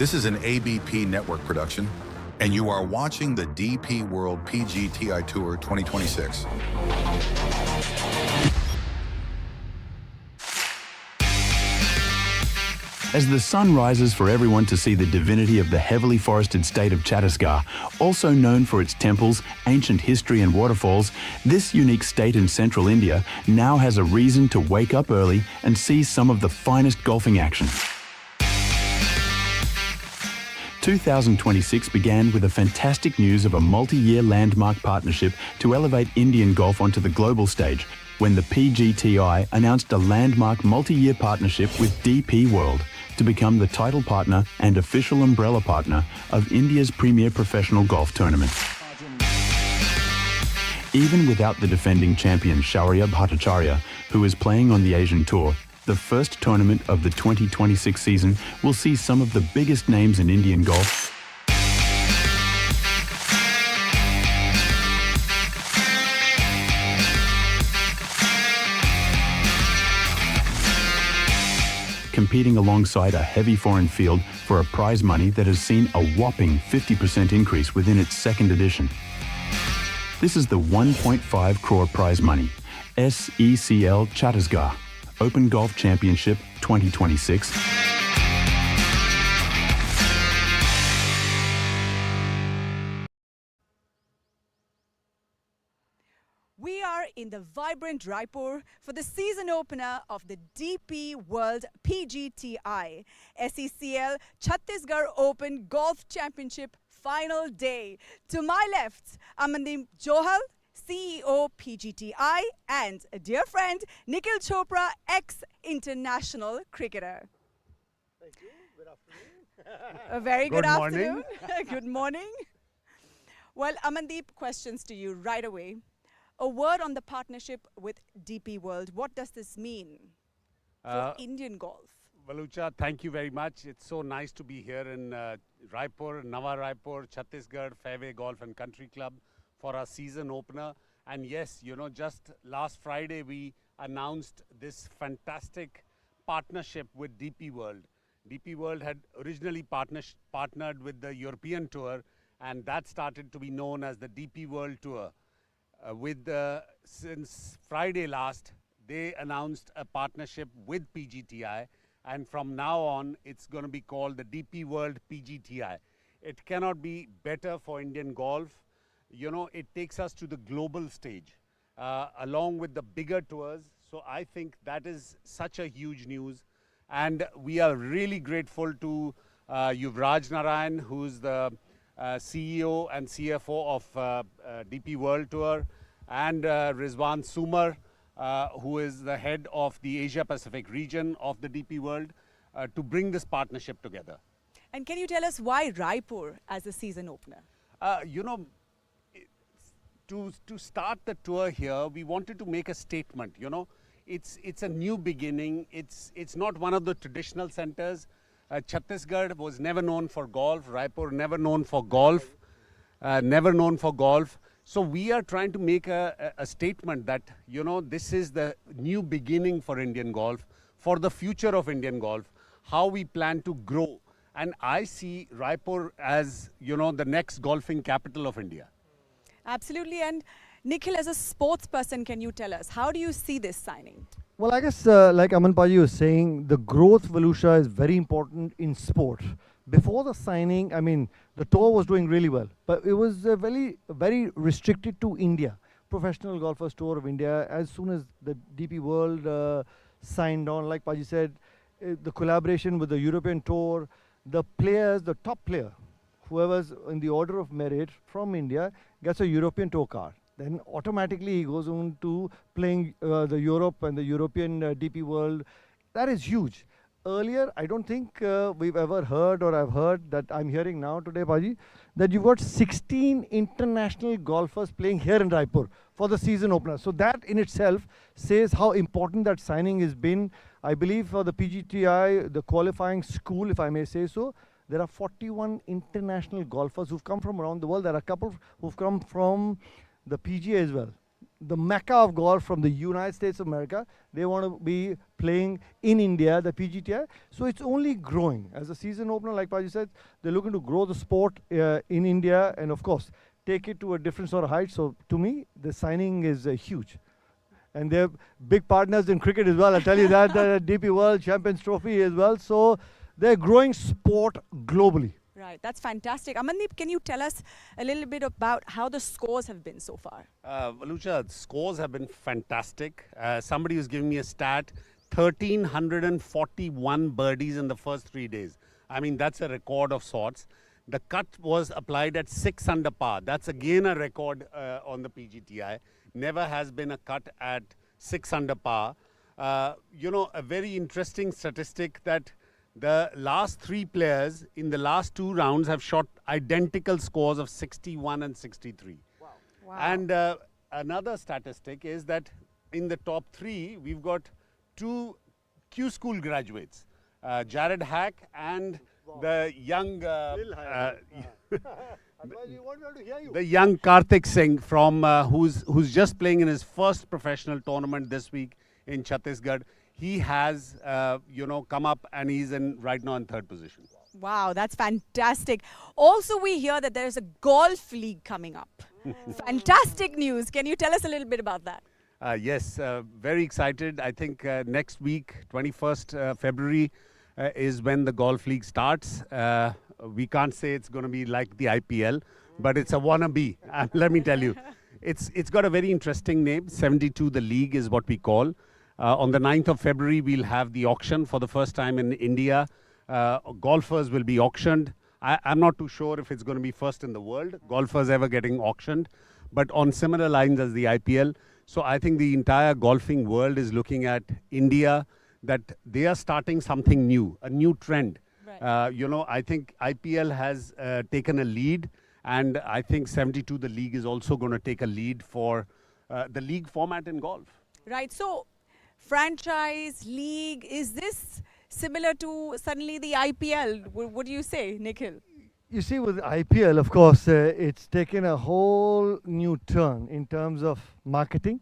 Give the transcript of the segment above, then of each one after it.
This is an ABP network production, and you are watching the DP World PGTI Tour 2026. As the sun rises for everyone to see the divinity of the heavily forested state of Chhattisgarh, also known for its temples, ancient history and waterfalls, this unique state in central India now has a reason to wake up early and see some of the finest golfing action. 2026 began with a fantastic news of a multi-year landmark partnership to elevate Indian golf onto the global stage, when the PGTI announced a landmark multi-year partnership with DP World to become the title partner and official umbrella partner of India's premier professional golf tournament. Even without the defending champion Shaurya Bhattacharya, who is playing on the Asian Tour, the first tournament of the 2026 season will see some of the biggest names in Indian golf competing alongside a heavy foreign field for a prize money that has seen a whopping 50% increase within its second edition. This is the 1.5 crore prize money, SECL Chhattisgarh Open Golf Championship 2026. We are in the vibrant Raipur for the season opener of the DP World PGTI SECL Chhattisgarh Open Golf Championship final day. To my left, Amandeep Johal, CEO PGTI, and a dear friend Nikhil Chopra, ex-international cricketer. Thank you. Good afternoon. A very good afternoon. Morning. Good morning. Well, Amandeep, questions to you right away. A word on the partnership with DP World. What does this mean for Indian golf? Valucha, thank you very much. It's so nice to be here in Raipur, Nava Raipur, Chhattisgarh Fairway Golf and Country Club for our season opener. And yes, you know, just last Friday we announced this fantastic partnership with DP World. DP World had originally partnered with the European Tour, and that started to be known as the DP World Tour. Since Friday last, they announced a partnership with PGTI, and from now on it's going to be called the DP World PGTI. It cannot be better for Indian golf. You know, it takes us to the global stage along with the bigger tours. So I think that is such a huge news, and we are really grateful to Yuvraj Narayan, who's the CEO and CFO of DP World Tour, and Rizwan Sumar, who is the head of the Asia Pacific region of the DP World, to bring this partnership together. And can you tell us why Raipur as a season opener? You know, to start the tour here, we wanted to make a statement. You know, it's a new beginning. It's not one of the traditional centers. Chhattisgarh was never known for golf. Raipur never known for golf. So we are trying to make a statement that, you know, this is the new beginning for Indian golf, for the future of Indian golf, how we plan to grow. And I see Raipur as, you know, the next golfing capital of India. Absolutely. And Nikhil, as a sports person, can you tell us, how do you see this signing? Well, I guess like Aman Paji was saying, the growth, Valusha, is very important in sport. Before the signing, I mean, the tour was doing really well, but it was very restricted to India. Professional Golfers Tour of India. As soon as the DP World signed on, like Paji said, the collaboration with the European Tour, the players, the top player, whoever's in the order of merit from India gets a European Tour card. Then automatically he goes on to playing the Europe and the European DP World. That is huge. Earlier, I don't think we've ever heard, or I've heard that I'm hearing now today, Paji, that you've got 16 international golfers playing here in Raipur for the season opener. So that in itself says how important that signing has been. I believe for the PGTI, the qualifying school, if I may say so, there are 41 international golfers who've come from around the world. There are a couple who've come from the PGA as well. the mecca of golf from the United States of America. They want to be playing in India, the PGTI. So it's only growing. As a season opener, like Paji said, they're looking to grow the sport in India and, of course, take it to a different sort of height. So to me, the signing is huge. And they're big partners in cricket as well. I'll tell you that, the DP World Champions Trophy as well. So they're growing sport globally. Right, that's fantastic. Amandeep, can you tell us a little bit about how the scores have been so far? Valusha, scores have been fantastic. Somebody was giving me a stat, 1,341 birdies in the first 3 days. I mean, that's a record of sorts. The cut was applied at 6 under par. That's again a record on the PGTI. Never has been a cut at 6 under par. You know, a very interesting statistic that the last 3 players in the last 2 rounds have shot identical scores of 61 and 63. Wow. And another statistic is that in the top 3, we've got 2 Q school graduates, Jared Hack and the young the young Karthik Singh from who's just playing in his first professional tournament this week in Chhattisgarh. He has you know, come up and he's right now in 3rd position. Wow, that's fantastic. Also, we hear that there's a golf league coming up. Fantastic news. Can you tell us a little bit about that? Yes, very excited. I think next week, 21st February, is when the golf league starts. We can't say it's going to be like the IPL, but it's a wannabe. Let me tell you, it's got a very interesting name. 72 the league is what we call. On the 9th of February, we'll have the auction for the first time in India. Golfers will be auctioned. I'm not too sure if it's going to be first in the world, golfers ever getting auctioned, but on similar lines as the IPL. So I think the entire golfing world is looking at India, that they are starting something new, a new trend. Right. You know, I think IPL has taken a lead, and I think 72 the league is also going to take a lead for the league format in golf. Right. So, franchise, league, is this similar to suddenly the IPL? What do you say, Nikhil? You see, with IPL, of course, it's taken a whole new turn in terms of marketing,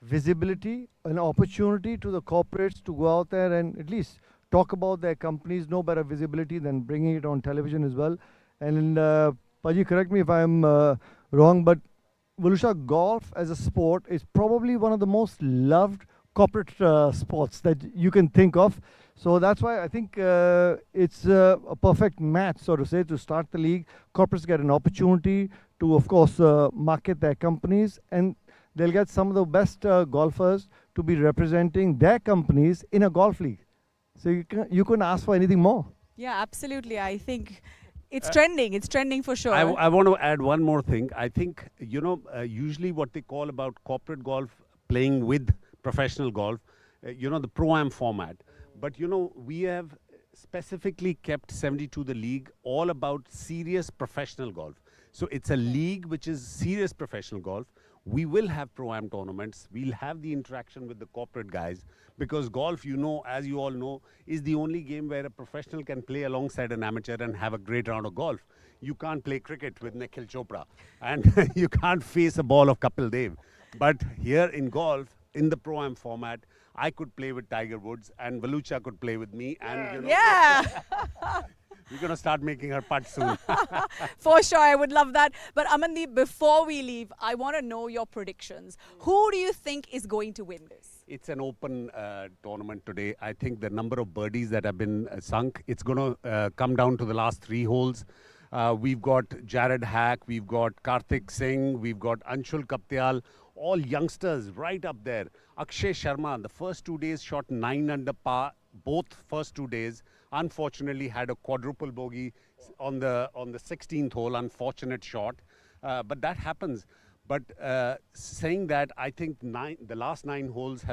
visibility, an opportunity to the corporates to go out there and at least talk about their companies. No better visibility than bringing it on television as well. And Paji, correct me if I'm wrong, but Valusha, golf as a sport is probably one of the most loved corporate sports that you can think of. So that's why I think it's a perfect match, so to say, to start the league. Corporates get an opportunity to, of course, market their companies, and they'll get some of the best golfers to be representing their companies in a golf league. So you couldn't ask for anything more. Yeah, absolutely. I think it's trending. It's trending for sure. I want to add one more thing. I think, you know, usually what they call about corporate golf playing with professional golf, you know, the Pro-Am format. But, you know, we have specifically kept 72 the league all about serious professional golf. So it's a league which is serious professional golf. We will have Pro-Am tournaments. We'll have the interaction with the corporate guys, because golf, you know, as you all know, is the only game where a professional can play alongside an amateur and have a great round of golf. You can't play cricket with Nikhil Chopra, and you can't face a ball of Kapil Dev. But here in golf, in the Pro-Am format, I could play with Tiger Woods, and Valucha could play with me, and you know, yeah. we're going to start making her putt soon. For sure, I would love that. But Amandeep, before we leave, I want to know your predictions. Who do you think is going to win this? It's an open tournament today. I think the number of birdies that have been sunk, it's going to come down to the last 3 holes. We've got Jared Hack, we've got Karthik Singh, we've got Anshul Kaptial, all youngsters right up there. Akshay Sharma, the first 2 days shot 9 under par, both first 2 days. Unfortunately, had a quadruple bogey on the 16th hole. Unfortunate shot, but that happens. But saying that, I think the last 9 holes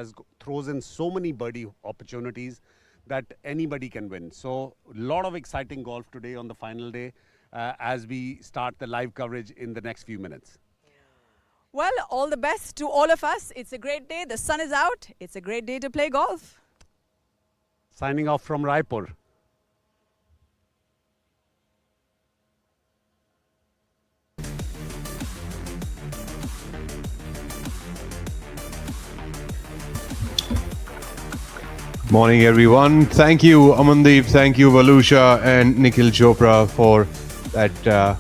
throws in so many birdie opportunities that anybody can win. So a lot of exciting golf today on the final day as we start the live coverage in the next few minutes. Well, all the best to all of us. It's a great day. The sun is out. It's a great day to play golf. Signing off from Raipur. Morning, everyone. Thank you, Amandeep. Thank you, Valusha and Nikhil Chopra, for that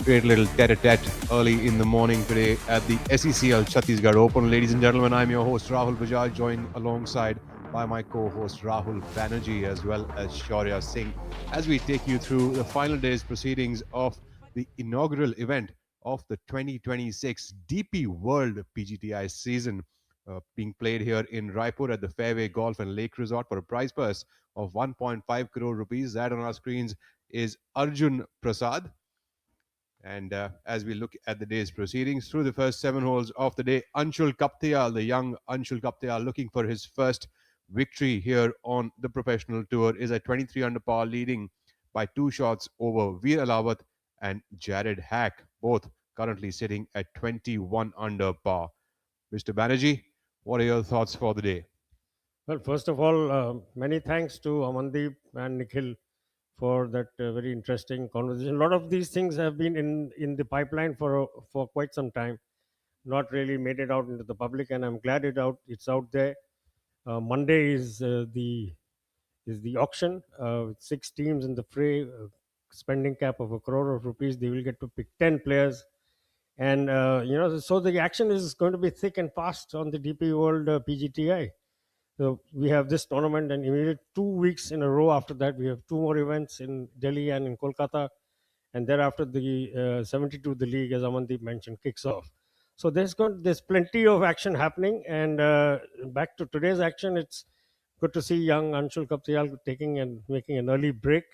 great little tete-a-tete early in the morning today at the SECL Chhattisgarh Open. Ladies and gentlemen, I'm your host, Rahul Bajaj, joined alongside by my co-host, Rahul Banerjee, as well as Shaurya Singh, as we take you through the final day's proceedings of the inaugural event of the 2026 DP World PGTI season. Being played here in Raipur at the Fairway Golf and Lake Resort for a prize purse of 1.5 crore rupees. That on our screens is Arjun Prasad. And as we look at the day's proceedings through the first 7 holes of the day, Anshul Kaptial, the young Anshul Kaptial, looking for his first victory here on the professional tour, is at 23 under par, leading by 2 shots over Veer Alawat and Jared Hack, both currently sitting at 21 under par. Mr. Banerjee, what are your thoughts for the day? Well, first of all, many thanks to Amandeep and Nikhil for that very interesting conversation. A lot of these things have been in the pipeline for quite some time, not really made it out into the public, and I'm glad it's out there. Monday is the auction with 6 teams in the fray, spending cap of 1 crore of rupees. They will get to pick 10 players. And, so the action is going to be thick and fast on the DP World PGTI. So we have this tournament, and immediate 2 weeks in a row after that, we have 2 more events in Delhi and in Kolkata. And thereafter, the 72, the league, as Amandeep mentioned, kicks off. So there's plenty of action happening. And back to today's action, it's good to see young Anshul Kaptial making an early break.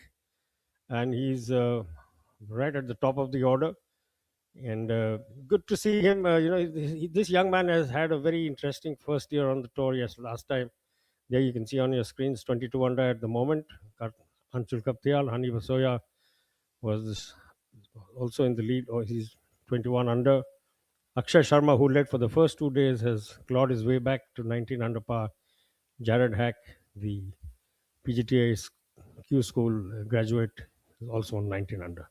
And he's right at the top of the order. And good to see him. This young man has had a very interesting first year on the tour. Yes, last time. There you can see on your screens 22 under at the moment. Anshul Kaptial, Hani Basoya was also in the lead. He's 21 under. Akshay Sharma, who led for the first 2 days, has clawed his way back to 19 under par. Jared Hack, the PGTA's Q School graduate, is also on 19 under.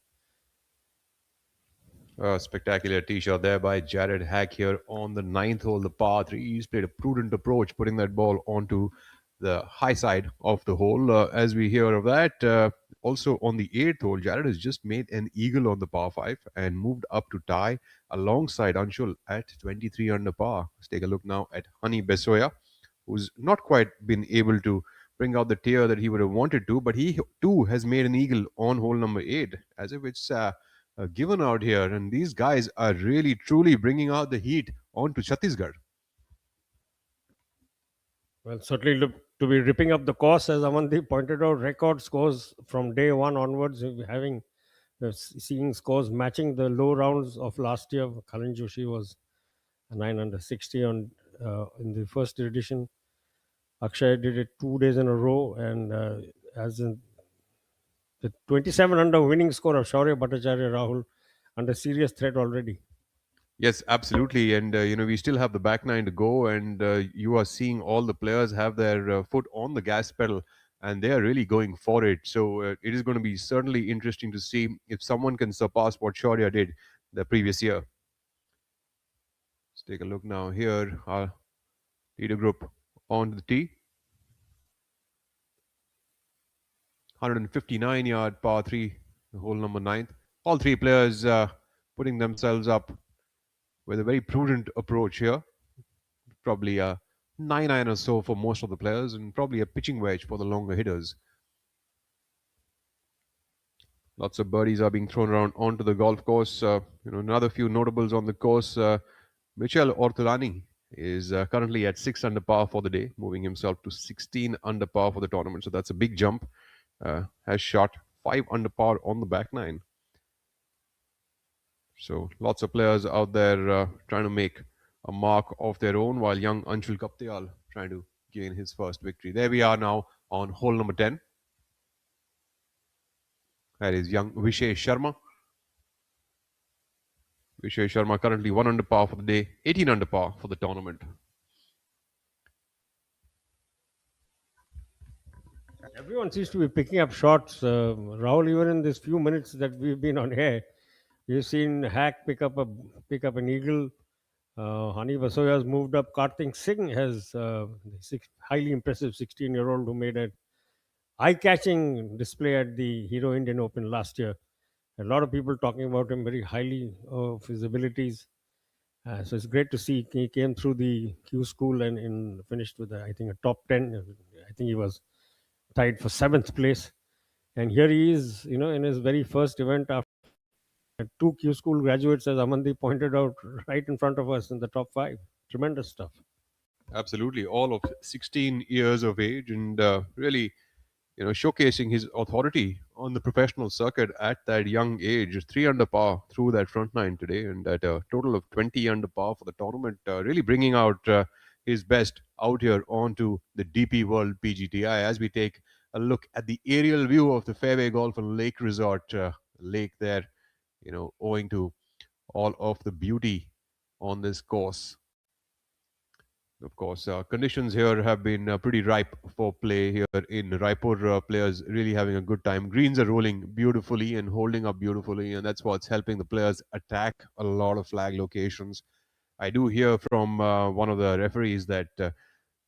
Spectacular tee shot there by Jared Hack here on the 9th hole, the par 3. He's played a prudent approach, putting that ball onto the high side of the hole. As we hear of that, also on the 8th hole, Jared has just made an eagle on the par 5 and moved up to tie alongside Anshul at 23 under par. Let's take a look now at Hani Besoya, who's not quite been able to bring out the tier that he would have wanted to, but he too has made an eagle on hole number 8, as if it's given out here. And these guys are really truly bringing out the heat onto Chhattisgarh. Well, certainly look to be ripping up the course, as Amandeep pointed out. Record scores from day 1 onwards, seeing scores matching the low rounds of last year. Karan Joshi was 9 under 60 in the first edition. Akshay did it 2 days in a row, and as in the 27 under winning score of Shaurya Bhattacharya, Rahul, under serious threat already. Yes, absolutely. And, we still have the back 9 to go, and you are seeing all the players have their foot on the gas pedal, and they are really going for it. So it is going to be certainly interesting to see if someone can surpass what Shaurya did the previous year. Let's take a look now here. Our leader group on the tee. 159-yard par 3, hole number 9. All 3 players putting themselves up with a very prudent approach here. Probably a 9-iron or so for most of the players, and probably a pitching wedge for the longer hitters. Lots of birdies are being thrown around onto the golf course. Another few notables on the course. Michel Ortolani is currently at 6 under par for the day, moving himself to 16 under par for the tournament. So that's a big jump. Has shot 5 under par on the back 9. So lots of players out there trying to make a mark of their own, while young Anshul Kaptial trying to gain his first victory. There we are now on hole number 10. That is young Vishay Sharma. Vishay Sharma currently 1 under par for the day, 18 under par for the tournament. Everyone seems to be picking up shots. Rahul, even in these few minutes that we've been on air, we've seen Hack pick up an eagle. Hani Basoya has moved up. Kartik Singh has highly impressive 16-year-old who made an eye-catching display at the Hero Indian Open last year. A lot of people talking about him very highly of his abilities. So it's great to see he came through the Q school and finished with I think a top 10. I think he was tied for 7th place. And here he is, in his very first event after two Q school graduates, as Amandi pointed out, right in front of us in the top 5. Tremendous stuff. Absolutely, all of 16 years of age, and really, showcasing his authority on the professional circuit at that young age. 3 under par through that front nine today, and at a total of 20 under par for the tournament. Really bringing out his best out here onto the DP World PGTI. As we take a look at the aerial view of the Fairway Golf and Lake Resort lake there, owing to all of the beauty on this course. Of course, conditions here have been pretty ripe for play here in Raipur. Players really having a good time. Greens are rolling beautifully and holding up beautifully, and that's what's helping the players attack a lot of flag locations. I do hear from one of the referees that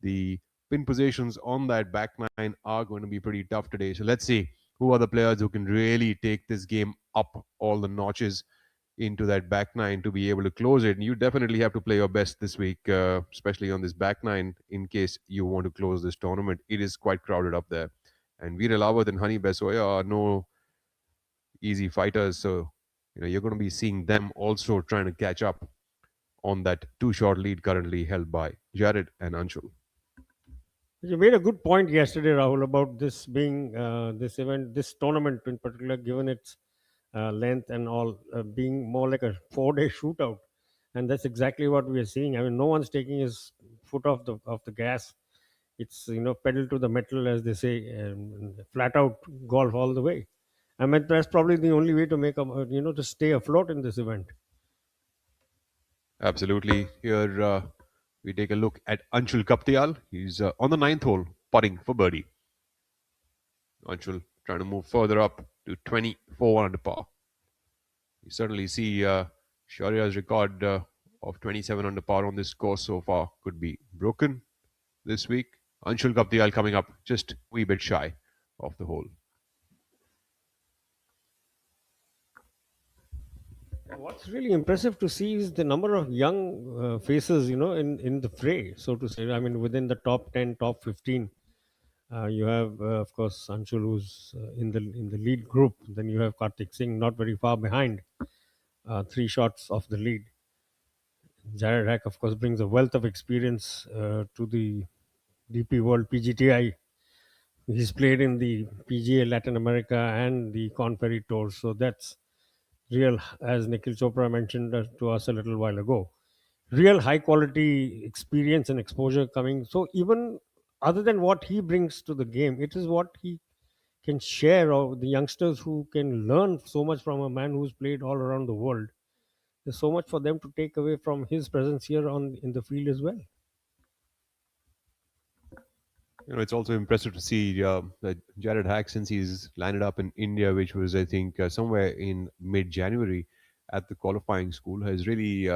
the pin positions on that back nine are going to be pretty tough today. So let's see who are the players who can really take this game up all the notches into that back nine to be able to close it. And you definitely have to play your best this week, especially on this back nine, in case you want to close this tournament. It is quite crowded up there. And Veer Lawat and Hani Besoya are no easy fighters. So, you're going to be seeing them also trying to catch up on that two-shot lead currently held by Jared and Anshul. You made a good point yesterday, Rahul, about this being this event, this tournament in particular, given its length and all, being more like a 4-day shootout, and that's exactly what we are seeing. I mean, no one's taking his foot off the gas. It's pedal to the metal, as they say, and flat out golf all the way. I mean, that's probably the only way to make to stay afloat in this event. Absolutely. Here we take a look at Anshul Kaptial. He's on the 9th hole, putting for birdie. Anshul trying to move further up to 24 under par. You certainly see Shaurya's record of 27 under par on this course so far could be broken this week. Anshul Kaptial coming up just a wee bit shy of the hole. What's really impressive to see is the number of young faces, in the fray, so to say. I mean, within the top 10, top 15, you have, of course, Anshul, who's in the lead group. Then you have Kartik Singh, not very far behind, 3 shots off the lead. Jared Hack, of course, brings a wealth of experience to the DP World PGTI. He's played in the PGA Latin America and the Corn Ferry Tour, so that's real, as Nikhil Chopra mentioned to us a little while ago. Real high quality experience and exposure coming. So even other than what he brings to the game, it is what he can share, or the youngsters who can learn so much from a man who's played all around the world. There's so much for them to take away from his presence here in the field as well. It's also impressive to see that Jared Hack, since he's landed up in India, which was, I think, somewhere in mid-January at the qualifying school, has really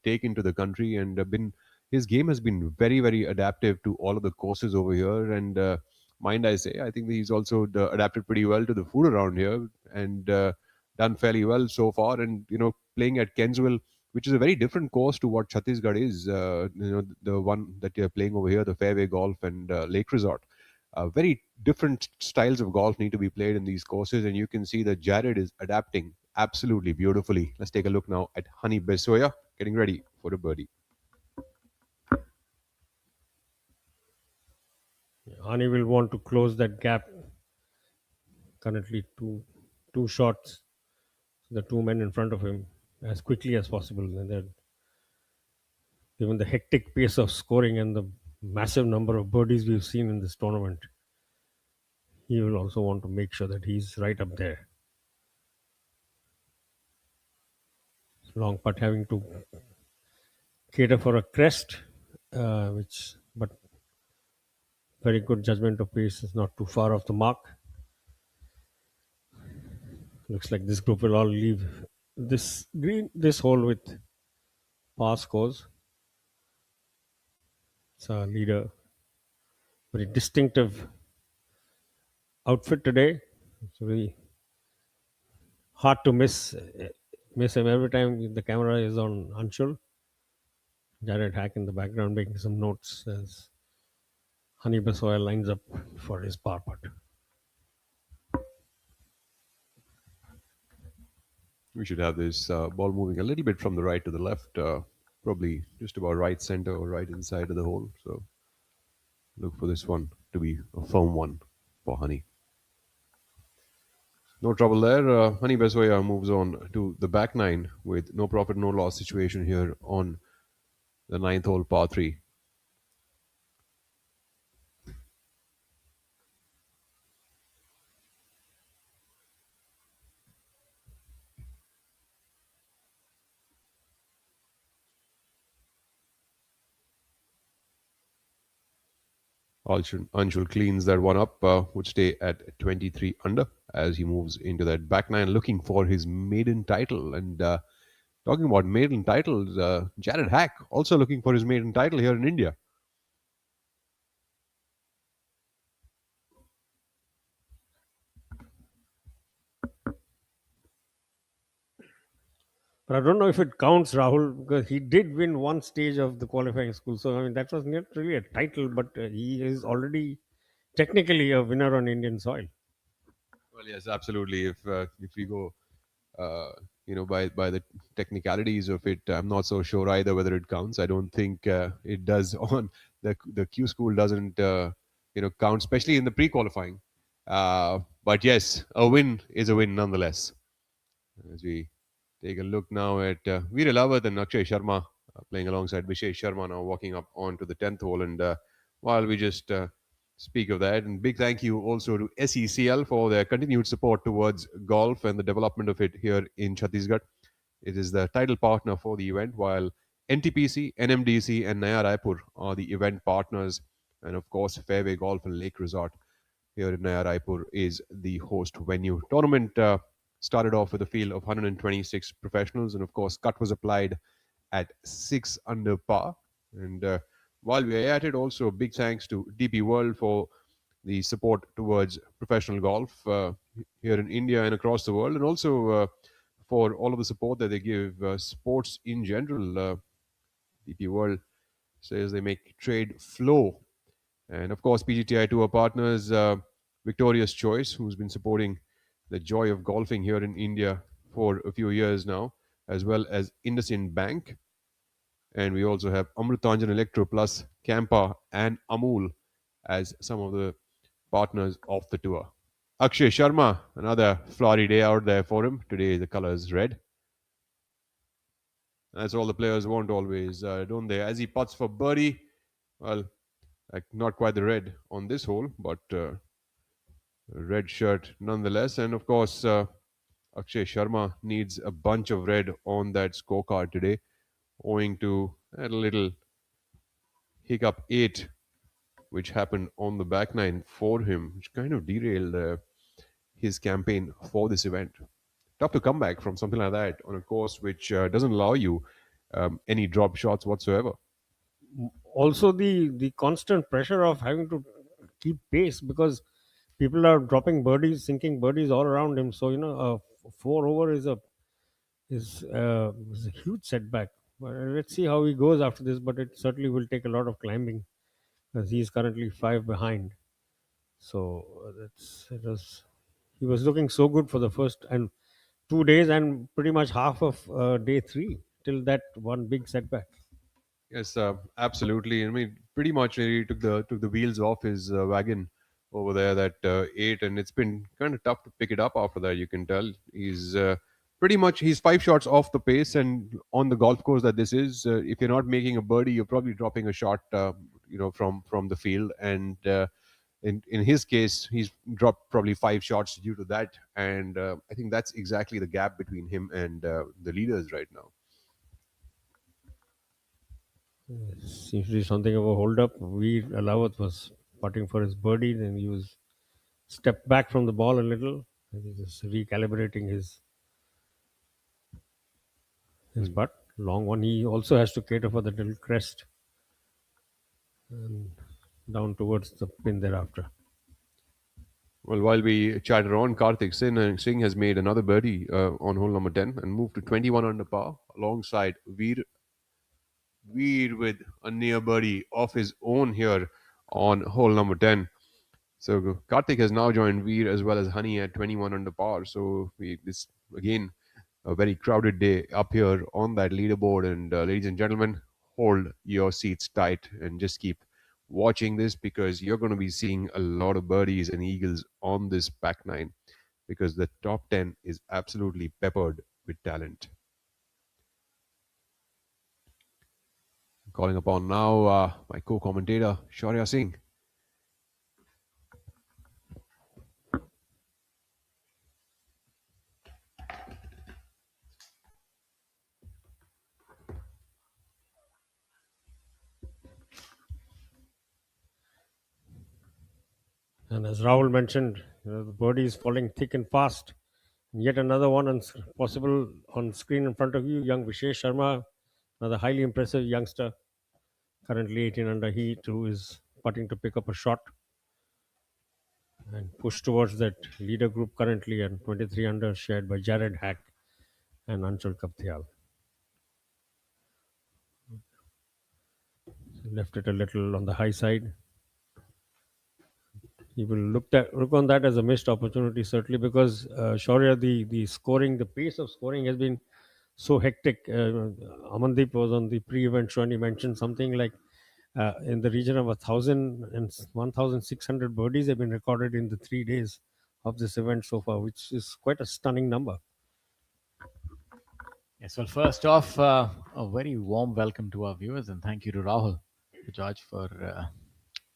taken to the country and his game has been very, very adaptive to all of the courses over here. And mind I say, I think he's also adapted pretty well to the food around here and done fairly well so far. And, playing at Kenswell, which is a very different course to what Chhattisgarh is. The one that you're playing over here, the Fairway Golf and Lake Resort. Very different styles of golf need to be played in these courses, and you can see that Jared is adapting absolutely beautifully. Let's take a look now at Hani Besoya getting ready for a birdie. Hani will want to close that gap. Currently, two shots, the two men in front of him, as quickly as possible. And then, given the hectic pace of scoring and the massive number of birdies we've seen in this tournament, he will also want to make sure that he's right up there. Long putt having to cater for a crest, but very good judgment of pace, is not too far off the mark. Looks like this group will all leave this hole with par scores. It's a leader, very distinctive outfit today. It's really hard to miss him every time the camera is on Anshul. Jared Hack in the background making some notes as Honey Basoya lines up for his par putt. We should have this ball moving a little bit from the right to the left, probably just about right center or right inside of the hole. So look for this one to be a firm one for Honey. No trouble there. Honey Basoya moves on to the back nine with no profit, no loss situation here on the ninth hole, par 3. Anshul cleans that one up, would stay at 23 under as he moves into that back nine, looking for his maiden title. And talking about maiden titles, Jared Hack also looking for his maiden title here in India. But I don't know if it counts, Rahul, because he did win one stage of the qualifying school. So, I mean, that was not really a title, but he is already technically a winner on Indian soil. Well, yes, absolutely. If we go, by the technicalities of it, I'm not so sure either whether it counts. I don't think it does. On the Q school doesn't count, especially in the pre-qualifying. But yes, a win is a win nonetheless. As we take a look now at Veer Lavath and Akshay Sharma playing alongside Vishesh Sharma now walking up onto the 10th hole. And while we just speak of that, and big thank you also to SECL for their continued support towards golf and the development of it here in Chhattisgarh. It is the title partner for the event, while NTPC, NMDC, and Naya Raipur are the event partners. And of course, Fairway Golf and Lake Resort here in Naya Raipur is the host venue. Tournament started off with a field of 126 professionals, and of course, cut was applied at 6 under par. And while we are at it, also big thanks to DP World for the support towards professional golf here in India and across the world, and also for all of the support that they give sports in general. DP World says they make trade flow. And of course, PGTI Tour partners, Victorious Choice, who's been supporting the joy of golfing here in India for a few years now, as well as IndusInd Bank. And we also have Amrutanjan Electro Plus, Campa, and Amul as some of the partners of the tour. Akshay Sharma, another flowery day out there for him. Today the color is red. That's all the players want always, don't they? As he putts for birdie, well, not quite the red on this hole, but red shirt nonetheless. And of course, Akshay Sharma needs a bunch of red on that scorecard today, owing to a little hiccup 8, which happened on the back nine for him, which kind of derailed his campaign for this event. Tough to come back from something like that on a course which doesn't allow you any drop shots whatsoever. Also, the constant pressure of having to keep pace because people are dropping birdies, sinking birdies all around him. So a 4 over is a huge setback. Let's see how he goes after this, but it certainly will take a lot of climbing as he is currently 5 behind. So he was looking so good for the first and 2 days and pretty much half of day 3 till that one big setback. Yes, absolutely. I mean, pretty much he took the wheels off his wagon over there that 8, and it's been kind of tough to pick it up after that. You can tell he's he's 5 shots off the pace, and on the golf course that this is, if you're not making a birdie, you're probably dropping a shot, from the field. And in his case, he's dropped probably 5 shots due to that, and I think that's exactly the gap between him and the leaders right now. Seems to be something of a hold up. Veer Lavath was putting for his birdie, then he was stepped back from the ball a little. He's just recalibrating his putt. Long one. He also has to cater for the little crest. and down towards the pin thereafter. Well, while we chatter on, Karthik Singh has made another birdie on hole number 10 and moved to 21 under par alongside Veer with a near birdie of his own here on hole number 10. So Karthik has now joined Veer as well as Honey at 21 under par. So this again a very crowded day up here on that leaderboard. And ladies and gentlemen, hold your seats tight and just keep watching this, because you're going to be seeing a lot of birdies and eagles on this pack 9, because the top 10 is absolutely peppered with talent. Calling upon now my co-commentator Shaurya Singh. And as Rahul mentioned, the birdie is falling thick and fast. Yet another one possible on screen in front of you, young Vishesh Sharma, another highly impressive youngster, currently 18 under. He too is putting to pick up a shot and push towards that leader group currently at 23 under, shared by Jared Hack and Anshul Kaptial. Left it a little on the high side. He will look on that as a missed opportunity, certainly, because Shaurya, the scoring, the pace of scoring has been so hectic. Amandeep was on the pre-event show and he mentioned something like in the region of 1,000 and 1,600 birdies have been recorded in the 3 days of this event so far, which is quite a stunning number. Yes, well, first off, a very warm welcome to our viewers, and thank you to Rahul George for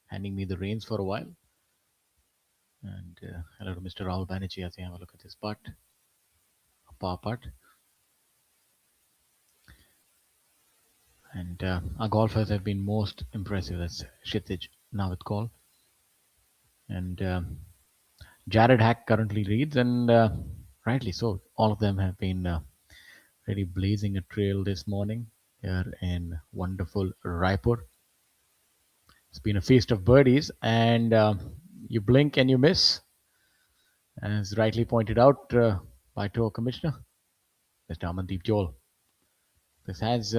handing me the reins for a while. And hello to Mr. Rahul Banerjee as we have a look at this putt, a par putt. And our golfers have been most impressive. That's Kshitij now with call. And Jared Hack currently leads, and rightly so. All of them have been really blazing a trail this morning here in wonderful Raipur. It's been a feast of birdies, and you blink and you miss, as rightly pointed out by Tour Commissioner Mr. Amandeep Joel. This has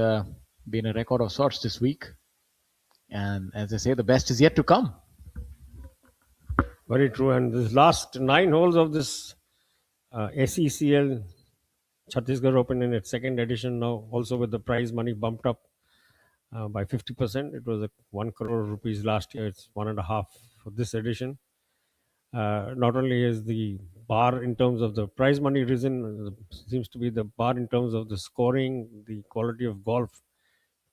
been a record of sorts this week, and as I say, the best is yet to come. Very true. And this last 9 holes of this SECL Chhattisgarh Open in its second edition now, also with the prize money bumped up by 50%. It was 1 crore rupees last year. It's 1.5 for this edition. Not only is the bar in terms of the prize money risen, seems to be the bar in terms of the scoring, the quality of golf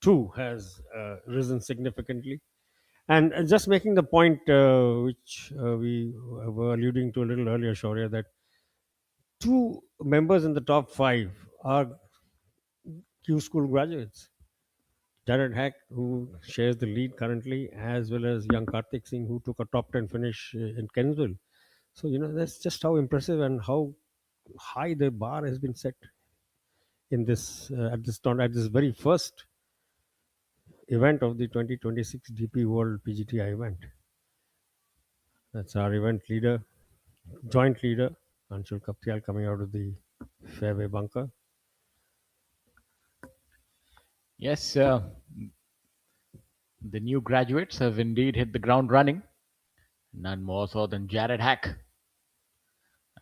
too has risen significantly. And just making the point which we were alluding to a little earlier, Shaurya, that 2 members in the top 5 are Q School graduates. Jared Hack, who shares the lead currently, as well as young Karthik Singh, who took a top 10 finish in Kensville. So, that's just how impressive and how high the bar has been set in this at this very first event of the 2026 DP World PGTI event. That's our event leader, joint leader, Anshul Kaptial, coming out of the fairway bunker. Yes, the new graduates have indeed hit the ground running. None more so than Jared Hack.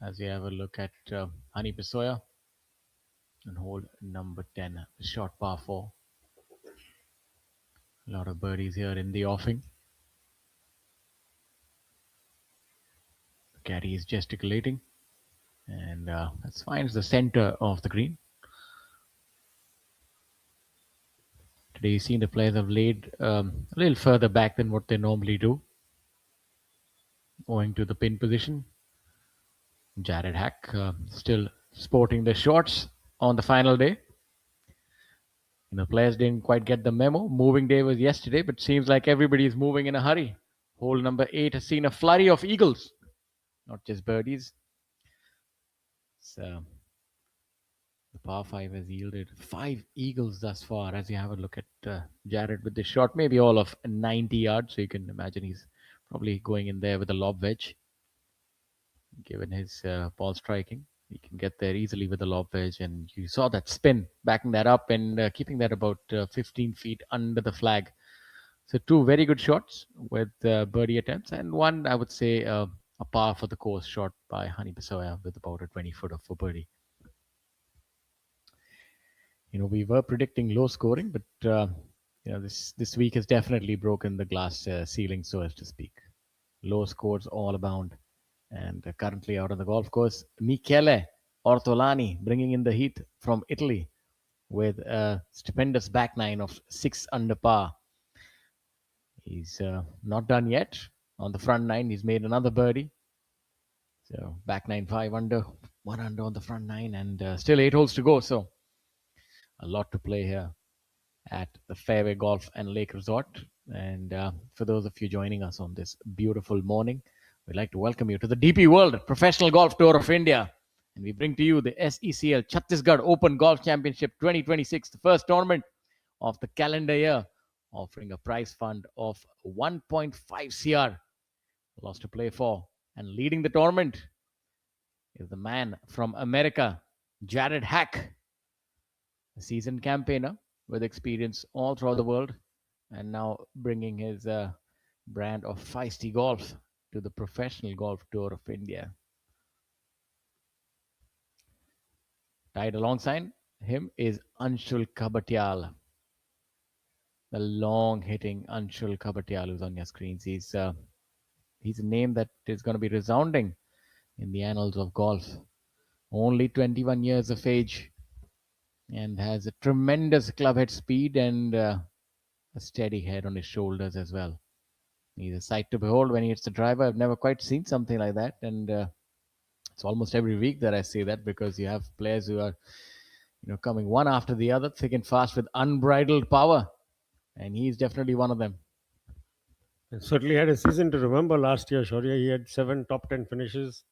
As we have a look at Honey Pisoya on hole number 10, short par 4. A lot of birdies here in the offing. The caddy is gesticulating, and that's fine. It's the center of the green. Today, you've seen the players have laid a little further back than what they normally do, owing to the pin position. Jared Hack still sporting the shorts on the final day. The players didn't quite get the memo. Moving day was yesterday, but seems like everybody is moving in a hurry. Hole number 8 has seen a flurry of eagles, not just birdies. So The par 5 has yielded 5 eagles thus far. As you have a look at Jared with this shot, maybe all of 90 yards. So you can imagine he's probably going in there with a lob wedge. Given his ball striking, he can get there easily with a lob wedge. And you saw that spin, backing that up and keeping that about 15 feet under the flag. So 2 very good shots with birdie attempts, and one, I would say, a par for the course shot by Hani Bisoya with about a 20-footer for birdie. We were predicting low scoring, but this week has definitely broken the glass ceiling, so as to speak. Low scores all abound, and currently out on the golf course, Michele Ortolani bringing in the heat from Italy with a stupendous back nine of 6 under par. He's not done yet. On the front nine, he's made another birdie. So back nine, 5 under, 1 under on the front nine, and still 8 holes to go. So a lot to play here at the Fairway Golf and Lake Resort. And for those of you joining us on this beautiful morning, we'd like to welcome you to the DP World Professional Golf Tour of India. And we bring to you the SECL Chhattisgarh Open Golf Championship 2026, the first tournament of the calendar year, offering a prize fund of 1.5 CR. Lots to play for. And leading the tournament is the man from America, Jared Hack, a seasoned campaigner with experience all throughout the world, and now bringing his brand of feisty golf to the Professional Golf Tour of India. Tied alongside him is Anshul Kabatial, the long-hitting Anshul Kabatial who's on your screens. He's a name that is going to be resounding in the annals of golf. Only 21 years of age, and has a tremendous clubhead speed and a steady head on his shoulders as well. He's a sight to behold when he hits the driver. I've never quite seen something like that, and it's almost every week that I say that, because you have players who are coming one after the other, thick and fast with unbridled power, and he's definitely one of them. And certainly had a season to remember last year, Shaurya. He had 7 top 10 finishes.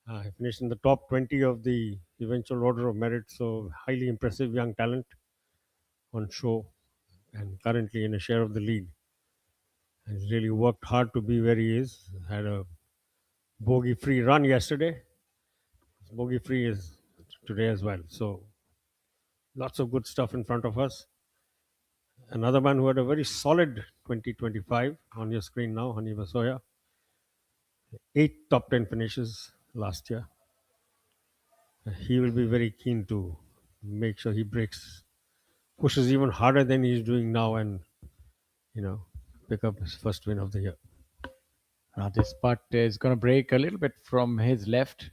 He finished in the top 20 of the eventual order of merit. So highly impressive young talent on show, and currently in a share of the lead. He's really worked hard to be where he is. Had a bogey-free run yesterday. Bogey-free is today as well. So lots of good stuff in front of us. Another man who had a very solid 2025 on your screen now, Hani Bisoya. 8 top 10 finishes last year. He will be very keen to make sure he pushes even harder than he's doing now, and pick up his first win of the year. Now this putt is going to break a little bit from his left.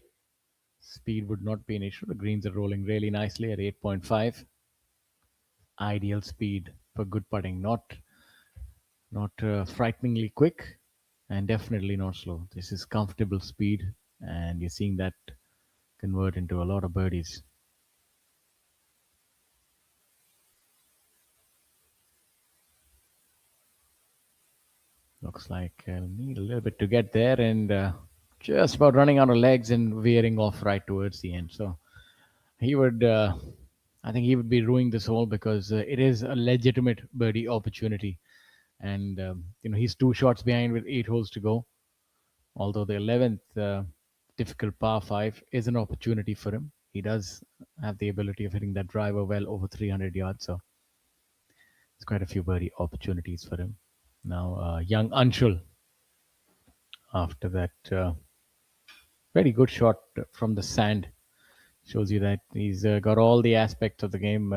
Speed would not be an issue. The greens are rolling really nicely at 8.5. Ideal speed for good putting. Not frighteningly quick, and definitely not slow. This is comfortable speed, and you're seeing that convert into a lot of birdies. Looks like I'll need a little bit to get there, and just about running out of legs and veering off right towards the end. So he would, I think he would be ruining this hole, because it is a legitimate birdie opportunity. And, he's 2 shots behind with 8 holes to go. Although the 11th difficult par 5 is an opportunity for him. He does have the ability of hitting that driver well over 300 yards. So it's quite a few birdie opportunities for him. Now, young Anshul, after that very good shot from the sand, shows you that he's got all the aspects of the game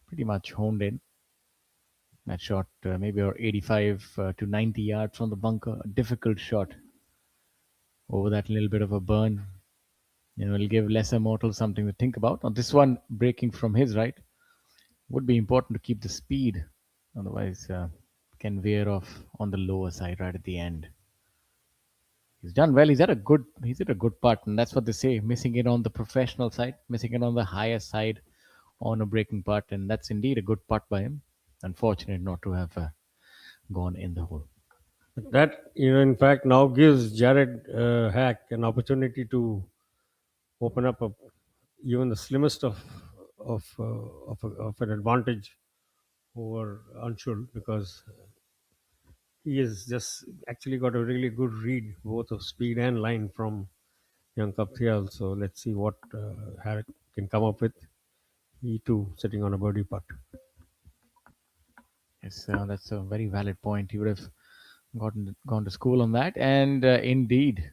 pretty much honed in. That shot maybe 85 to 90 yards from the bunker. A difficult shot over that little bit of a burn. It'll give lesser mortals something to think about. On this one, breaking from his right, would be important to keep the speed. Otherwise, can veer off on the lower side right at the end. He's done well. He's hit a good putt, and that's what they say. Missing it on the professional side, missing it on the higher side on a breaking putt, and that's indeed a good putt by him. Unfortunate not to have gone in the hole. That, in fact, now gives Jared Hack an opportunity to open up a even the slimmest of an advantage over Anshul, because he has just actually got a really good read both of speed and line from young Kaptial. So let's see what Harry can come up with. He too sitting on a birdie putt. Yes, that's a very valid point. He would have gone to school on that, and indeed,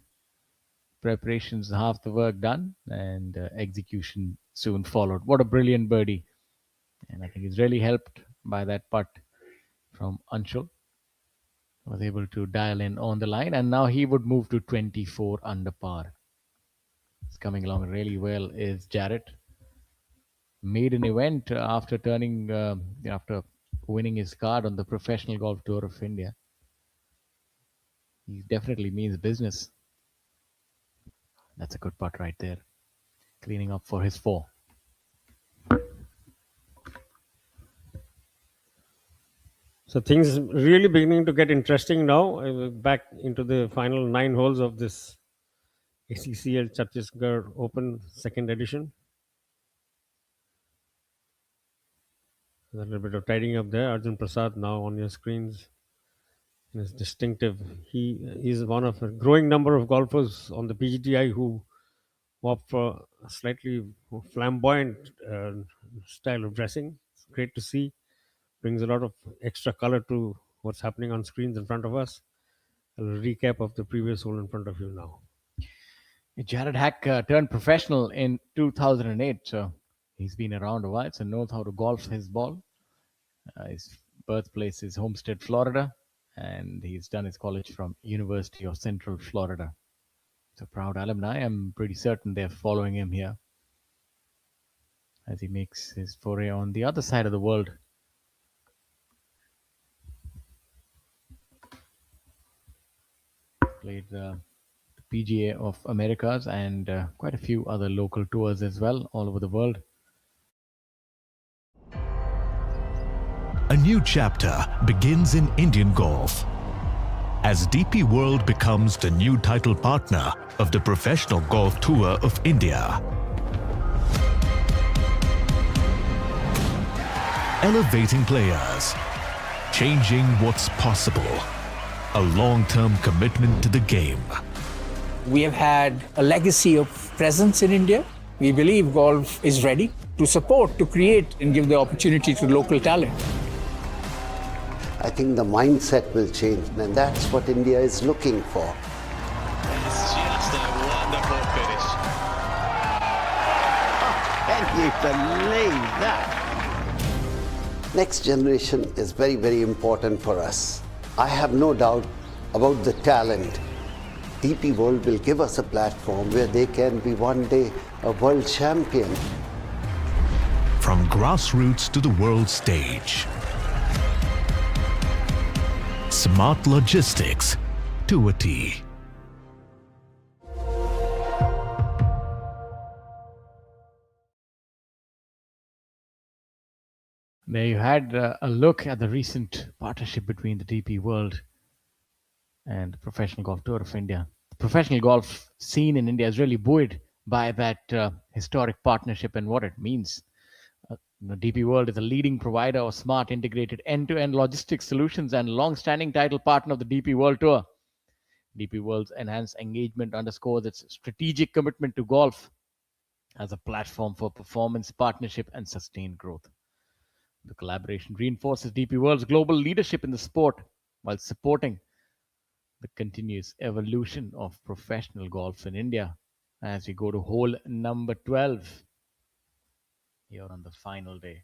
preparations half the work done, and execution soon followed. What a brilliant birdie! And I think he's really helped by that putt from Anshul. Was able to dial in on the line, and now he would move to 24 under par. It's coming along really well. Is Jarrett made an event after after winning his card on the Professional Golf Tour of India? He definitely means business. That's a good putt right there, cleaning up for his 4. So things really beginning to get interesting now. Back into the final 9 holes of this SECL Chhattisgarh Open second edition. A little bit of tidying up there. Arjun Prasad now on your screens. And it's distinctive. He is one of a growing number of golfers on the PGTI who opt for a slightly flamboyant style of dressing. It's great to see. Brings a lot of extra color to what's happening on screens in front of us. A recap of the previous hole in front of you now. Jared Hack turned professional in 2008, so he's been around a while, so knows how to golf his ball. His birthplace is Homestead, Florida, and he's done his college from University of Central Florida. So proud alumni. I'm pretty certain they're following him here as he makes his foray on the other side of the world. Played the PGA of Americas and quite a few other local tours as well all over the world. A new chapter begins in Indian golf as DP World becomes the new title partner of the Professional Golf Tour of India. Elevating players, changing what's possible, a long-term commitment to the game. We have had a legacy of presence in India. We believe golf is ready to support, to create and give the opportunity to local talent. I think the mindset will change, and that's what India is looking for. It's just a wonderful finish. Can you believe that? Next generation is very, very important for us. I have no doubt about the talent. DP World will give us a platform where they can be one day a world champion. From grassroots to the world stage. Smart logistics to a T. There you had a look at the recent partnership between the DP World and the Professional Golf Tour of India. The professional golf scene in India is really buoyed by that historic partnership and what it means. The DP World is a leading provider of smart integrated end-to-end logistics solutions and long-standing title partner of the DP World Tour. DP World's enhanced engagement underscores its strategic commitment to golf as a platform for performance, partnership, and sustained growth. The collaboration reinforces DP World's global leadership in the sport while supporting the continuous evolution of professional golf in India as we go to hole number 12 here on the final day.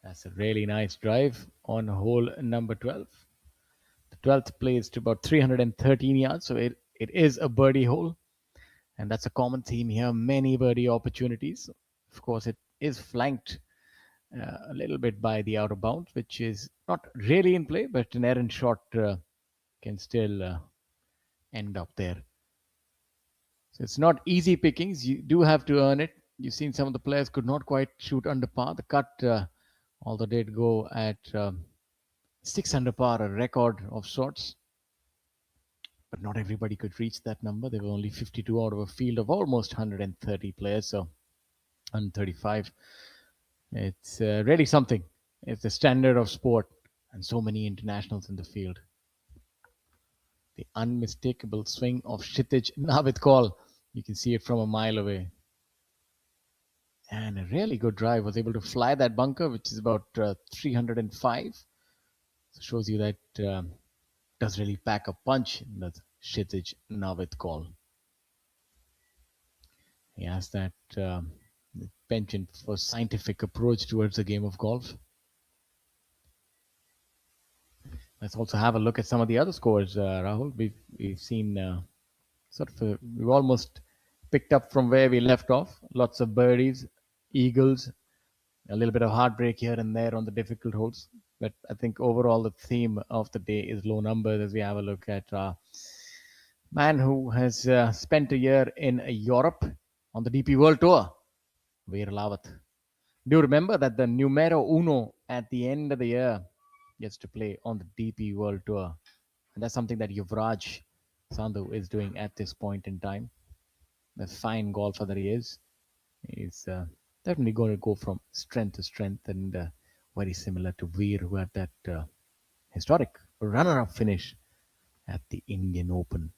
That's a really nice drive on hole number 12. The 12th plays to about 313 yards, so it is a birdie hole. And that's a common theme here, many birdie opportunities. Of course, it is flanked a little bit by the outer bounds, which is not really in play, but an errant shot can still end up there. So it's not easy pickings. You do have to earn it. You've seen some of the players could not quite shoot under par. The cut, although did go at 6 under par, a record of sorts. but not everybody could reach that number. There were only 52 out of a field of almost 130 players, so 135. It's really something. It's the standard of sport, and so many internationals in the field. The unmistakable swing of Kshitij now with call. You can see it from a mile away. And a really good drive. Was able to fly that bunker, which is about 305. So shows you that does really pack a punch in the Kshitij now with call. He has that penchant for scientific approach towards the game of golf. Let's also have a look at some of the other scores, Rahul. We've seen we've almost picked up from where we left off. Lots of birdies, eagles, a little bit of heartbreak here and there on the difficult holes. But I think overall the theme of the day is low numbers as we have a look at a man who has spent a year in Europe on the DP World Tour, Veer Lawat. Do remember that the numero uno at the end of the year gets to play on the DP World Tour. And that's something that Yuvraj Sandhu is doing at this point in time. The fine golfer that he is definitely going to go from strength to strength, and very similar to Veer, who had that historic runner-up finish at the Indian Open.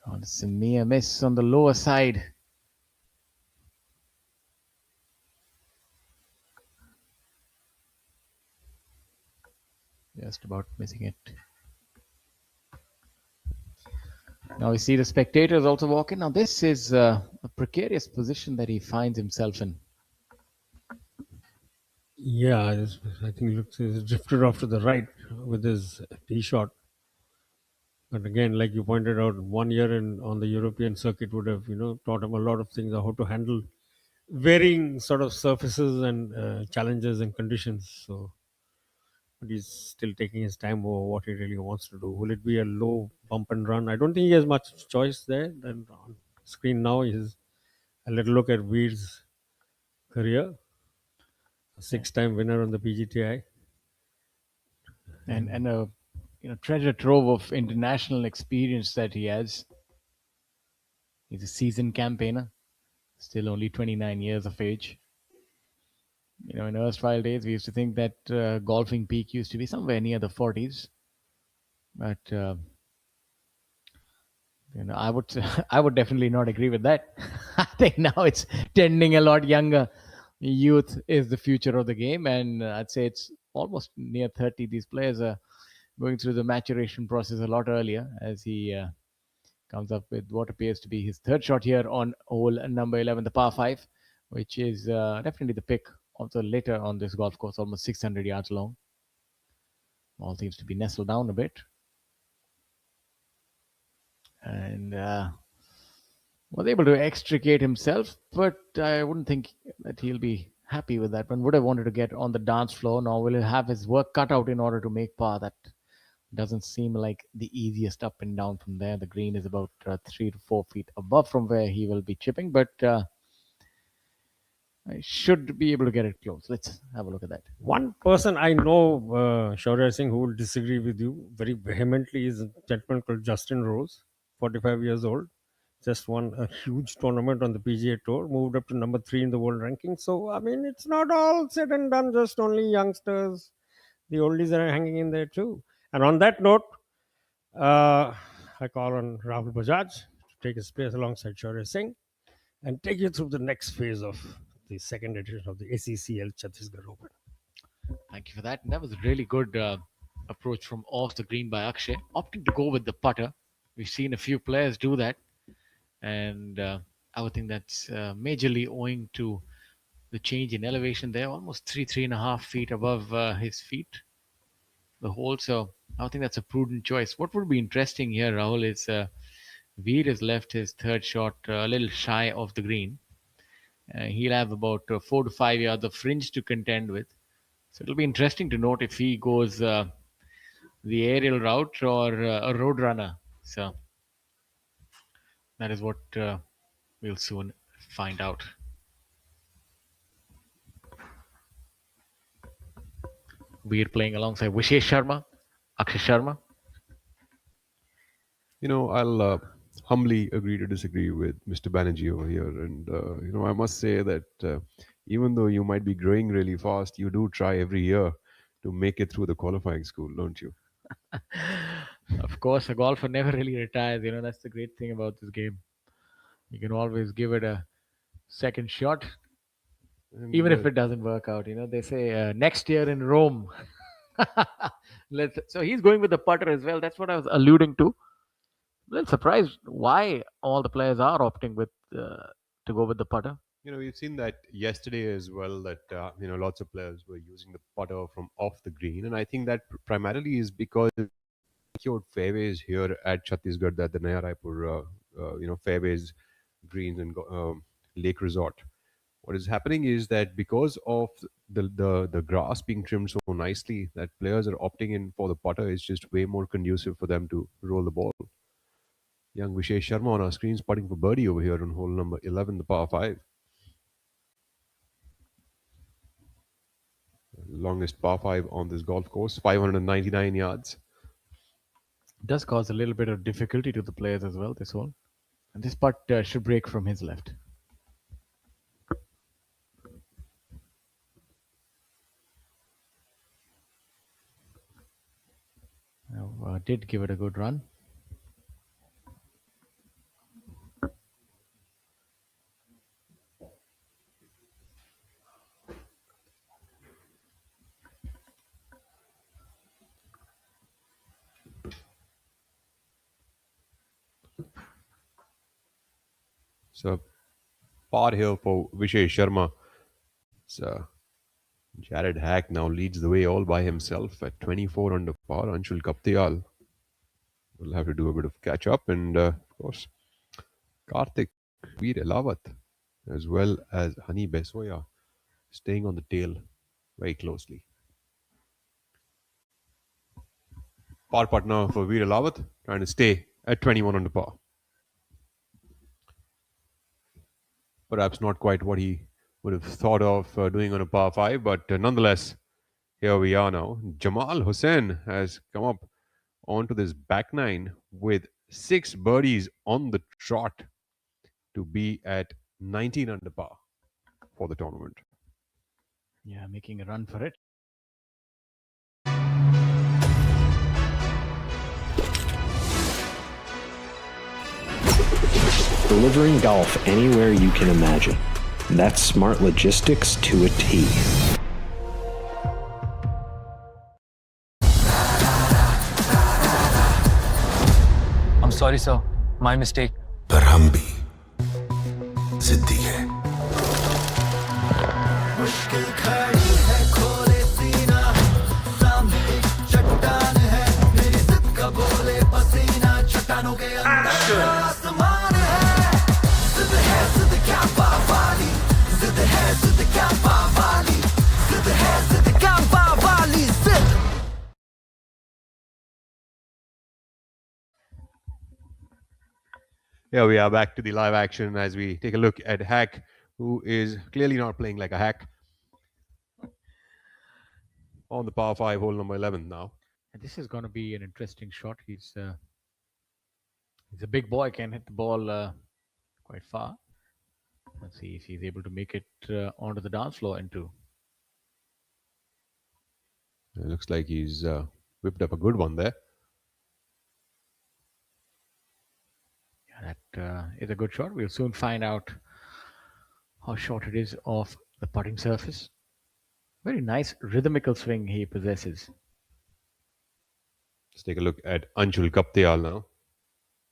Oh, it's a mere miss on the lower side. Just about missing it. Now we see the spectators also walking. Now this is a precarious position that he finds himself in. Yeah, I think he's drifted off to the right with his tee shot. But again, like you pointed out, 1 year on the European circuit would have, taught him a lot of things, how to handle varying sort of surfaces and challenges and conditions. So, but he's still taking his time over what he really wants to do. Will it be a low bump and run? I don't think he has much choice there. Then on screen now is a little look at Veer's career. A 6-time winner on the PGTI. And a treasure trove of international experience that he has. He's a seasoned campaigner, still only 29 years of age. In erstwhile days, we used to think that golfing peak used to be somewhere near the 40s. But I would definitely not agree with that. I think now it's tending a lot younger. Youth is the future of the game, and I'd say it's almost near 30. These players are going through the maturation process a lot earlier as he comes up with what appears to be his third shot here on hole number 11, the par 5, which is definitely the pick of the later on this golf course, almost 600 yards long. All seems to be nestled down a bit. And was able to extricate himself, but I wouldn't think that he'll be happy with that. One would have wanted to get on the dance floor. Now will he have his work cut out in order to make par? That doesn't seem like the easiest up and down from there. The green is about 3 to 4 feet above from where he will be chipping, but I should be able to get it close. Let's have a look at that. One person I know, Shaurya Singh, who will disagree with you very vehemently is a gentleman called Justin Rose, 45 years old. Just won a huge tournament on the PGA Tour, moved up to number 3 in the world ranking. So, I mean, it's not all said and done, just only youngsters. The oldies are hanging in there too. And on that note, I call on Rahul Bajaj to take his place alongside Shaurya Singh and take you through the next phase of the second edition of the SECL Chhattisgarh Open. Thank you for that. And that was a really good approach from off the green by Akshay, opting to go with the putter. We've seen a few players do that. And I would think that's majorly owing to the change in elevation there, almost 3.5 feet above his feet, the hole. So I would think that's a prudent choice. What would be interesting here, Rahul, is Veer has left his third shot a little shy of the green. He'll have about 4 to 5 yards of fringe to contend with. So it'll be interesting to note if he goes the aerial route or a road runner. So that is what we'll soon find out. We're playing alongside Vishesh Sharma. Akshay Sharma. I'll humbly agree to disagree with Mr. Banerjee over here. And, I must say that even though you might be growing really fast, you do try every year to make it through the qualifying school, don't you? Of course, a golfer never really retires. That's the great thing about this game. You can always give it a second shot, And, even if it doesn't work out. They say next year in Rome. So he's going with the putter as well. That's what I was alluding to. A little surprised why all the players are opting with to go with the putter. We've seen that yesterday as well, that, lots of players were using the putter from off the green. And I think that primarily is because secured fairways here at Chhattisgarh, that the Naya Raipur, fairways, greens, and lake resort. What is happening is that because of the grass being trimmed so nicely, that players are opting in for the putter is just way more conducive for them to roll the ball. Young Vishesh Sharma on our screens putting for birdie over here on hole number 11, the par 5. Longest par 5 on this golf course, 599 yards. Does cause a little bit of difficulty to the players as well, this hole. And this putt should break from his left. Did give it a good run. So, par here for Vishesh Sharma. So, Jared Hack now leads the way all by himself at 24 under par. Anshul Kaptial will have to do a bit of catch up. And, of course, Karthik Veer Elawat as well as Hani Besoya staying on the tail very closely. Par putt now for Veer Elawat, trying to stay at 21 under par. Perhaps not quite what he would have thought of doing on a par 5, but nonetheless, here we are now. Jamal Hussain has come up onto this back nine with 6 birdies on the trot to be at 19 under par for the tournament. Yeah, making a run for it. Delivering golf anywhere you can imagine. That's smart logistics to a T. I'm sorry, sir. My mistake. पर हम भी जिद्दी हैं। मुश्किल खड़ी है खोले सीना सामने एक चट्टान है मेरी जिद का बोले पसीना चट्टानों के अंदर आसमान है जिद क्या पावाली जिद क्या पावाली जिद क्या पावाली जिद। Here we are back to the live action as we take a look at Hack, who is clearly not playing like a hack. On the par 5, hole number 11 now. And this is going to be an interesting shot. He's a big boy, can hit the ball quite far. Let's see if he's able to make it onto the dance floor into. It looks like he's whipped up a good one there. Yeah, that is a good shot. We'll soon find out how short it is off the putting surface. Very nice rhythmical swing he possesses. Let's take a look at Anshul Kaptial now.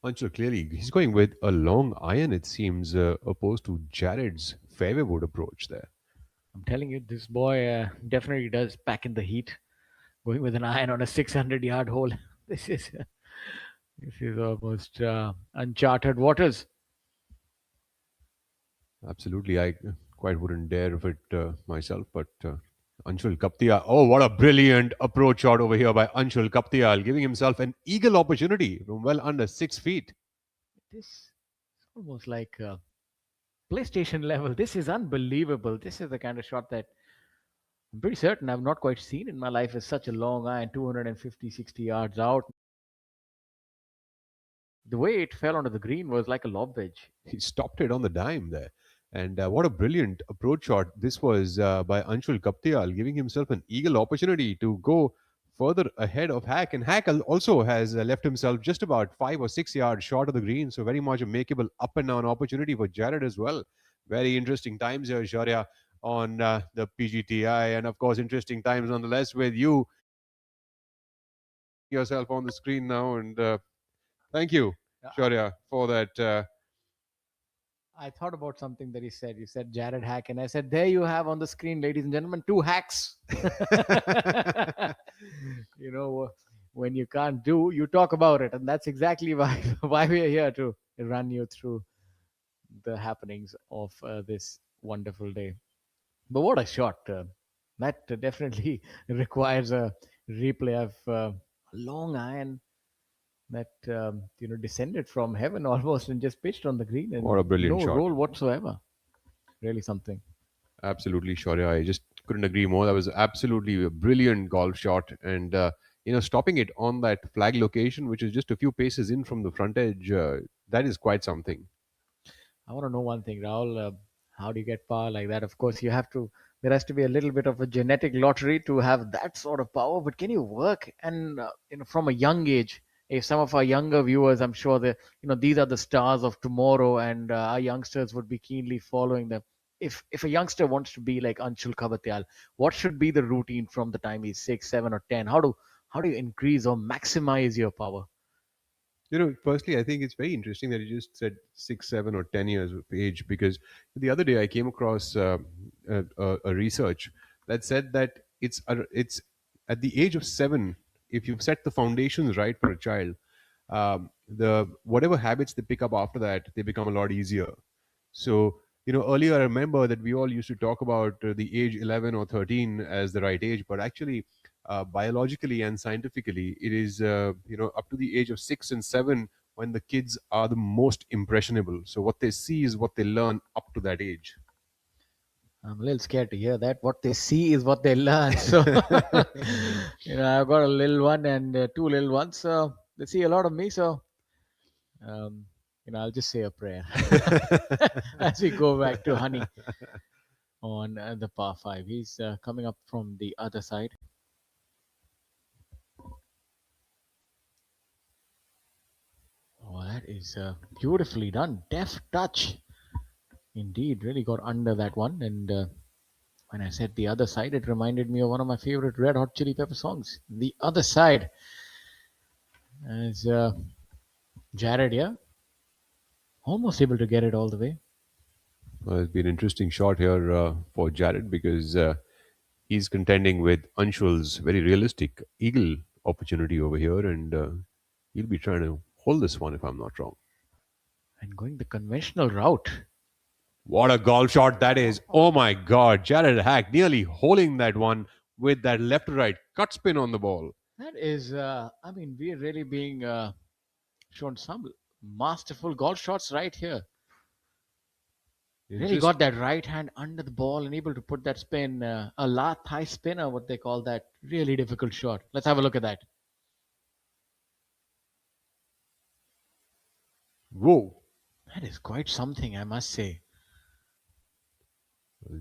Anshul clearly, he's going with a long iron, it seems, opposed to Jared's fairway wood approach there. I'm telling you, this boy definitely does pack in the heat. Going with an iron on a 600-yard hole. This is almost uncharted waters. Absolutely, I quite wouldn't dare of it myself, but Anshul Kaptial. Oh, what a brilliant approach shot over here by Anshul Kaptial, giving himself an eagle opportunity from well under 6 feet. This is almost like PlayStation level. This is unbelievable. This is the kind of shot that I'm pretty certain I've not quite seen in my life is such a long iron, 250, 60 yards out. The way it fell onto the green was like a lob wedge. He stopped it on the dime there. And what a brilliant approach shot this was by Anshul Kaptial, giving himself an eagle opportunity to go further ahead of Hack. And Hack also has left himself just about 5 or 6 yards short of the green. So, very much a makeable up and down opportunity for Jared as well. Very interesting times here, Shaurya, on the PGTI. And of course, interesting times nonetheless with you yourself on the screen now. And thank you, Shaurya, for that. I thought about something that he said. You said Jared Hack, and I said, there you have on the screen, ladies and gentlemen, two hacks. You know, when you can't do, you talk about it. And that's exactly why we are here to run you through the happenings of this wonderful day. But what a shot. That definitely requires a replay of a long iron that descended from heaven almost and just pitched on the green and What a brilliant no shot. roll whatsoever. Really something. Absolutely, Shaurya. I just couldn't agree more. That was absolutely a brilliant golf shot, and stopping it on that flag location, which is just a few paces in from the front edge, that is quite something. I want to know one thing, Rahul. How do you get power like that? Of course, there has to be a little bit of a genetic lottery to have that sort of power. But can you work and from a young age? If some of our younger viewers, I'm sure that these are the stars of tomorrow, and our youngsters would be keenly following them. If a youngster wants to be like Anshul Khabatyal, what should be the routine from the time he's 6, 7, or 10? How do you increase or maximize your power? Firstly, I think it's very interesting that you just said 6, 7, or 10 years of age, because the other day I came across a research that said that it's at the age of 7, if you've set the foundations right for a child, the whatever habits they pick up after that, they become a lot easier. So, earlier I remember that we all used to talk about the age 11 or 13 as the right age, but actually, biologically and scientifically, it is, up to the age of 6 and 7 when the kids are the most impressionable. So, what they see is what they learn up to that age. I'm a little scared to hear that. What they see is what they learn. So, I've got a little one and two little ones. So they see a lot of me. So, I'll just say a prayer as we go back to Honey on the par 5. He's coming up from the other side. Oh, that is beautifully done. Deft touch. Indeed, really got under that one. And when I said the other side, it reminded me of one of my favorite Red Hot Chili Pepper songs, The Other Side. As Jared, yeah, almost able to get it all the way. Well, it's been an interesting shot here for Jared, because he's contending with Anshul's very realistic eagle opportunity over here, and he'll be trying to hold this one, if I'm not wrong. And going the conventional route. What a golf shot that is. Oh my God. Jared Hack nearly holding that one with that left to right cut spin on the ball. That is, we're really being shown some masterful golf shots right here. Really got that right hand under the ball and able to put that spin, a thigh spinner, what they call that. Really difficult shot. Let's have a look at that. Whoa. That is quite something, I must say.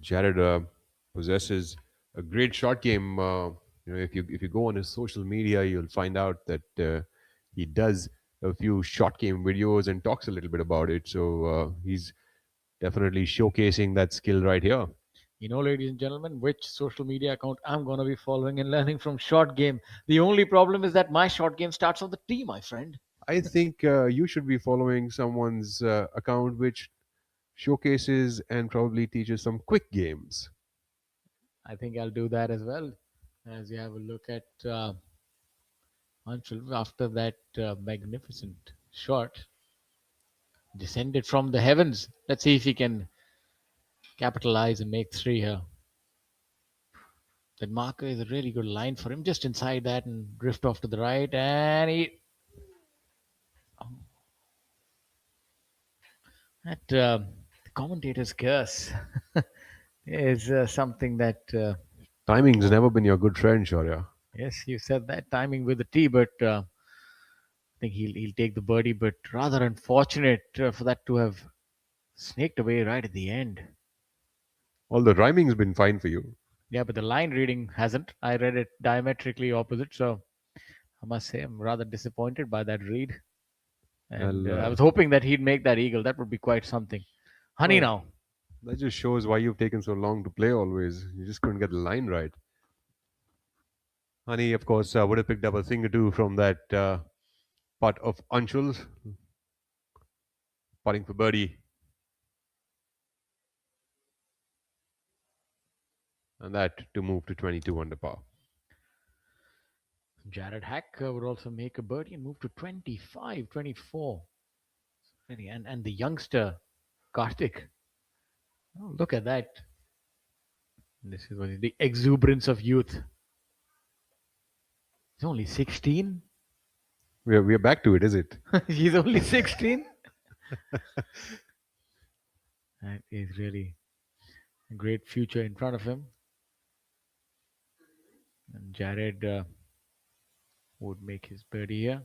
Jared possesses a great shot game. If you go on his social media, you'll find out that he does a few shot game videos and talks a little bit about it. So he's definitely showcasing that skill right here. Ladies and gentlemen, which social media account I'm going to be following and learning from short game. The only problem is that my short game starts on the tee, my friend. I think you should be following someone's account which showcases and probably teaches some quick games. I think I'll do that as well, as you have a look at Anshul after that magnificent shot. Descended from the heavens. Let's see if he can capitalize and make 3 here. That marker is a really good line for him. Just inside that and drift off to the right. And he... That the commentator's curse is something that Timing's never been your good friend, Shaurya. Yes, you said that timing with the tee, but I think he'll take the birdie. But rather unfortunate for that to have snaked away right at the end. All the rhyming's been fine for you. Yeah, but the line reading hasn't. I read it diametrically opposite, so I must say I'm rather disappointed by that read. And I was hoping that he'd make that eagle. That would be quite something. Honey, now. That just shows why you've taken so long to play always. You just couldn't get the line right. Honey, of course, would have picked up a thing or two from that putt of Anshul's. Putting for birdie. And that to move to 22 under par. Jared Hack would also make a birdie and move to 25, 24. And the youngster, Karthik. Oh, look at that. This is what the exuberance of youth. He's only 16. We're back to it, is it? He's only 16. That is really a great future in front of him. And Jared would make his birdie here.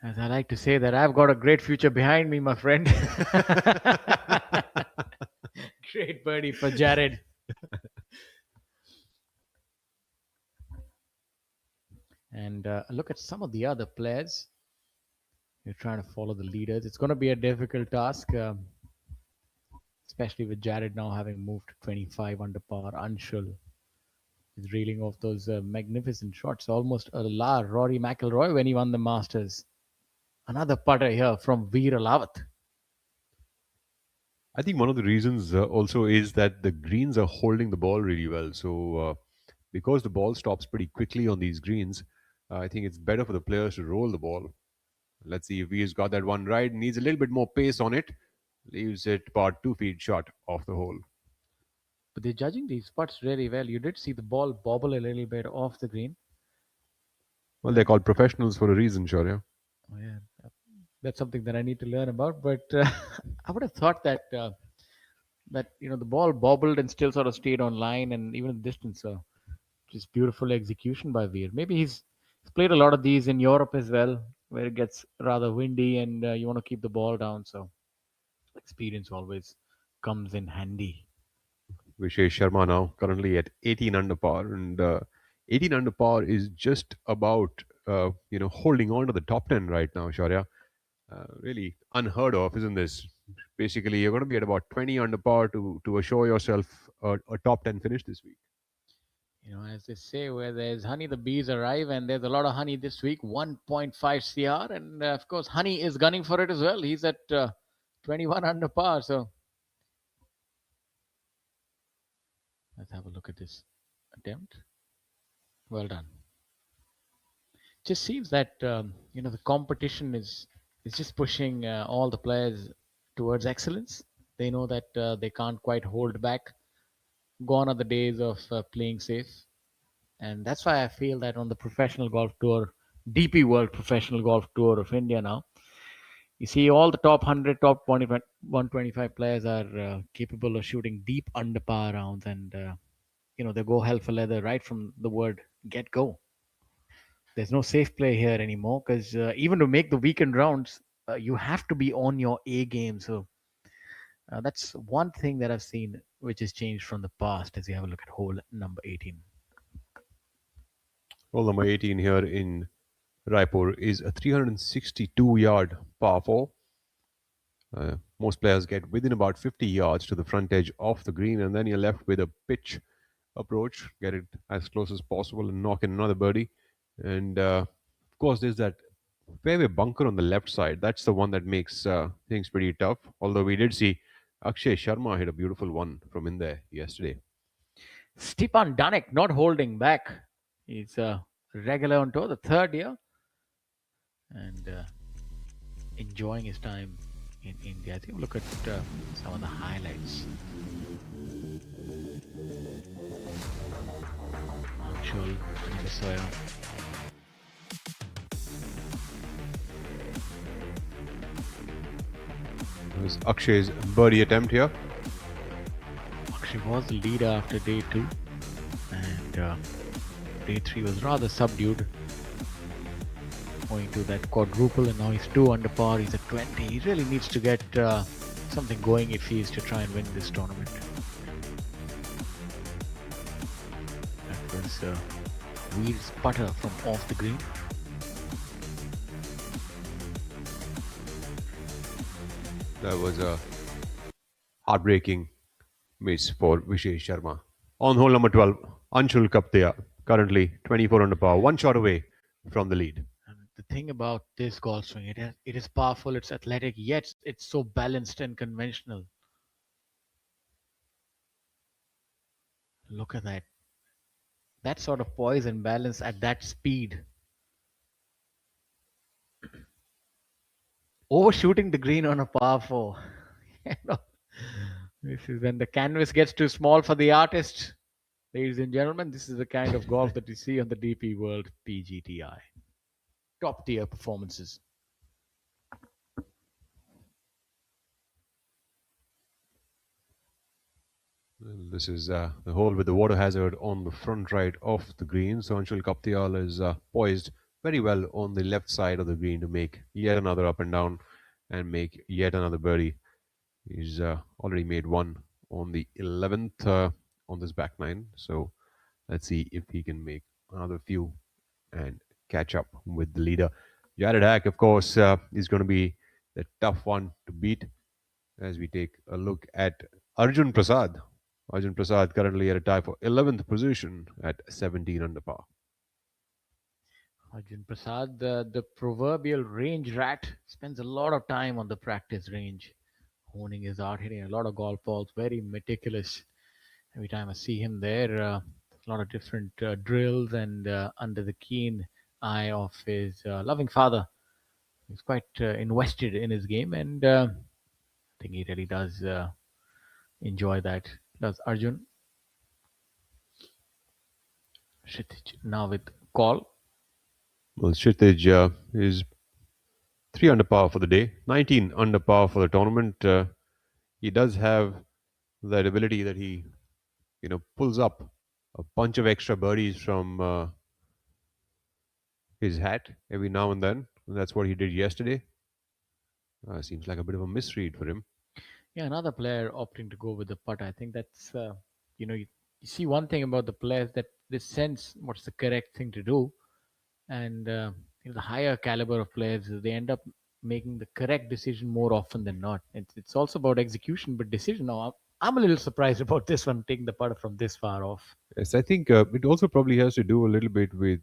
As I like to say that I've got a great future behind me, my friend. Great birdie for Jared. And look at some of the other players. You're trying to follow the leaders. It's going to be a difficult task, especially with Jared now having moved to 25 under par. Anshul is reeling off those magnificent shots, almost a la Rory McIlroy when he won the Masters. Another putter here from Veer Alawat. I think one of the reasons also is that the greens are holding the ball really well. So because the ball stops pretty quickly on these greens, I think it's better for the players to roll the ball. Let's see if Veer's got that one right. Needs a little bit more pace on it. Leaves it about 2 feet short off the hole. But they're judging these putts really well. You did see the ball bobble a little bit off the green. Well, they're called professionals for a reason, Shaurya. Oh, yeah. That's something that I need to learn about. But I would have thought that the ball bobbled and still sort of stayed on line and even the distance. So just beautiful execution by Veer. Maybe he's played a lot of these in Europe as well, where it gets rather windy and you want to keep the ball down. So experience always comes in handy. Vishesh Sharma now currently at 18 under par, and 18 under par is just about holding on to the top 10 right now, Shaurya. Really unheard of, isn't this? Basically, you're going to be at about 20 under par to assure yourself a top 10 finish this week. As they say, where there's honey, the bees arrive, and there's a lot of honey this week. 1.5 CR, and of course, honey is gunning for it as well. He's at 21 under par, so let's have a look at this attempt. Well done. Just seems that the competition is just pushing all the players towards excellence. They know that they can't quite hold back. Gone are the days of playing safe. And that's why I feel that on the professional golf tour, DP World Professional Golf Tour of India now, you see all the top 100, top 125 players are capable of shooting deep under par rounds. And, they go hell for leather right from the word get-go. There's no safe play here anymore because even to make the weekend rounds, you have to be on your A game. So that's one thing that I've seen which has changed from the past as you have a look at hole number 18. Hole number 18 here in Raipur is a 362-yard par 4. Most players get within about 50 yards to the front edge of the green, and then you're left with a pitch approach. Get it as close as possible and knock in another birdie. And of course, there's that fairway bunker on the left side. That's the one that makes things pretty tough. Although we did see Akshay Sharma hit a beautiful one from in there yesterday. Stepan Danek not holding back. He's a regular on tour, the third year, and enjoying his time in India. I think look at some of the highlights. Anshul, Soya. There's Akshay's birdie attempt here. actually was the leader after day 2, and day 3 was rather subdued, owing to that quadruple, and now he's 2 under par. He's at 20. He really needs to get something going if he is to try and win this tournament. That was Weir's putter from off the green. That was a heartbreaking miss for Vishesh Sharma. On hole number 12, Anshul Kaptia, currently 24 under par, 1 shot away from the lead. And the thing about this golf swing, it is powerful, it's athletic, yet it's so balanced and conventional. Look at that. That sort of poise and balance at that speed. Overshooting the green on a par 4. This is when the canvas gets too small for the artist. Ladies and gentlemen, this is the kind of golf that you see on the DP World PGTI. Top tier performances. This is the hole with the water hazard on the front right of the green. So Anshul Kaptial is poised very well on the left side of the green to make yet another up and down and make yet another birdie. He's already made one on the 11th on this back nine. So let's see if he can make another few and catch up with the leader. Jared Hack, of course, is going to be the tough one to beat as we take a look at Arjun Prasad. Arjun Prasad currently at a tie for 11th position at 17 under par. Arjun Prasad, the proverbial range rat, spends a lot of time on the practice range, honing his art, hitting a lot of golf balls, very meticulous. Every time I see him there, a lot of different drills, and under the keen eye of his loving father, he's quite invested in his game, and I think he really does enjoy that. Does Arjun? Kshitij now with call. Well, Kshitij is 3 under par for the day, 19 under par for the tournament. He does have that ability that he, pulls up a bunch of extra birdies from his hat every now and then. And that's what he did yesterday. Seems like a bit of a misread for him. Yeah, another player opting to go with the putt. I think that's, you see one thing about the players that they sense what's the correct thing to do. And the higher caliber of players, they end up making the correct decision more often than not. It's also about execution, but decision. Now, I'm a little surprised about this one, taking the putter from this far off. Yes, I think it also probably has to do a little bit with,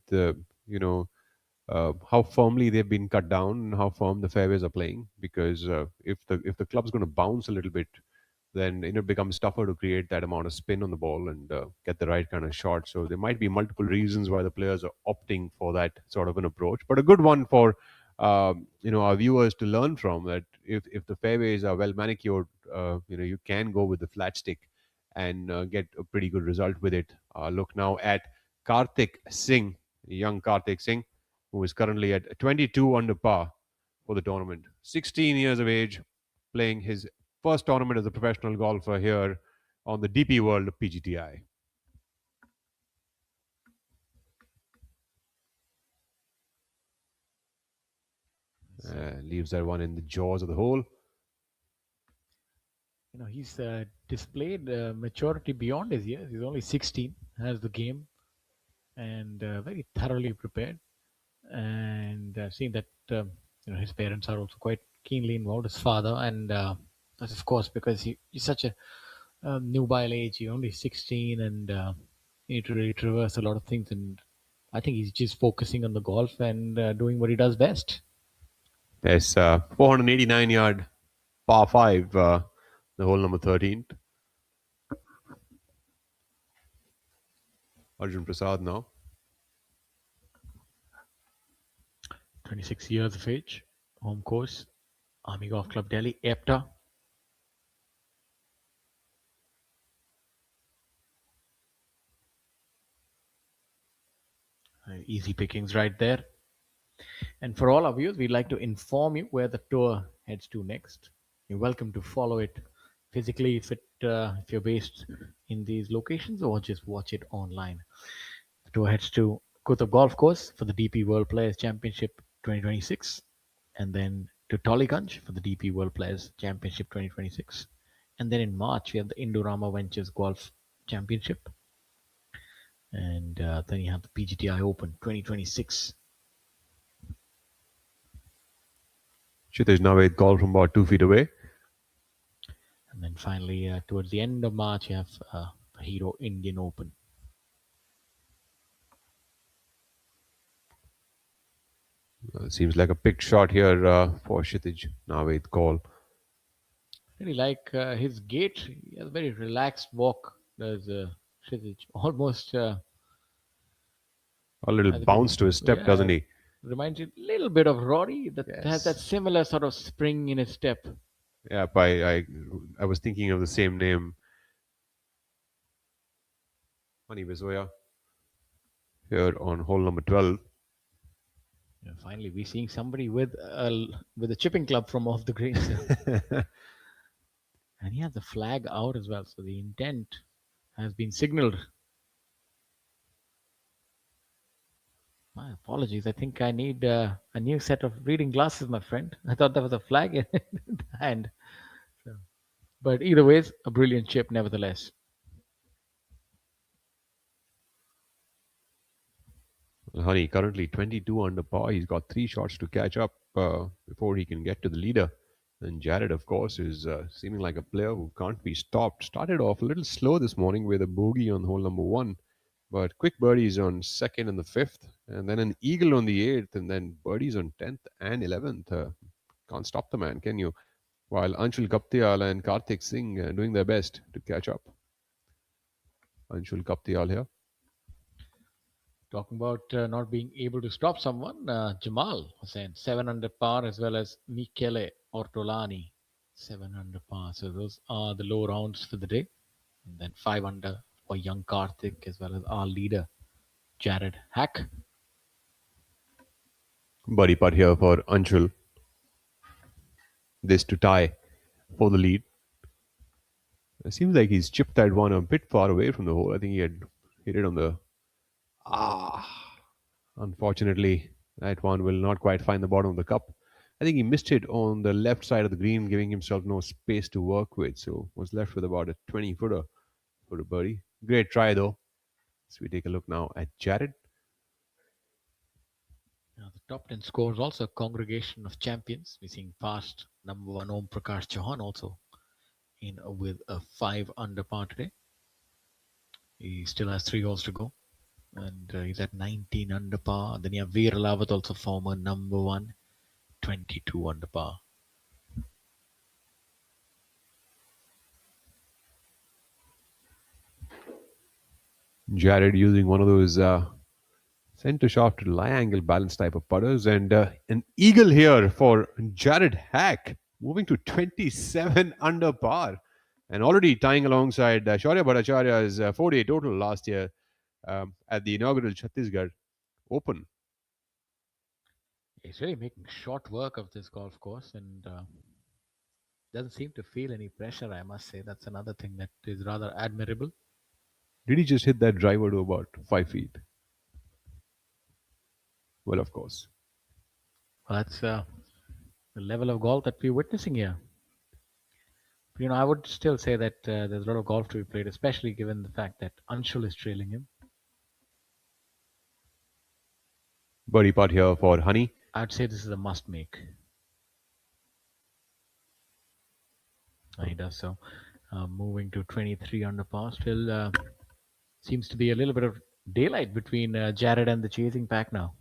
how firmly they've been cut down and how firm the fairways are playing. Because if the club's going to bounce a little bit, then it becomes tougher to create that amount of spin on the ball and get the right kind of shot. So there might be multiple reasons why the players are opting for that sort of an approach, but a good one for our viewers to learn from. That if the fairways are well manicured, you can go with the flat stick and get a pretty good result with it. Look now at Karthik Singh, young Karthik Singh, who is currently at 22 under par for the tournament. 16 years of age, playing his first tournament as a professional golfer here on the DP World PGTI. Leaves that one in the jaws of the hole. He's displayed maturity beyond his years. He's only 16, has the game, and very thoroughly prepared. And I've seen that his parents are also quite keenly involved. His father, and that's of course because he's such a nubile age. He's only 16, and you need to really traverse a lot of things. And I think he's just focusing on the golf and doing what he does best. Yes, 489 yard par 5, the hole number 13. Arjun Prasad now. 26 years of age, home course, Army Golf Club Delhi, EPTA. Easy pickings right there. And for all our viewers, we'd like to inform you where the tour heads to next. You're welcome to follow it physically if you're based in these locations, or just watch it online. The tour heads to Kutub Golf Course for the DP World Players Championship 2026, and then to Tollygunge for the DP World Players Championship 2026. And then in March, we have the Indorama Ventures Golf Championship. And then you have the PGTI Open 2026. Kshitij Naved call from about 2 feet away. And then finally, towards the end of March, you have the Hero Indian Open. Seems like a picked shot here for Kshitij Naved call. Really like his gait. He has a very relaxed walk. There's Kshitij. Almost a little bounce to his step, doesn't he? Reminds you a little bit of Rory. That has that similar sort of spring in his step. Yeah, I was thinking of the same name. Mani Bisoya here on hole number 12. Yeah, finally, we're seeing somebody with a chipping club from off the greens. And he has the flag out as well, so the intent has been signaled. My apologies. I think I need a new set of reading glasses, my friend. I thought that was a flag in the hand. So, but either ways, a brilliant chip nevertheless. Well, Honey, currently 22 under par. He's got 3 shots to catch up before he can get to the leader. And Jared, of course, is seeming like a player who can't be stopped. Started off a little slow this morning with a bogey on hole number 1. But quick birdies on 2nd and the 5th. And then an eagle on the 8th. And then birdies on 10th and 11th. Can't stop the man, can you? While Anshul Kaptial and Karthik Singh doing their best to catch up. Anshul Kaptial here. Talking about not being able to stop someone, Jamal Hussain, 7 under par, as well as Michele Ortolani, 7 under par. So those are the low rounds for the day. And then 5 under for young Karthik, as well as our leader, Jared Hack. Birdie putt here for Anshul. This to tie for the lead. It seems like he's chipped that one a bit far away from the hole. I think he had hit it on the... Unfortunately, that one will not quite find the bottom of the cup. I think he missed it on the left side of the green, giving himself no space to work with. So was left with about a 20-footer for a birdie. Great try, though. So we take a look now at Jared. Now, the top 10 scores also a congregation of champions. We're seeing past number 1 Om Prakash Chauhan also in with a 5 under par today. He still has 3 holes to go. And he's at 19 under par. Then you have Veer Lawat, also former number 1, 22 under par. Jared using one of those center shaft lie angle balance type of putters. And an eagle here for Jared Hack, moving to 27 under par. And already tying alongside Shaurya Bhattacharya's 4-day total last year at the inaugural Chhattisgarh Open. He's really making short work of this golf course and doesn't seem to feel any pressure, I must say. That's another thing that is rather admirable. Did he just hit that driver to about 5 feet? Well, of course. Well, that's the level of golf that we're witnessing here. But, I would still say that there's a lot of golf to be played, especially given the fact that Anshul is trailing him. Birdie putt here for Honey. I'd say this is a must make. He does so. Moving to 23 under par. Still seems to be a little bit of daylight between Jared and the chasing pack now.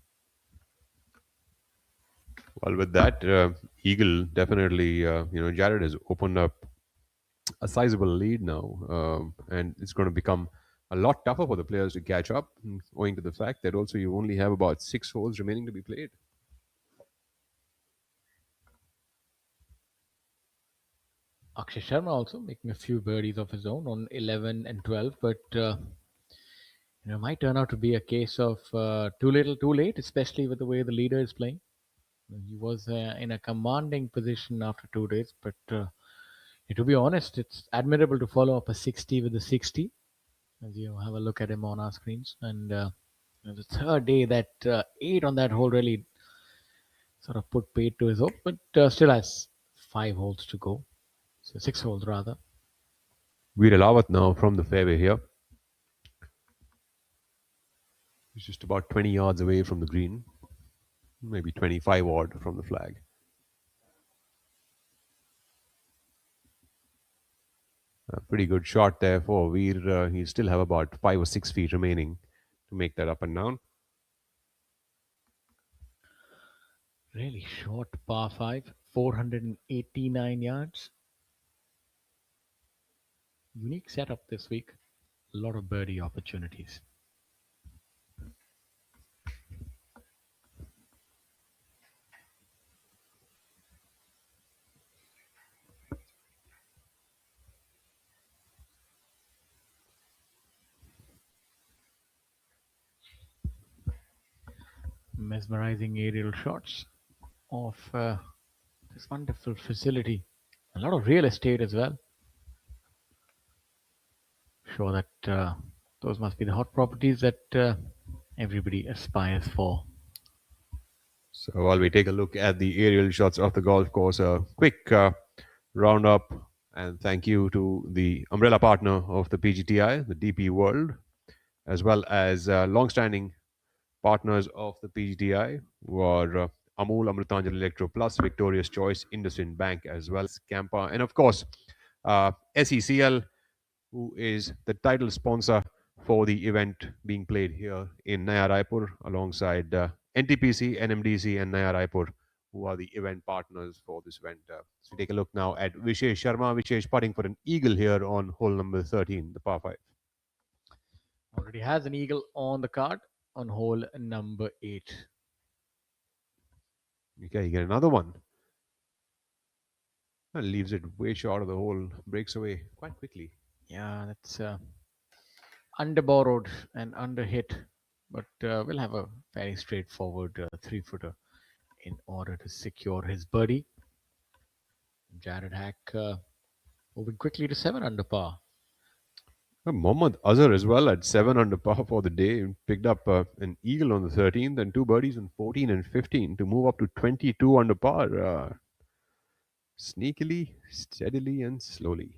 Well, with that, Eagle definitely, Jared has opened up a sizable lead now. And it's going to become a lot tougher for the players to catch up, owing to the fact that also you only have about 6 holes remaining to be played. Akshay Sharma also making a few birdies of his own on 11 and 12, but might turn out to be a case of too little, too late, especially with the way the leader is playing. He was in a commanding position after 2 days, but To be honest, it's admirable to follow up a 60 with a 60, as you have a look at him on our screens. And the third day, that 8 on that hole really sort of put paid to his hope, but still has 5 holes to go. So 6 holes rather. We're Alawat now from the fairway here. He's just about 20 yards away from the green, maybe 25 odd from the flag. A pretty good shot there for Veer. He still have about 5 or 6 feet remaining to make that up and down. Really short par 5, 489 yards. Unique setup this week. A lot of birdie opportunities. Mesmerizing aerial shots of this wonderful facility. A lot of real estate as well. Sure that those must be the hot properties that everybody aspires for. So while we take a look at the aerial shots of the golf course, a quick roundup and thank you to the umbrella partner of the PGTI, the DP World, as well as long-standing partners of the PGTI, who are Amul, Amritanjal Electro Plus, Victorious Choice, IndusInd Bank, as well as Campa, and of course SECL, who is the title sponsor for the event being played here in Naya Raipur, alongside NTPC, NMDC, and Naya Raipur, who are the event partners for this event. So take a look now at Vishesh Sharma. Vishesh putting for an eagle here on hole number 13, the par 5. Already has an eagle on the card on hole number 8. Okay, you get another one. And leaves it way short of the hole, breaks away quite quickly. Yeah, that's under-borrowed and under-hit, but we'll have a very straightforward 3-footer in order to secure his birdie. Jared Hack moving quickly to 7 under par. Mohammad Azhar as well at 7 under par for the day. Picked up an eagle on the 13th and 2 birdies on 14 and 15 to move up to 22 under par. Sneakily, steadily, and slowly.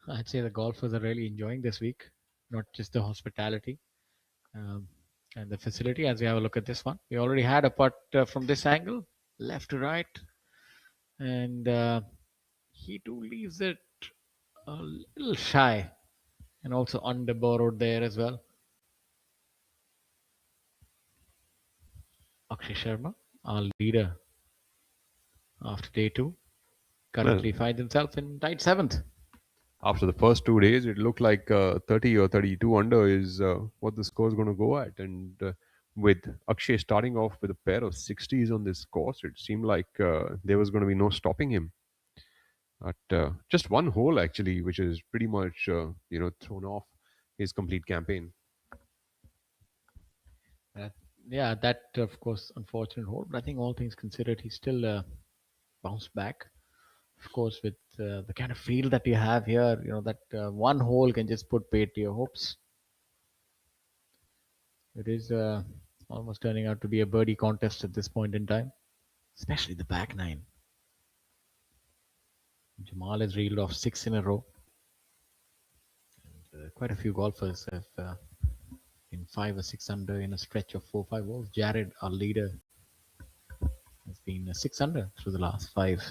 I'd say the golfers are really enjoying this week, not just the hospitality and the facility. As we have a look at this one, we already had a putt from this angle, left to right, and he too leaves it a little shy and also under borrowed there as well. Akshay Sharma, our leader after day 2, currently finds himself in tight 7th. After the first 2 days, it looked like 30 or 32 under is what the score is going to go at. And with Akshay starting off with a pair of 60s on this course, it seemed like there was going to be no stopping him. At just one hole, actually, which is pretty much thrown off his complete campaign. Yeah, that of course unfortunate hole, but I think all things considered, he still bounced back. Of course, with the kind of field that you have here, that one hole can just put paid to your hopes. It is almost turning out to be a birdie contest at this point in time, especially the back 9. Jamal has reeled off 6 in a row. And, quite a few golfers have been 5 or 6 under in a stretch of 4 or 5 holes. Jared, our leader, has been 6 under through the last 5.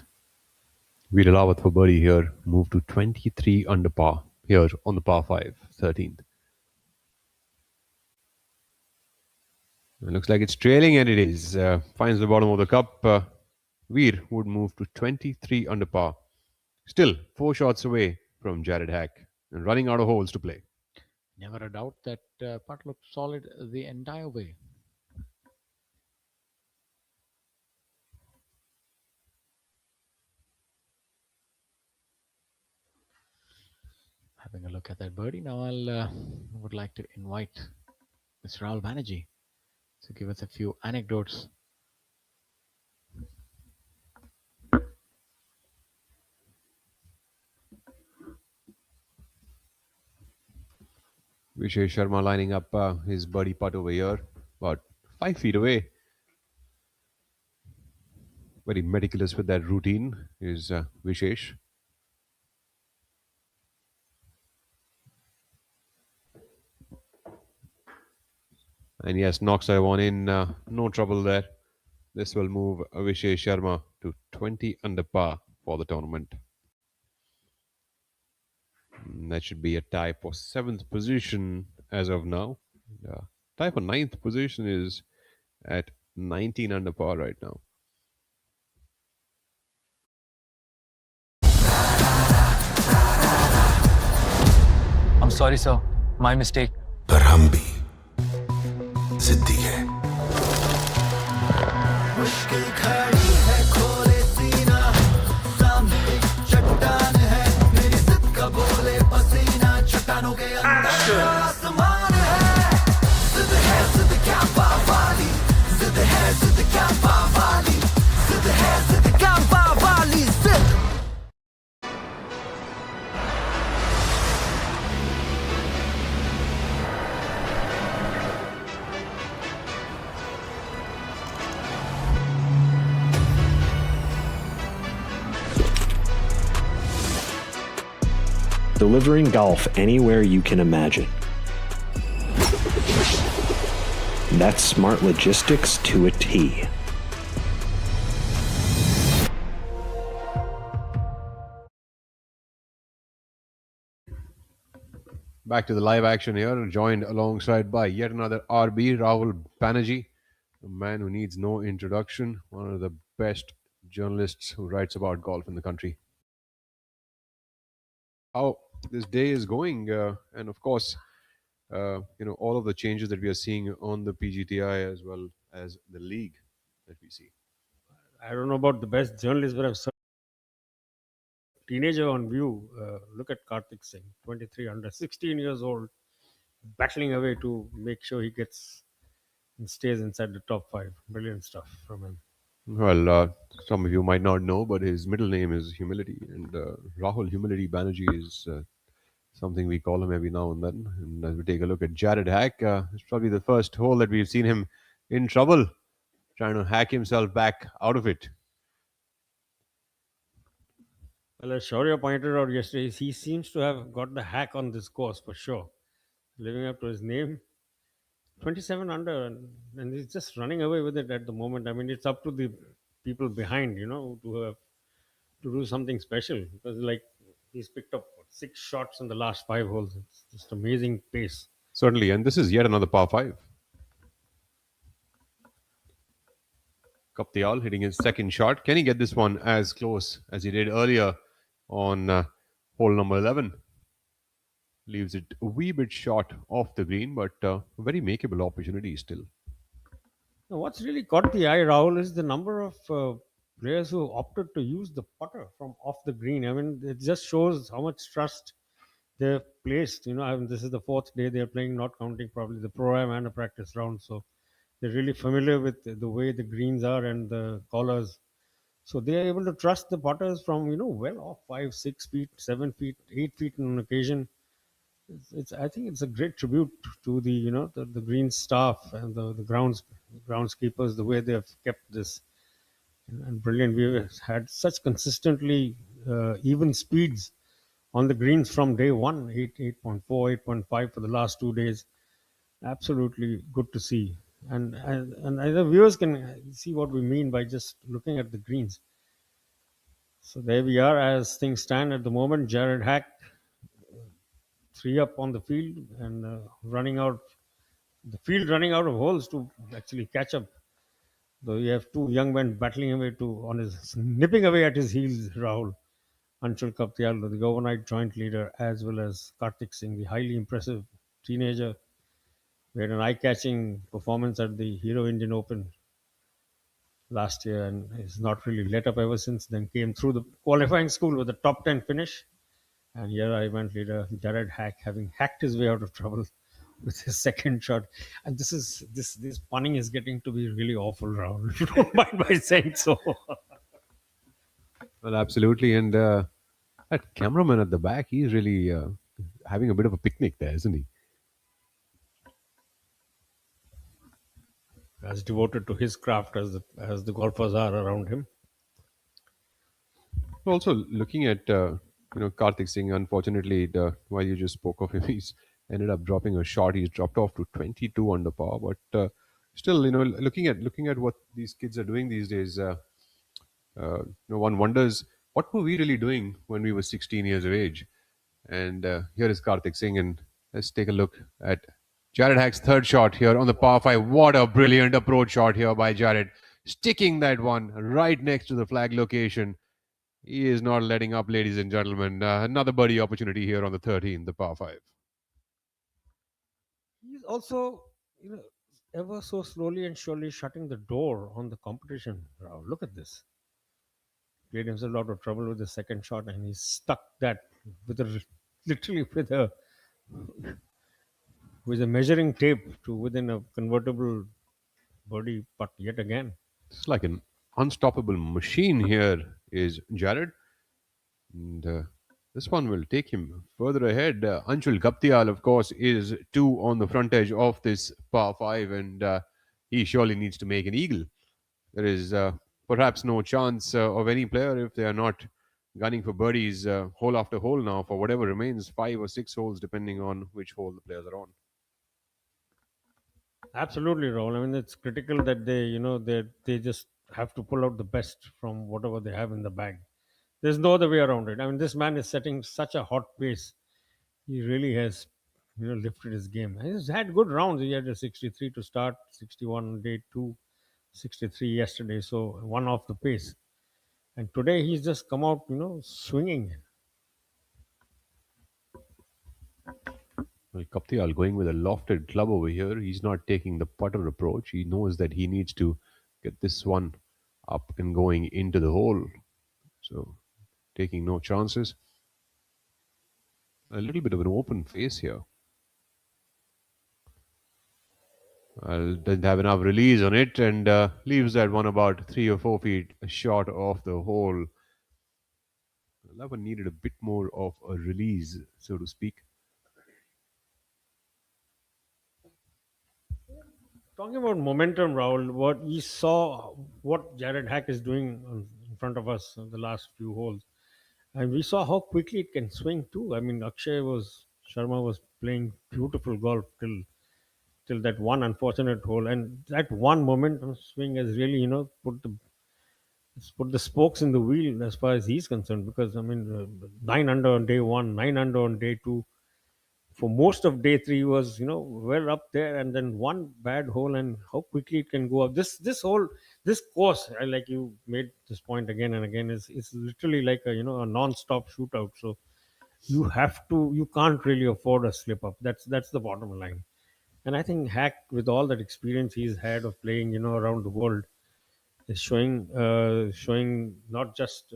Veer Alawat for birdie here, moved to 23 under par here on the par 5, 13th. It looks like it's trailing, and it is. Finds the bottom of the cup. Veer would move to 23 under par. Still 4 shots away from Jared Hack and running out of holes to play. Never a doubt that putt looked solid the entire way. Having a look at that birdie, now I would like to invite Mr. Rahul Banerjee to give us a few anecdotes. Vishesh Sharma lining up his birdie putt over here, about 5 feet away. Very meticulous with that routine is Vishesh. And yes, knocks that one in. No trouble there. This will move Vishesh Sharma to 20 under par for the tournament. That should be a tie for 7th position as of now. Tie for 9th position is at 19 under par right now. I'm sorry, sir. My mistake. पर हम भी जिद्दी है मुश्किल खड़ी है खोले सीना सामने चट्टान है मेरी जिद का बोले पसीना चट्टानों के अंदर आसमान है जिद क्या पावाली जिद क्या पावाली जिद क्या पावाली जिद Delivering golf anywhere you can imagine. That's smart logistics to a T. Back to the live action here, joined alongside by yet another RB, Rahul Banerjee, a man who needs no introduction, one of the best journalists who writes about golf in the country. How this day is going, and of course, all of the changes that we are seeing on the PGTI as well as the league that we see. I don't know about the best journalists, but I've seen teenager on view. Look at Karthik Singh, 23 under, 16 years old, battling away to make sure he gets and stays inside the top 5. Brilliant stuff from him. Well, some of you might not know, but his middle name is Humility, and Rahul Humility Banerjee is something we call him every now and then. And as we take a look at Jared Hack, it's probably the first hole that we've seen him in trouble, trying to hack himself back out of it. Well, as Shaurya pointed out yesterday, he seems to have got the hack on this course for sure. Living up to his name, 27 under, and he's just running away with it at the moment. I mean, it's up to the people behind, to do something special, because like he's picked up 6 shots in the last 5 holes. It's just amazing pace. Certainly, and this is yet another par 5. Kaptial hitting his second shot. Can he get this one as close as he did earlier on hole number 11? Leaves it a wee bit short off the green, but a very makeable opportunity still. Now, what's really caught the eye, Rahul, is the number of players who opted to use the putter from off the green. I mean, it just shows how much trust they've placed. I mean, this is the 4th day they're playing, not counting probably the pro-am and a practice round. So they're really familiar with the way the greens are and the collars. So they are able to trust the putters from, well off 5, 6 feet, 7 feet, 8 feet on occasion. I think it's a great tribute to the the green staff and the groundskeepers, the way they have kept this and brilliant. We've had such consistently even speeds on the greens from day one, 8.4, 8.5 for the last 2 days. Absolutely good to see, and the viewers can see what we mean by just looking at the greens. So there we are as things stand at the moment. Jared Hack 3 up on the field and running out of holes to actually catch up. Though you have 2 young men battling away nipping away at his heels, Rahul. Anshul Kaptial, the overnight joint leader, as well as Karthik Singh, the highly impressive teenager, who had an eye-catching performance at the Hero Indian Open last year and has not really let up ever since. Then came through the qualifying school with a top 10 finish. And here event leader Jared Hack, having hacked his way out of trouble with his second shot. And this punning is getting to be really awful, Rahul. If you don't mind my saying so. Well, absolutely. And that cameraman at the back, he's really having a bit of a picnic there, isn't he? as devoted to his craft as the golfers are around him. Also, looking at Karthik Singh, unfortunately, while you just spoke of him, he's ended up dropping a shot. He's dropped off to 22 under par, but still, looking at what these kids are doing these days, one wonders what were we really doing when we were 16 years of age. And here is Karthik Singh, and let's take a look at Jared Hack's third shot here on the par 5. What a brilliant approach shot here by Jared, sticking that one right next to the flag location. He is not letting up, ladies and gentlemen. Another birdie opportunity here on the 13, the par 5. He's also, ever so slowly and surely shutting the door on the competition. Wow, look at this. Played himself out of trouble with the second shot, and he stuck that literally with a measuring tape to within a convertible birdie putt yet again. It's like an unstoppable machine here is Jared. And this one will take him further ahead. Anshul Gaptial, of course, is 2 on the front edge of this par 5, and he surely needs to make an eagle. There is perhaps no chance of any player if they are not gunning for birdies hole after hole now for whatever remains, 5 or 6 holes, depending on which hole the players are on. Absolutely, Rahul. I mean, it's critical that they just have to pull out the best from whatever they have in the bag. There's no other way around it. I mean, this man is setting such a hot pace. He really has, lifted his game. He's had good rounds. He had a 63 to start, 61 on day 2, 63 yesterday. So one off the pace. And today he's just come out, swinging. Well, Kaptial going with a lofted club over here. He's not taking the putter approach. He knows that he needs to get this one up and going into the hole. So, taking no chances. A little bit of an open face here. Doesn't have enough release on it and leaves that one about 3 or 4 feet short of the hole. That one needed a bit more of a release, so to speak. Talking about momentum, Rahul, what we saw, what Jared Hack is doing in front of us in the last few holes, and we saw how quickly it can swing too. I mean, Sharma was playing beautiful golf till that one unfortunate hole, and that one momentum swing has really, put the spokes in the wheel as far as he's concerned. Because I mean, 9 under on day 1, 9 under on day 2. For most of day 3 was well up there, and then one bad hole, and how quickly it can go up. This course, I like you made this point again and again, is literally like a non-stop shootout. So you can't really afford a slip up. That's the bottom line. And I think Hack, with all that experience he's had of playing around the world, is showing not just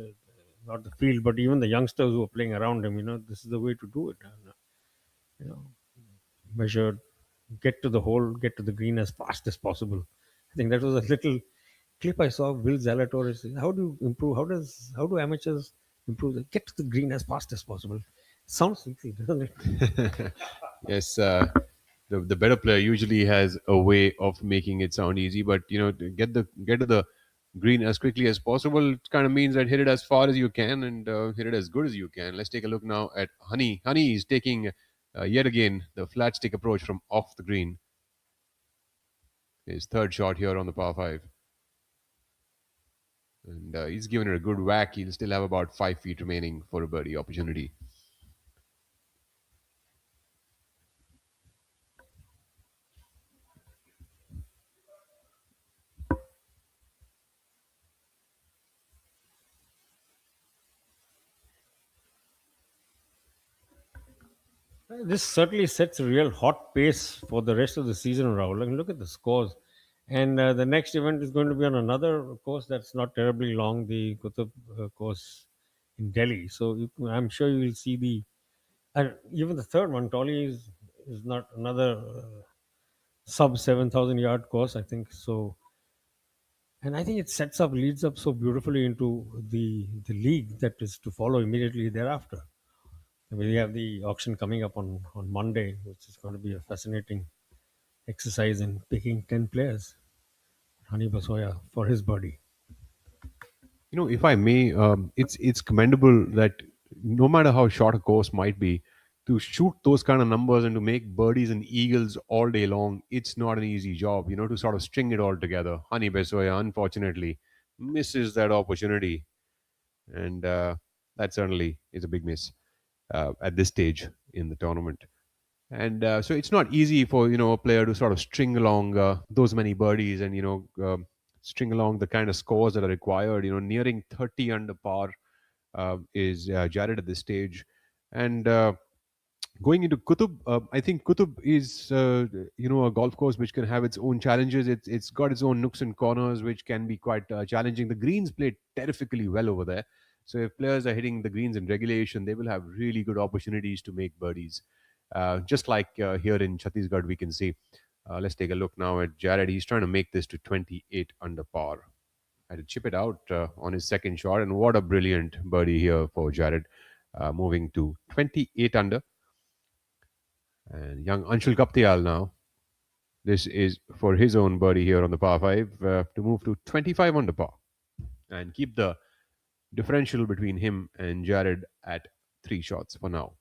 not the field, but even the youngsters who are playing around him. This is the way to do it. And, measured, get to the hole, get to the green as fast as possible. I think that was a little clip I saw. Will Zalatoris, how do you improve? How do amateurs improve? Get to the green as fast as possible. Sounds easy, doesn't it? Yes, the better player usually has a way of making it sound easy, but to get to the green as quickly as possible, it kind of means that hit it as far as you can and hit it as good as you can. Let's take a look now at Honey. Honey is taking yet again the flat stick approach from off the green. His third shot here on the par 5. And he's given it a good whack. He'll still have about 5 feet remaining for a birdie opportunity. This certainly sets a real hot pace for the rest of the season, Rahul. I mean, look at the scores. And the next event is going to be on another course that's not terribly long, the Qutub course in Delhi. So I'm sure you will see even the third one, Tolly, is not another sub 7,000 yard course, I think. So, and I think it leads up so beautifully into the league that is to follow immediately thereafter. We have the auction coming up on Monday, which is going to be a fascinating exercise in picking 10 players. Hani Basoya for his birdie. You know, if I may, it's commendable that no matter how short a course might be, to shoot those kind of numbers and to make birdies and eagles all day long, it's not an easy job. You know, to sort of string it all together. Hani Besoya, unfortunately, misses that opportunity, and that certainly is a big miss at this stage in the tournament. And so it's not easy for a player to sort of string along those many birdies and string along the kind of scores that are required. Nearing 30 under par is Jared at this stage, and going into Kutub, I think Kutub is a golf course which can have its own challenges. It's got its own nooks and corners which can be quite challenging. The greens play terrifically well over there, so if players are hitting the greens in regulation, they will have really good opportunities to make birdies. Just like here in Chhattisgarh, we can see. Let's take a look now at Jared. He's trying to make this to 28 under par. Had to chip it out on his second shot, and what a brilliant birdie here for Jared, moving to 28 under. And young Anshul Kaptial now. This is for his own birdie here on the par 5 to move to 25 under par and keep the differential between him and Jared at 3 shots for now.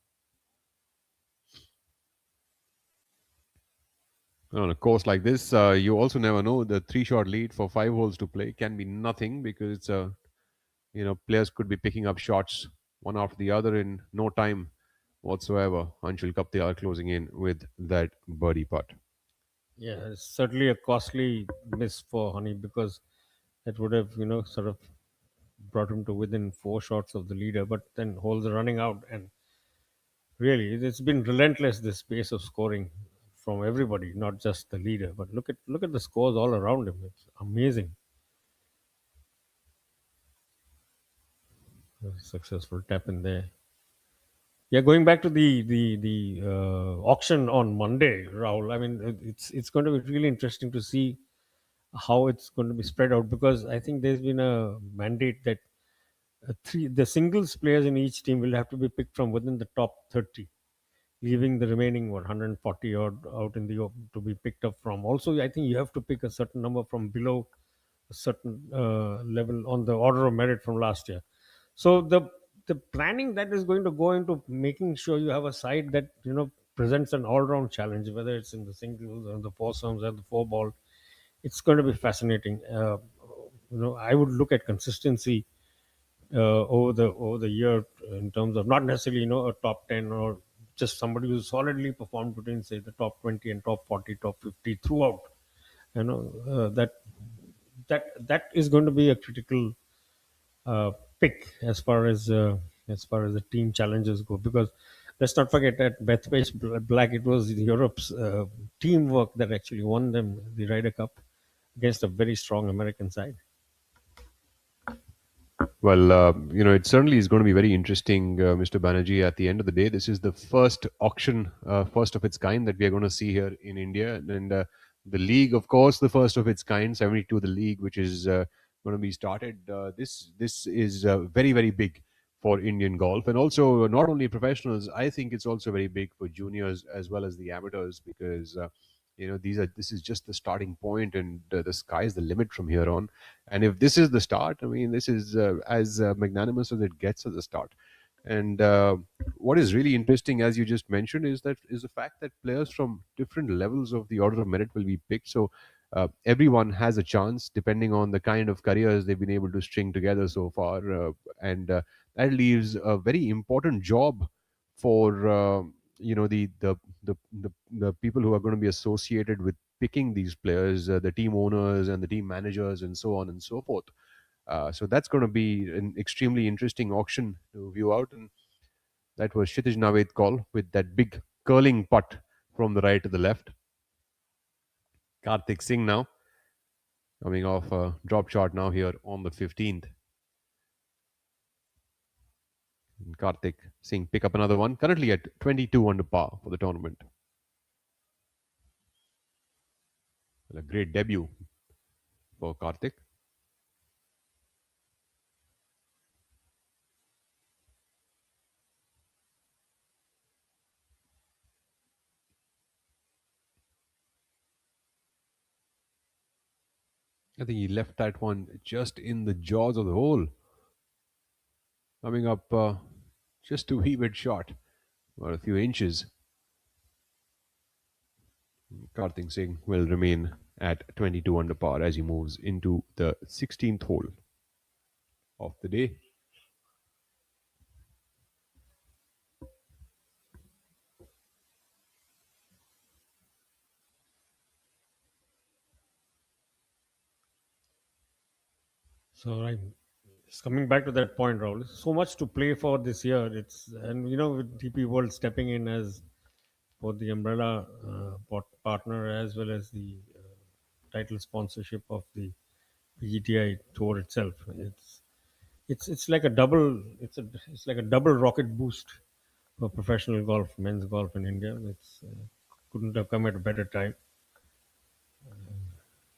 On a course like this, you also never know. The 3-shot lead for 5 holes to play can be nothing because it's players could be picking up shots one after the other in no time whatsoever. Anshul Kaptial closing in with that birdie putt. Yeah, it's certainly a costly miss for Honey because it would have, sort of brought him to within 4 shots of the leader. But then holes are running out, and really, it's been relentless, this pace of scoring from everybody, not just the leader. But look at the scores all around him. It's amazing. A successful tap in there. Yeah, going back to the auction on Monday, Rahul. I mean, it's going to be really interesting to see how it's going to be spread out because I think there's been a mandate that the singles players in each team will have to be picked from within the top 30, leaving the remaining 140 odd out in the open to be picked up from. Also, I think you have to pick a certain number from below a certain level on the order of merit from last year. So the planning that is going to go into making sure you have a side that presents an all-round challenge, whether it's in the singles or the foursomes or the four ball, it's going to be fascinating. I would look at consistency over the year in terms of not necessarily a top 10 or just somebody who's solidly performed between say the top 20 and top 40, top 50 throughout. That is going to be a critical pick as far as the team challenges go, because let's not forget that Bethpage Black, it was Europe's teamwork that actually won them the Ryder Cup against a very strong American side. Well, it certainly is going to be very interesting, Mr. Banerjee. At the end of the day, this is the first auction, first of its kind that we are going to see here in India. And the league, of course, the first of its kind, 72, the league, which is going to be started. This is very, very big for Indian golf. And also, not only professionals, I think it's also very big for juniors as well as the amateurs because this is just the starting point, and the sky is the limit from here on. And if this is the start, I mean, this is as magnanimous as it gets as a start. And what is really interesting, as you just mentioned, is the fact that players from different levels of the order of merit will be picked. So everyone has a chance depending on the kind of careers they've been able to string together so far, and that leaves a very important job for the people who are going to be associated with picking these players, the team owners and the team managers, and so on and so forth. So that's going to be an extremely interesting auction to view out. And that was Kshitij Naved call with that big curling putt from the right to the left. Karthik Singh now coming off a drop shot now here on the 15th. And Karthik Singh pick up another one, currently at 22 under par for the tournament. A great debut for Karthik. I think he left that one just in the jaws of the hole. Coming up just a wee bit short, or a few inches. Karthik Singh will remain at 22 under par as he moves into the 16th hole of the day. So I'm just coming back to that point, Rahul. So much to play for this year. And with DP World stepping in as both the umbrella partner as well as the title sponsorship of the PGTI tour itself. It's like a double. It's like a double rocket boost for professional golf, men's golf in India. It's couldn't have come at a better time.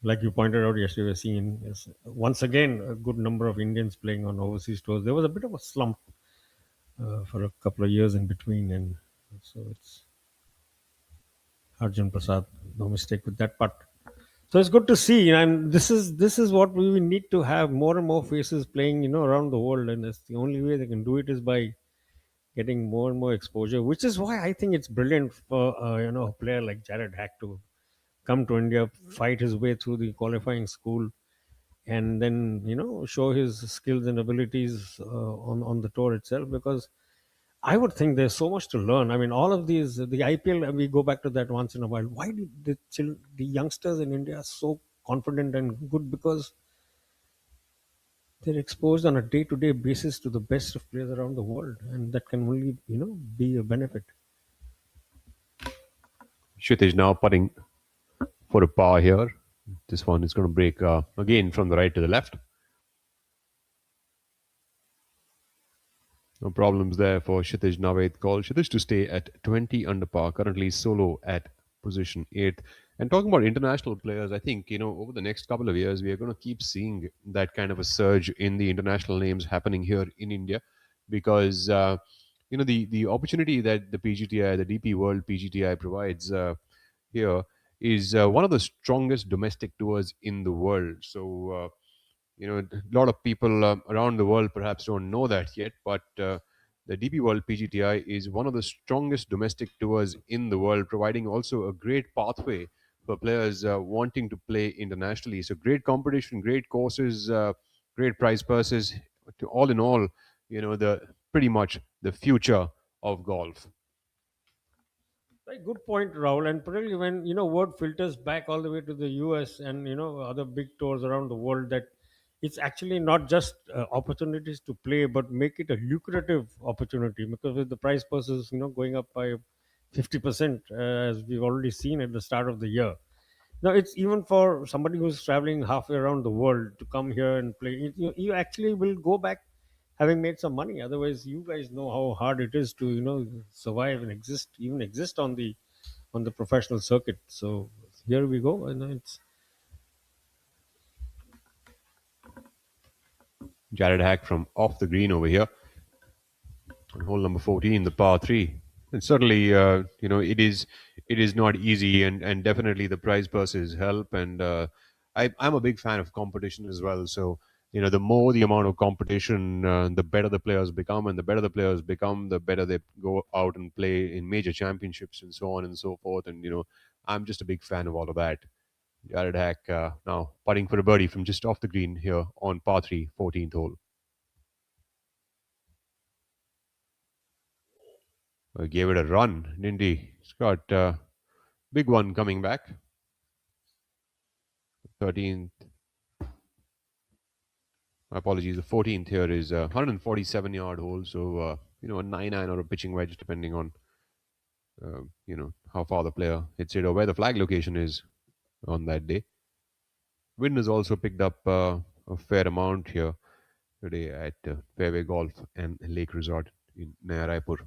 Like you pointed out yesterday, we're seeing once again a good number of Indians playing on overseas tours. There was a bit of a slump for a couple of years in between, and so it's Arjun Prasad, no mistake with that. But so it's good to see, and this is what we need to have more and more faces playing, around the world, and that's the only way they can do it is by getting more and more exposure. Which is why I think it's brilliant for a player like Jared Hack to come to India, fight his way through the qualifying school, and then show his skills and abilities on the tour itself. Because I would think there's so much to learn. I mean, all of these, the IPL, we go back to that once in a while. Why do the youngsters in India are so confident and good? Because they're exposed on a day-to-day basis to the best of players around the world, and that can only be a benefit. Kshitij now putting for a par here. This one is going to break again from the right to the left. No problems there for Kshitij Naved. Call Kshitij to stay at 20 under par, currently solo at position 8th. And talking about international players, I think, over the next couple of years, we are going to keep seeing that kind of a surge in the international names happening here in India because, the opportunity that the PGTI, the DP World PGTI provides here is one of the strongest domestic tours in the world. So, a lot of people around the world perhaps don't know that yet, but the DP World PGTI is one of the strongest domestic tours in the world, providing also a great pathway for players wanting to play internationally. So great competition, great courses, great prize purses. All in all, the pretty much the future of golf. Very good point, Rahul. And particularly when word filters back all the way to the US and other big tours around the world, that it's actually not just opportunities to play, but make it a lucrative opportunity. Because with the prize purses going up by 50%, as we've already seen at the start of the year. Now it's even for somebody who's traveling halfway around the world to come here and play. You actually will go back having made some money. Otherwise, you guys know how hard it is to survive and exist on the professional circuit. So here we go, and it's Jared Hack from off the green over here. On hole number 14, the par 3. And certainly, it is not easy, and definitely the prize purses help. And I'm a big fan of competition as well. So, the more the amount of competition, the better the players become. And the better the players become, the better they go out and play in major championships and so on and so forth. And, I'm just a big fan of all of that. Jared Hack now putting for a birdie from just off the green here on par 3, 14th hole. Gave it a run, didn't he? He's got a big one coming back. 13th. My apologies. The 14th here is a 147-yard hole. So, a 9-iron or a pitching wedge, depending on, how far the player hits it or where the flag location is on that day. Wind has also picked up a fair amount here today at Fairway Golf and Lake Resort in Naya Raipur.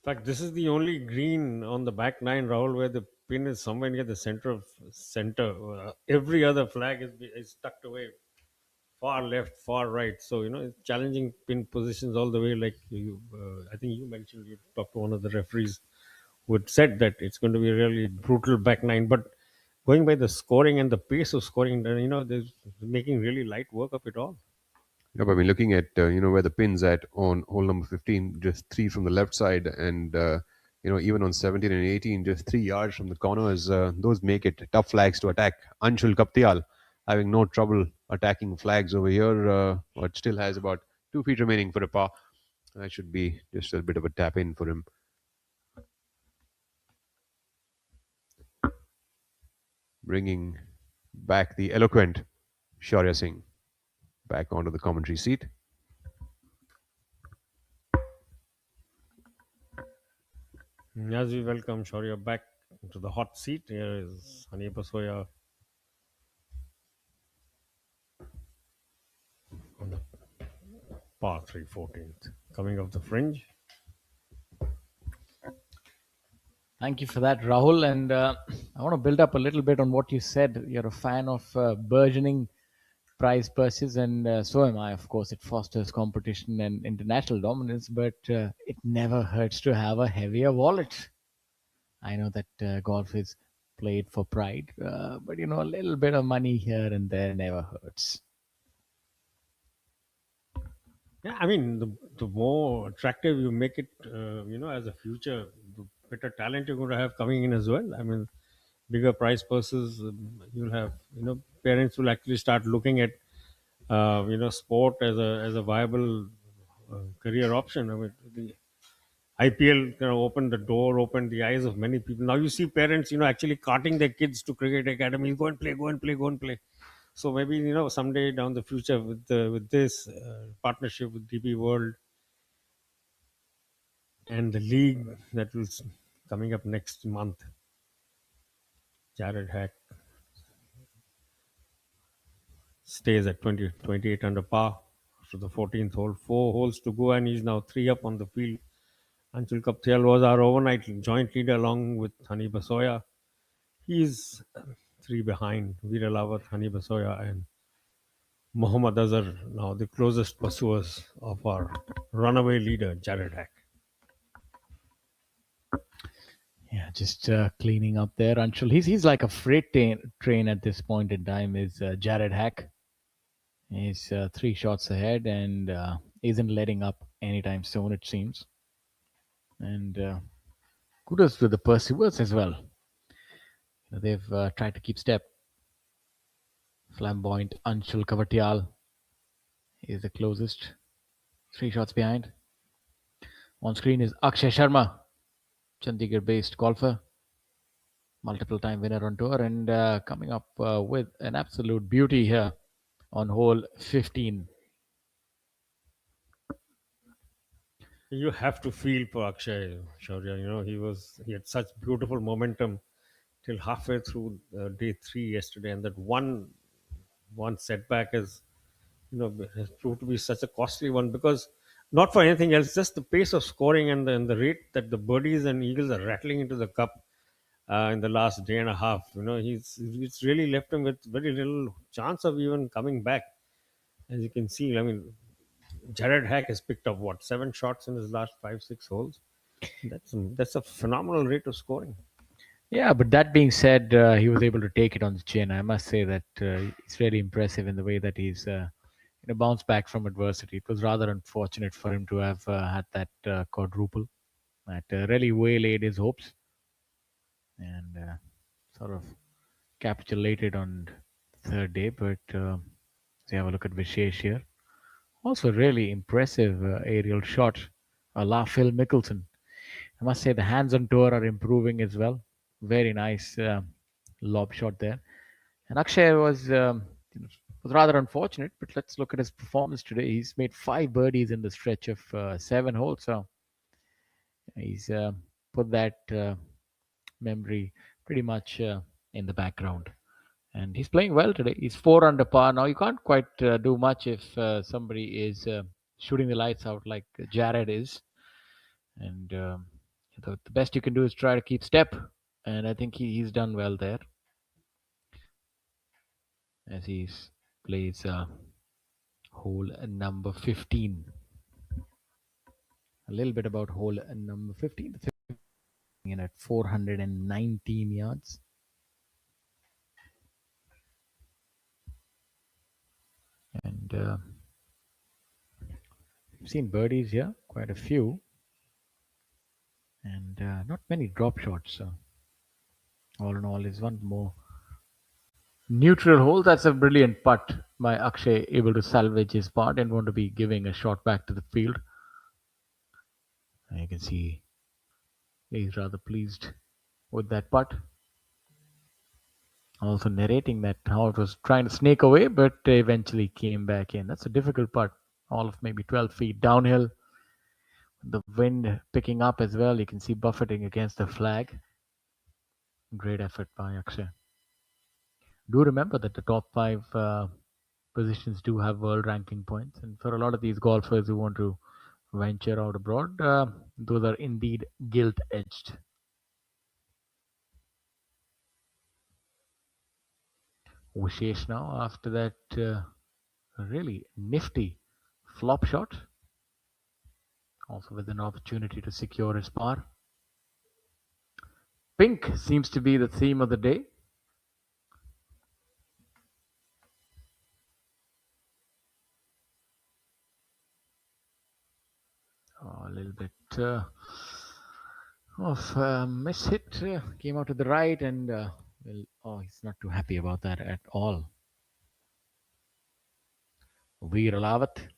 In fact, this is the only green on the back 9, Rahul, where the pin is somewhere near the center. Every other flag is tucked away, far left, far right. So it's challenging pin positions all the way. Like I think you mentioned, you talked to one of the referees who had said that it's going to be a really brutal back 9. But going by the scoring and the pace of scoring, they're making really light work of it all. Yeah, but I mean, looking at where the pin's at on hole number 15, just 3 from the left side, and even on 17 and 18, just 3 yards from the corners. Those make it tough flags to attack. Anshul Kaptial having no trouble attacking flags over here, but still has about 2 feet remaining for a par. That should be just a bit of a tap in for him. Bringing back the eloquent Shaurya Singh back onto the commentary seat. As we welcome Shaurya back to the hot seat, here is Hani Basoya on the par 3 14th, coming off the fringe. Thank you for that, Rahul. And I want to build up a little bit on what you said. You're a fan of burgeoning prize purses, and so am I. Of course, it fosters competition and international dominance, but it never hurts to have a heavier wallet. I know that golf is played for pride, but a little bit of money here and there never hurts. Yeah, I mean, the more attractive you make it, as a future, the better talent you're going to have coming in as well. I mean, bigger prize purses, you'll have, parents will actually start looking at, sport as a viable career option. I mean, the IPL opened the door, opened the eyes of many people. Now you see parents, actually carting their kids to cricket academies, go and play, go and play, go and play. So maybe someday down the future with this partnership with DP World and the league that will coming up next month, Jared Hack stays at 28 under par to the 14th hole. 4 holes to go, and he's now 3 up on the field. Anshul Kaptial was our overnight joint leader along with Hani Basoya. He's 3 behind Veera Lawat, Hani Basoya, and Mohammad Azhar, now the closest pursuers of our runaway leader, Jared Hack. Yeah, just cleaning up there, Anshul. He's like a freight train at this point in time. Is Jared Hack? He's 3 shots ahead and isn't letting up anytime soon, it seems. And kudos to the pursuers as well. They've tried to keep step. Flamboyant Anshul Kavatial is the closest. 3 shots behind. On screen is Akshay Sharma, Chandigarh-based golfer, multiple-time winner on tour, and coming up with an absolute beauty here on hole 15. You have to feel for Akshay Shaurya. He had such beautiful momentum till halfway through day 3 yesterday, and that one setback has proved to be such a costly one, because not for anything else, just the pace of scoring and the rate that the birdies and eagles are rattling into the cup in the last day and a half. It's really left him with very little chance of even coming back. As you can see, I mean, Jared Hack has picked up 7 shots in his last 5-6 holes. That's a phenomenal rate of scoring. Yeah, but that being said, he was able to take it on the chin. I must say that it's really impressive in the way that he's bounced back from adversity. It was rather unfortunate for him to have had that quadruple that really waylaid his hopes and sort of capitulated on the 3rd day. But let's have a look at Vishesh here. Also, really impressive aerial shot, a la Phil Mickelson. I must say the hands on tour are improving as well. Very nice lob shot there. And Akshay was rather unfortunate, but let's look at his performance today. He's made 5 birdies in the stretch of 7 holes. So he's put that memory pretty much in the background. And he's playing well today. He's 4 under par. Now, you can't quite do much if somebody is shooting the lights out like Jared is. And the best you can do is try to keep step. And I think he's done well there as he plays hole number 15. A little bit about hole number 15. In at 419 yards. And we've seen birdies here, quite a few, and not many drop shots. So all in all, is one more neutral hole. That's a brilliant putt by Akshay, able to salvage his part and want to be giving a shot back to the field. And you can see he's rather pleased with that putt. Also narrating that how it was trying to snake away, but eventually came back in. That's a difficult putt, all of maybe 12 feet downhill. The wind picking up as well. You can see buffeting against the flag. Great effort by Akshay. Do remember that the top 5 positions do have world ranking points, and for a lot of these golfers who want to venture out abroad, those are indeed gilt-edged. Vishesh now after that really nifty flop shot, also with an opportunity to secure his par. Pink seems to be the theme of the day. A little bit of miss hit came out to the right, and he's not too happy about that at all. Veer Alawat,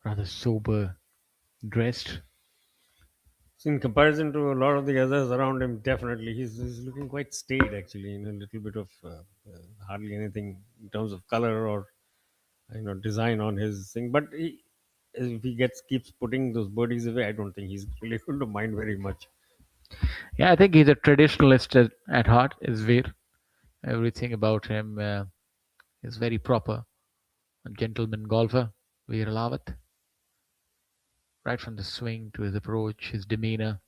rather sober dressed. So in comparison to a lot of the others around him, definitely he's looking quite staid actually, in a little bit of hardly anything in terms of color or design on his thing. But if he keeps putting those birdies away, I don't think he's really going to mind very much. Yeah, I think he's a traditionalist at heart, is Veer. Everything about him is very proper. A gentleman golfer, Veer Alawat. Right from the swing to his approach, his demeanor.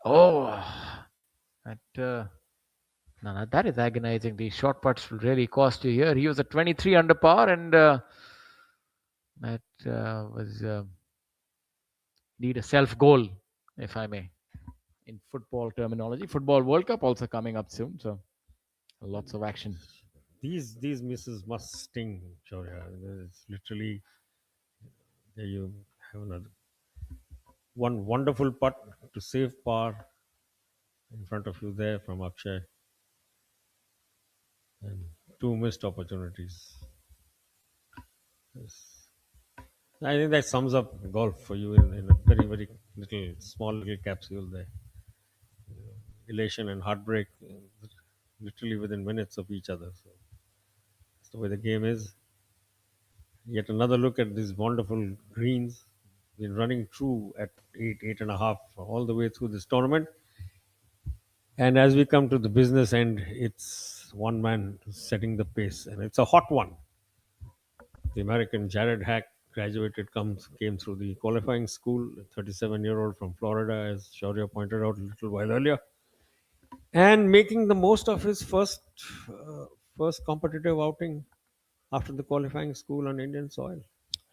That is agonizing. These short putts will really cost you here. He was at 23 under par, and that was indeed a self-goal, if I may, in football terminology. Football World Cup also coming up soon, so lots of action. These misses must sting, Shaurya. It's literally, there you have another one wonderful putt to save par in front of you there from Akshay, and 2 missed opportunities. Yes. I think that sums up golf for you in a very, very small little capsule there. Elation and heartbreak, literally within minutes of each other. So that's the way the game is. Yet another look at these wonderful greens. Been running true at 8.5 all the way through this tournament. And as we come to the business end, it's one man setting the pace, and it's a hot one. The American Jared Hack came through the qualifying school, a 37-year-old from Florida, as Shaurya pointed out a little while earlier, and making the most of his first competitive outing after the qualifying school on Indian soil.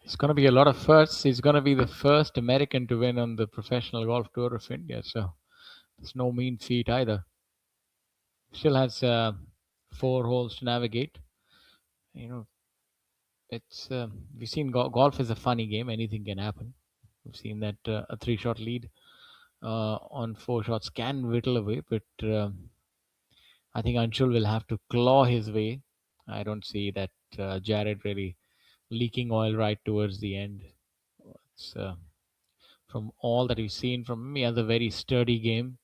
It's going to be a lot of firsts. He's going to be the first American to win on the Professional Golf Tour of India, so it's no mean feat either. Still has 4 holes to navigate. It's we've seen golf is a funny game. Anything can happen. We've seen that a 3-shot lead on 4 shots can whittle away, but I think Anshul will have to claw his way. I don't see that Jared really leaking oil right towards the end. It's, from all that we've seen from him, he has a very sturdy game,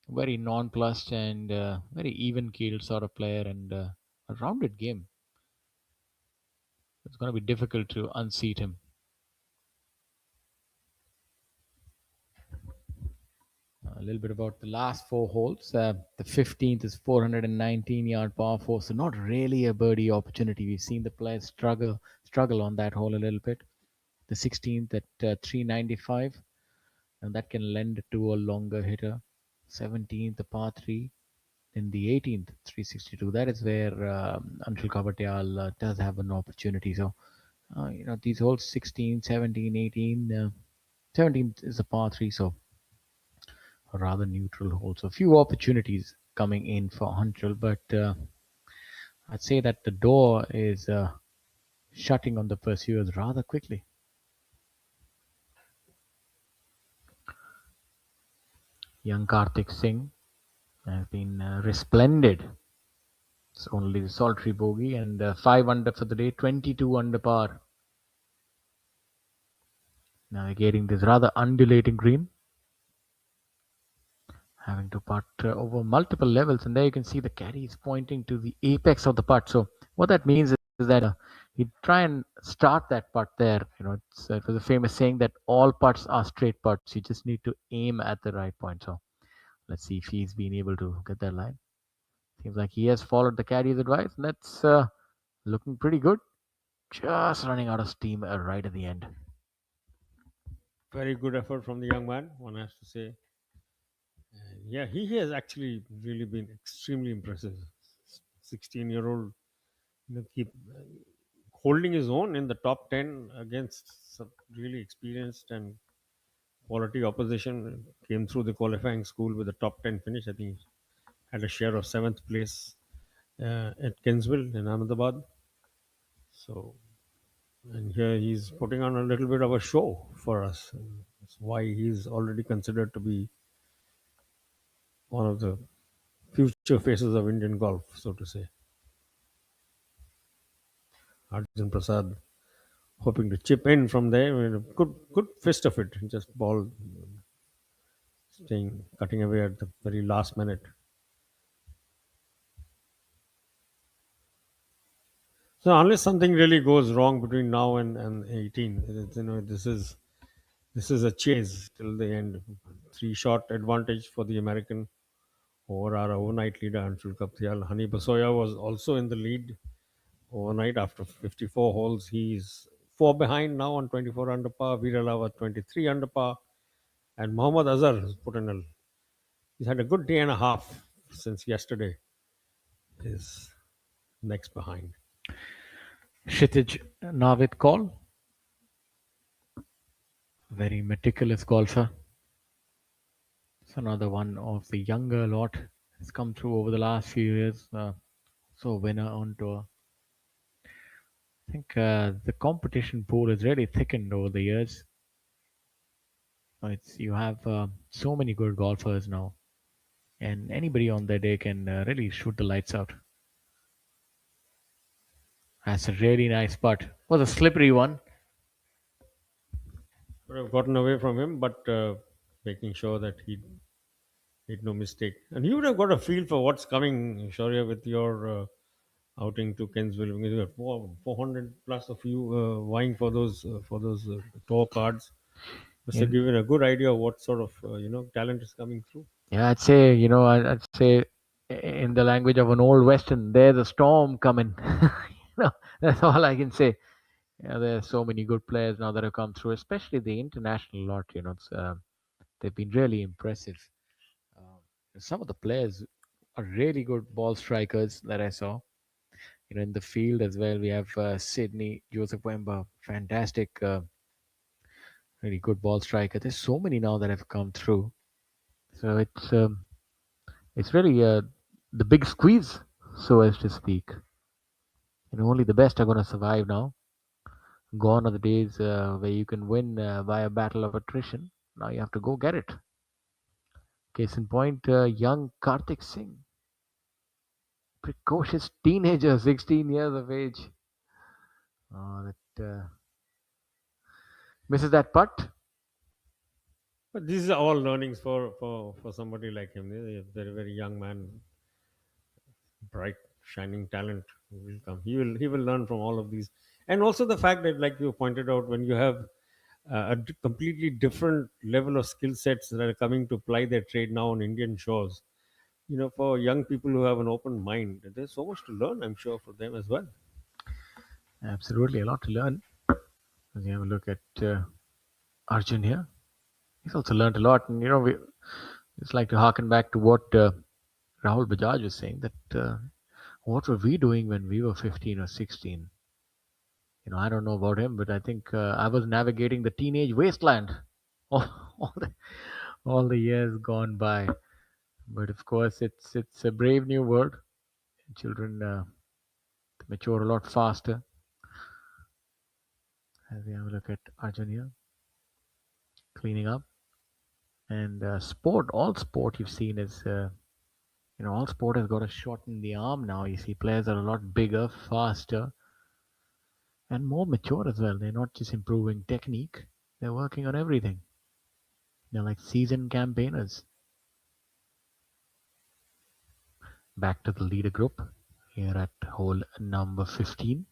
very nonplussed and very even-keeled sort of player, and a rounded game. It's going to be difficult to unseat him. A little bit about the last 4 holes. The 15th is 419-yard par 4, so not really a birdie opportunity. We've seen the players struggle on that hole a little bit. The 16th at 395, and that can lend to a longer hitter. 17th, the par 3. Then the 18th, 362. That is where Anshul Kavatyal does have an opportunity. So, these holes 16, 17, 18. 17th is a par 3, so a rather neutral hole. So, few opportunities coming in for Anshul, but I'd say that the door is shutting on the pursuers rather quickly. Young Karthik Singh has been resplendent. It's only the solitary bogey and 5 under for the day, 22 under par. Navigating this rather undulating green, having to putt over multiple levels, and there you can see the caddy is pointing to the apex of the putt. So what that means is that he'd try and start that putt there. It was a famous saying that all putts are straight putts. You just need to aim at the right point. So let's see if he's been able to get that line. Seems like he has followed the caddy's advice, and that's looking pretty good. Just running out of steam right at the end. Very good effort from the young man, one has to say. Yeah, he has actually really been extremely impressive. 16-year-old, keep holding his own in the top 10 against some really experienced and quality opposition. Came through the qualifying school with a top 10 finish. I think he had a share of 7th place at Kensville in Ahmedabad. So, and here he's putting on a little bit of a show for us. And that's why he's already considered to be one of the future faces of Indian golf, so to say. Arjun Prasad hoping to chip in from there. I mean, good fist of it. Just ball cutting away at the very last minute. So unless something really goes wrong between now and 18, this is a chase till the end. 3-shot advantage for the American over our overnight leader Anshul Kaptial. Hani Basoya was also in the lead overnight after 54 holes. He's 4 behind now on 24 under par. Veeralava 23 under par, and Mohammad Azhar has put in he's had a good day and a half since yesterday. Is next behind. Kshitij Navid call. Very meticulous golfer. It's another one of the younger lot. Has come through over the last few years. So winner on tour. I think the competition pool has really thickened over the years. You have so many good golfers now, and anybody on their day can really shoot the lights out. That's a really nice putt. Was a slippery one. Could have gotten away from him, but making sure that he made no mistake. And you would have got a feel for what's coming, Shaurya, with your outing to Kensville. Because you got 400 plus of you vying for those tour cards. Must have given a good idea of what sort of talent is coming through. Yeah, I'd say in the language of an old western, there's a storm coming. That's all I can say. There's so many good players now that have come through, especially the international lot. They've been really impressive. Some of the players are really good ball strikers that I saw. In the field as well, we have Sydney Joseph Wemba, fantastic, really good ball striker. There's so many now that have come through. So it's really the big squeeze, so as to speak. Only the best are going to survive now. Gone are the days where you can win by a battle of attrition. Now you have to go get it. Case in point, young Karthik Singh. Precocious teenager, 16 years of age. That misses that putt. But these are all learnings for somebody like him. He's a very, very young man, bright, shining talent will come. He will learn from all of these, and also the fact that, like you pointed out, when you have completely different level of skill sets that are coming to ply their trade now on Indian shores. For young people who have an open mind, there's so much to learn, I'm sure, for them as well. Absolutely, a lot to learn. As you have a look at Arjun here, he's also learned a lot. And we just like to harken back to what Rahul Bajaj was saying, that what were we doing when we were 15 or 16? I don't know about him, but I think I was navigating the teenage wasteland all the years gone by. But of course, it's a brave new world. Children mature a lot faster. As we have a look at Arjun here, cleaning up. And all sport you've seen is, all sport has got a shot in the arm now. You see players are a lot bigger, faster, and more mature as well. They're not just improving technique, they're working on everything. They're like seasoned campaigners. Back to the leader group here at hole number 15.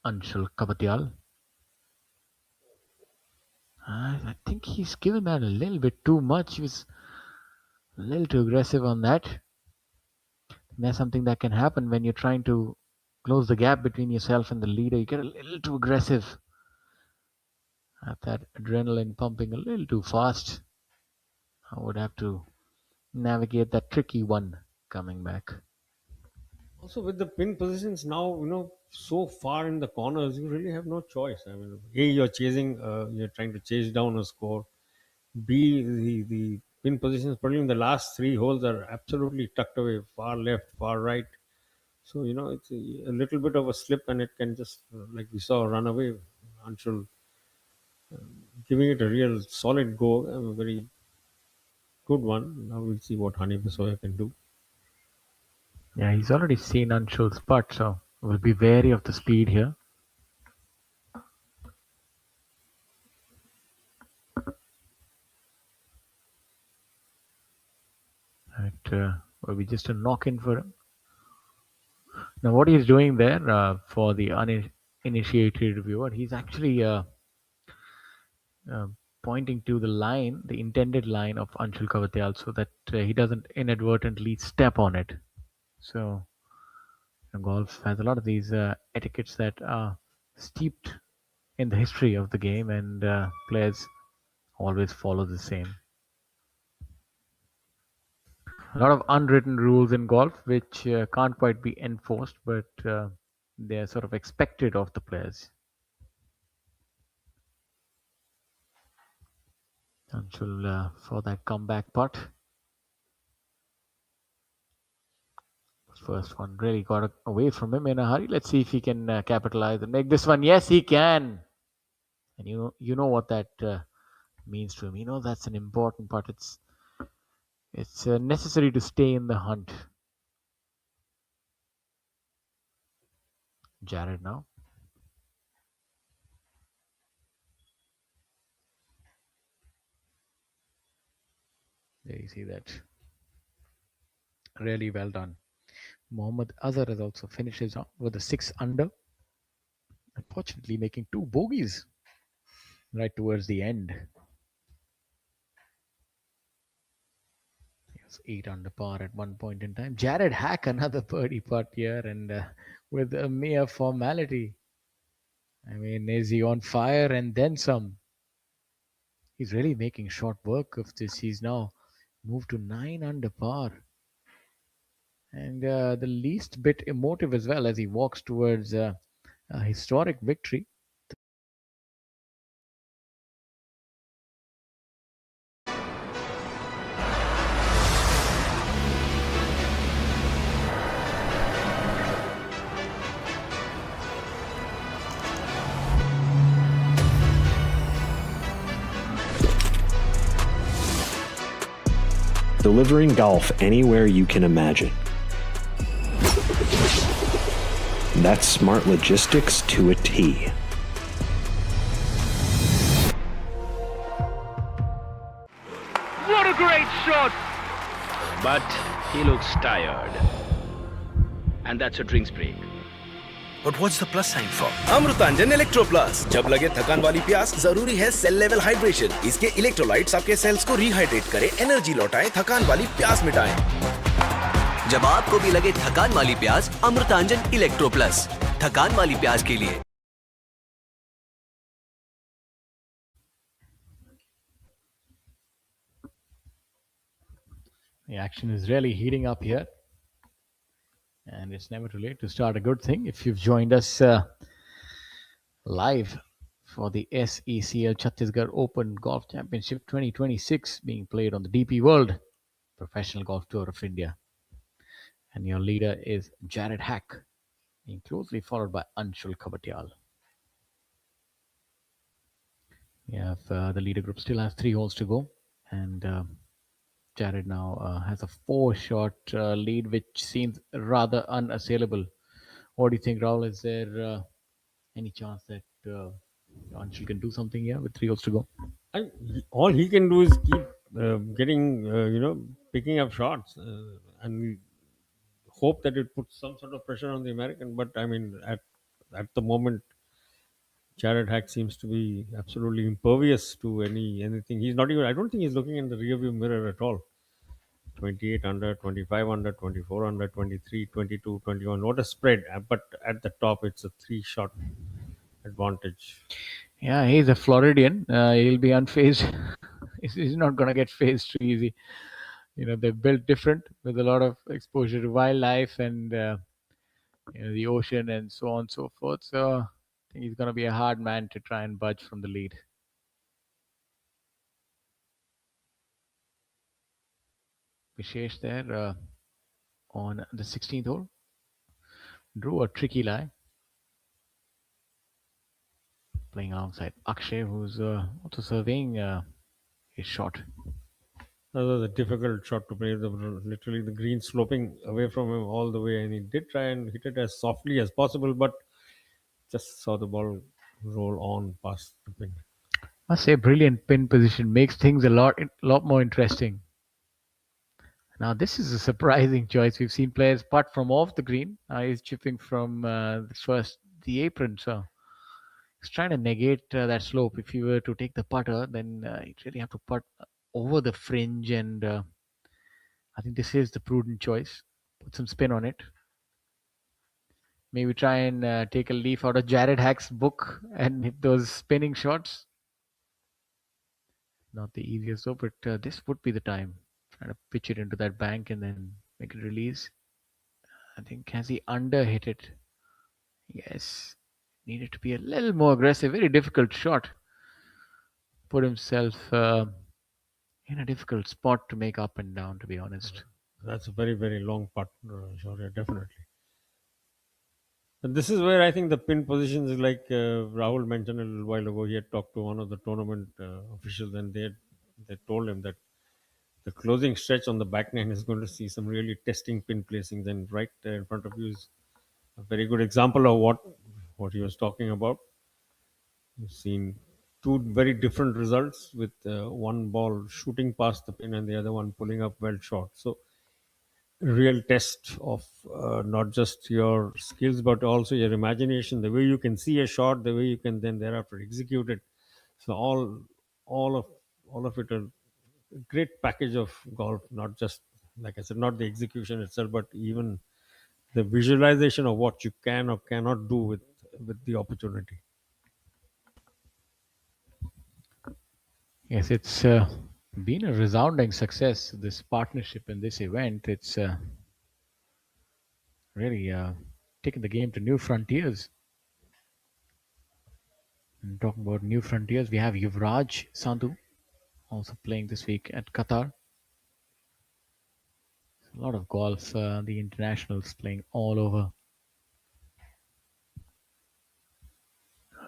Anshul Kapatyal. I think he's given that a little bit too much. He was a little too aggressive on that. There's something that can happen when you're trying to close the gap between yourself and the leader. You get a little too aggressive. Have that adrenaline pumping a little too fast. I would have to navigate that tricky one coming back. Also, with the pin positions now, so far in the corners, you really have no choice. I mean, A, you're chasing, you're trying to chase down a score. B, the pin positions, particularly in the last three holes, are absolutely tucked away, far left, far right. So, it's a little bit of a slip and it can just, like we saw, run away. Anshul giving it a real solid go, a very good one. Now we'll see what Hani Basoya can do. Yeah, he's already seen Anshul's putt, so we'll be wary of the speed here. It will be just a knock-in for him. Now, what he's doing there for the uninitiated viewer, he's actually pointing to the line, the intended line of Anshul Kapatyal, so that he doesn't inadvertently step on it. So, golf has a lot of these etiquettes that are steeped in the history of the game, and players always follow the same. A lot of unwritten rules in golf which can't quite be enforced, but they're sort of expected of the players. Anshul for that comeback putt. First one really got away from him in a hurry. Let's see if he can capitalize and make this one. Yes, he can. And you know what that means to him. That's an important part. It's necessary to stay in the hunt. Jared now. There you see that. Really well done. Mohammad Azhar has also finishes off with a 6 under. Unfortunately, making 2 bogeys right towards the end. He was 8 under par at one point in time. Jared Hack, another birdie putt here, and with a mere formality. I mean, is he on fire and then some? He's really making short work of this. He's now moved to 9 under par. And the least bit emotive as well as he walks towards a historic victory. Delivering golf anywhere you can imagine. That's smart logistics to a T. What a great shot! But he looks tired. And that's a drinks break. But what's the plus sign for? Amrutanjan electro plus. जब लगे थकान वाली प्यास, जरूरी है cell level hydration. इसके electrolytes आपके sales को रिहाइड्रेट करें, एनर्जी लौटाएं, थकान वाली प्यास मिटाएं। जब आपको भी लगे थकान वाली प्यास, अमृतांजन इलेक्ट्रो प्लस, थकान वाली प्यास के लिए। The action is really heating up here. And it's never too late to start a good thing. If you've joined us live for the SECL Chhattisgarh Open Golf Championship 2026 being played on the DP World Professional Golf Tour of India. And your leader is Jared Hack. being closely followed by Anshul Kavatyal. Yeah, the leader group still has 3 holes to go, and Jared now has a 4-shot lead, which seems rather unassailable. What do you think, Rahul? Is there any chance that Anshul can do something here with 3 holes to go? All he can do is keep getting, picking up shots, and hope that it puts some sort of pressure on the American. But I mean, at the moment, Jared Hack seems to be absolutely impervious to anything. He's not even. I don't think he's looking in the rearview mirror at all. 28 under, 25 under, 24 under, 23, 22, 21. What a spread! But at the top, it's a 3-shot advantage. Yeah, he's a Floridian. He'll be unfazed. He's not going to get phased too easy. They're built different with a lot of exposure to wildlife and the ocean and so on and so forth. So I think he's going to be a hard man to try and budge from the lead. Vishesh there on the 16th hole drew a tricky lie, playing alongside Akshay, who's also surveying his shot. That was a difficult shot to play. Literally, the green sloping away from him all the way, and he did try and hit it as softly as possible, but just saw the ball roll on past the pin. Must say, brilliant pin position makes things a lot more interesting. Now, this is a surprising choice. We've seen players putt from off the green. He's chipping from the apron, so he's trying to negate that slope. If you were to take the putter, then you'd really have to putt over the fringe, and I think this is the prudent choice. Put some spin on it. Maybe try and take a leaf out of Jared Hack's book and hit those spinning shots. Not the easiest though, but this would be the time. Try to pitch it into that bank and then make it release. I think, has he under hit it? Yes. Needed to be a little more aggressive. Very difficult shot. Put himself in a difficult spot to make up and down, to be honest. That's a very, very long putt, Shaurya, definitely. And this is where I think the pin positions is like Rahul mentioned a little while ago. He had talked to one of the tournament officials, and they told him that the closing stretch on the back nine is going to see some really testing pin placings, and right there in front of you is a very good example of what he was talking about. You've seen 2 very different results, with one ball shooting past the pin and the other one pulling up well short. So real test of not just your skills but also your imagination, the way you can see a shot, the way you can then thereafter execute it. So all of it a great package of golf, not just, like I said, not the execution itself, but even the visualization of what you can or cannot do with the opportunity. Yes, it's been a resounding success, this partnership in this event. It's really taken the game to new frontiers. And talking about new frontiers, we have Yuvraj Sandhu also playing this week at Qatar. A lot of golf, the internationals playing all over.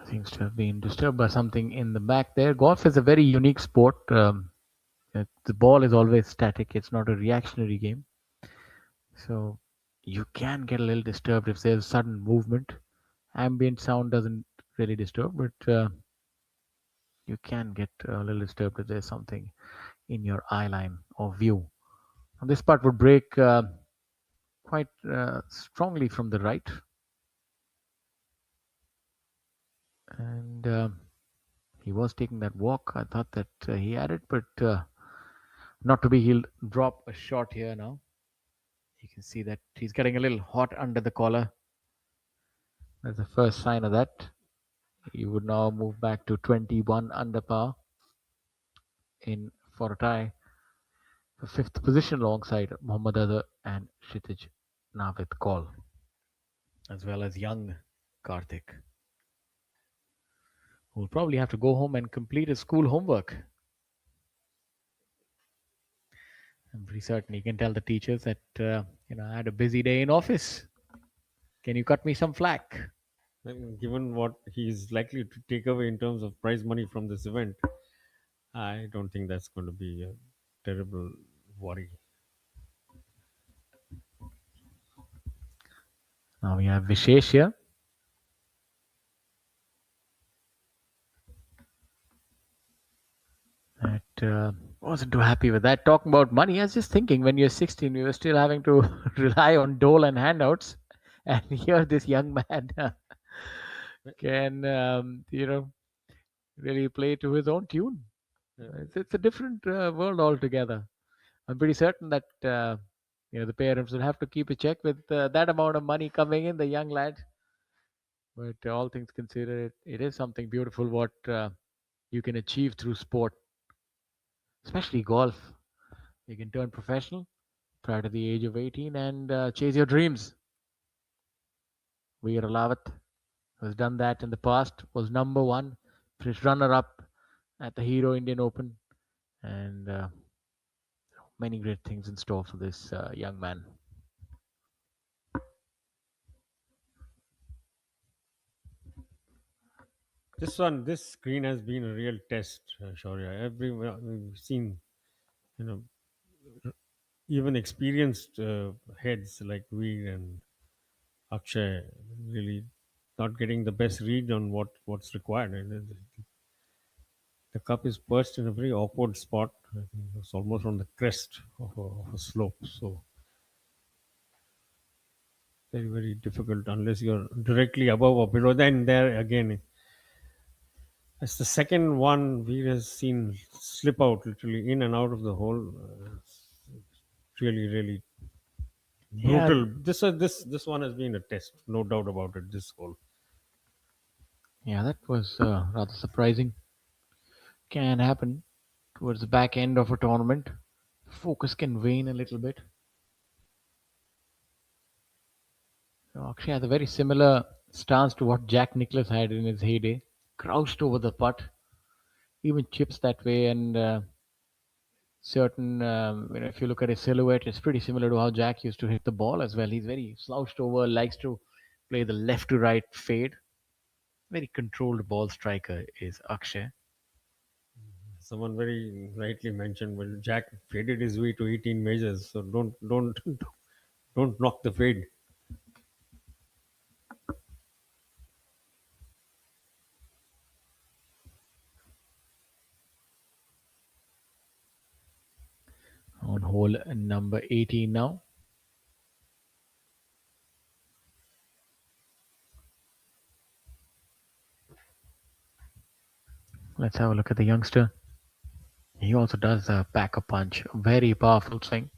Seems to have been disturbed by something in the back there. Golf is a very unique sport. The ball is always static. It's not a reactionary game. So you can get a little disturbed if there's sudden movement. Ambient sound doesn't really disturb, but you can get a little disturbed if there's something in your eye line or view. And this part would break quite strongly from the right. And he was taking that walk. I thought that he had it, but not to be. He'll drop a shot here now. You can see that he's getting a little hot under the collar. That's the first sign of that. He would now move back to 21 under par in for a tie for 5th position alongside Mohammad Azhar and Kshitij Navid Kaul, as well as young Karthik, who will probably have to go home and complete his school homework. I'm pretty certain he can tell the teachers that I had a busy day in office. Can you cut me some flack? And given what he's likely to take away in terms of prize money from this event, I don't think that's going to be a terrible worry. Now we have Vishesh here. Wasn't too happy with that. Talking about money, I was just thinking when you're 16, we were still having to rely on dole and handouts. And here this young man can, really play to his own tune. It's a different world altogether. I'm pretty certain that the parents will have to keep a check with that amount of money coming in, the young lad. But all things considered, it is something beautiful what you can achieve through sport, especially golf. You can turn professional prior to the age of 18 and chase your dreams. Veer Lawat has done that in the past, was number one, finished runner-up at the Hero Indian Open, and many great things in store for this young man. This screen has been a real test, Shaurya. We've seen, even experienced heads like Veer and Akshay really not getting the best read on what's required. And the cup is perched in a very awkward spot. I think it's almost on the crest of a slope. So very, very difficult unless you're directly above or below. Then there again, that's the second one we have seen slip out literally in and out of the hole. It's really, really brutal. This one has been a test, no doubt about it. This hole. Yeah, that was rather surprising. Can happen towards the back end of a tournament. Focus can wane a little bit. Akshay has a very similar stance to what Jack Nicklaus had in his heyday. Crouched over the putt, even chips that way, and certain, if you look at his silhouette, it's pretty similar to how Jack used to hit the ball as well. He's very slouched over, likes to play the left to right fade. Very controlled ball striker is Akshay. Someone very rightly mentioned, well, Jack faded his way to 18 majors, so don't knock the fade. On hole number 18 now. Let's have a look at the youngster. He also does a packer punch, very powerful swing,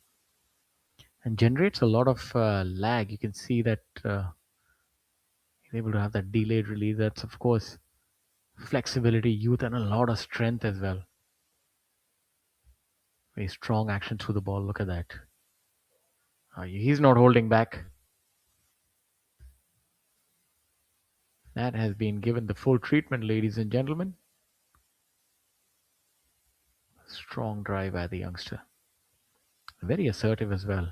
and generates a lot of lag. You can see that he's able to have that delayed release. That's, of course, flexibility, youth, and a lot of strength as well. Very strong action through the ball. Look at that. He's not holding back. That has been given the full treatment, ladies and gentlemen. Strong drive by the youngster. Very assertive as well.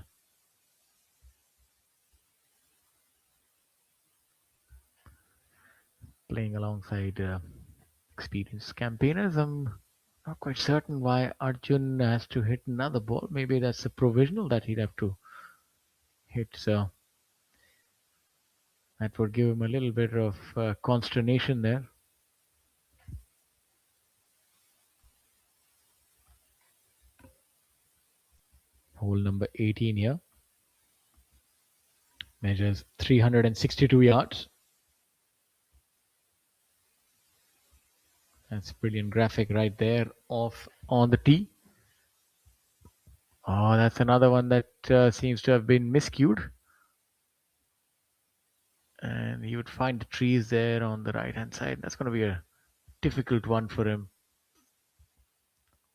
Playing alongside experienced campaigners. I'm not quite certain why Arjun has to hit another ball. Maybe that's a provisional that he'd have to hit. So that would give him a little bit of consternation there. Hole number 18 here. Measures 362 yards. That's a brilliant graphic right there off on the tee. Oh, that's another one that seems to have been miscued. And you would find the trees there on the right hand side. That's going to be a difficult one for him.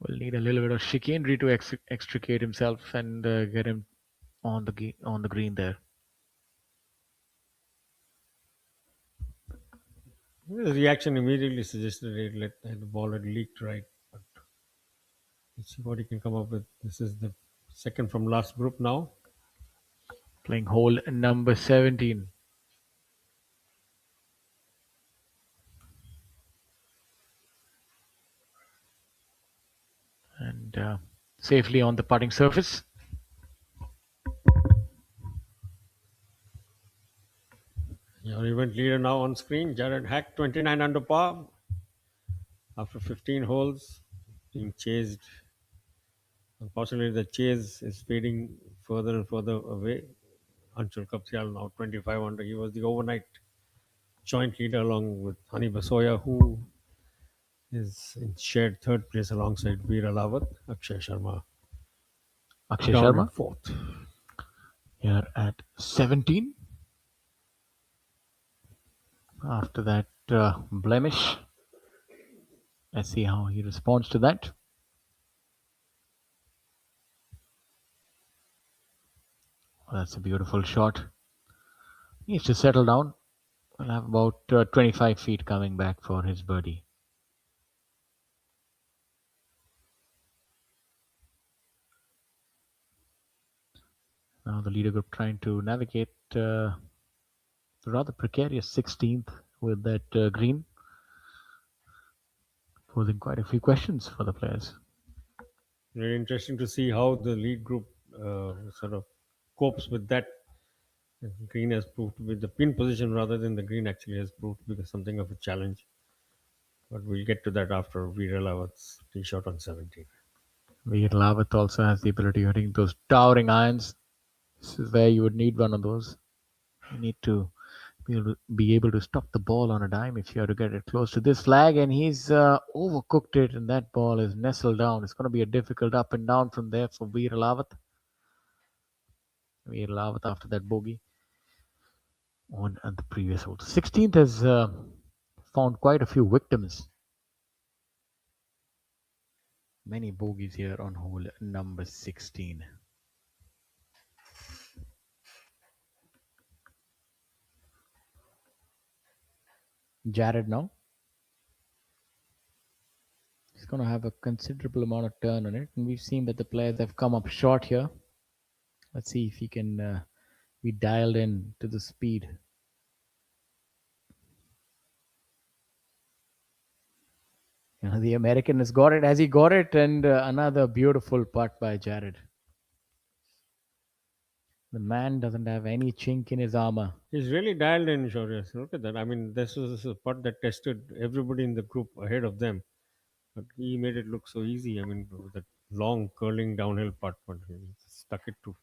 Will need a little bit of chicanery to extricate himself and get him on the green there. The reaction immediately suggested that the ball had leaked right. But let's see what he can come up with. This is the second from last group now. Playing hole number 17. and safely on the putting surface. Your event leader now on screen, Jared Hack, 29 under par after 15 holes, being chased. Unfortunately, the chase is fading further and further away. Anshul Kapsial now 25 under. He was the overnight joint leader along with Hani Basoya, who is in shared third place alongside Veer Alawat. Akshay Sharma Akshay down Sharma in fourth. Here at 17. After that blemish, let's see how he responds to that. Well, that's a beautiful shot. He needs to settle down. We'll have about 25 feet coming back for his birdie. Now the leader group trying to navigate the rather precarious 16th with that green, posing quite a few questions for the players. Very interesting to see how the lead group sort of copes with that. Green has proved to be the pin position rather than the green actually has proved to be something of a challenge. But we'll get to that after Veer Alawat's tee shot on 17. Veer Alawat also has the ability of hitting those towering irons. This is where you would need one of those. You need to be able to stop the ball on a dime if you have to get it close to this flag, and he's overcooked it, and that ball is nestled down. It's going to be a difficult up and down from there for Veer Alawat. Veer Alawat after that bogey on at the previous hole. 16th has found quite a few victims. Many bogeys here on hole number 16. Jared now. He's going to have a considerable amount of turn on it, and we've seen that the players have come up short here. Let's see if he can be dialed in to the speed. The American has got it. Has he got it? And another beautiful putt by Jared. The man doesn't have any chink in his armor. He's really dialed in, Shaurya. Look at that. I mean, this was a putt that tested everybody in the group ahead of them. But he made it look so easy. I mean, with that long curling downhill putt, but he stuck it to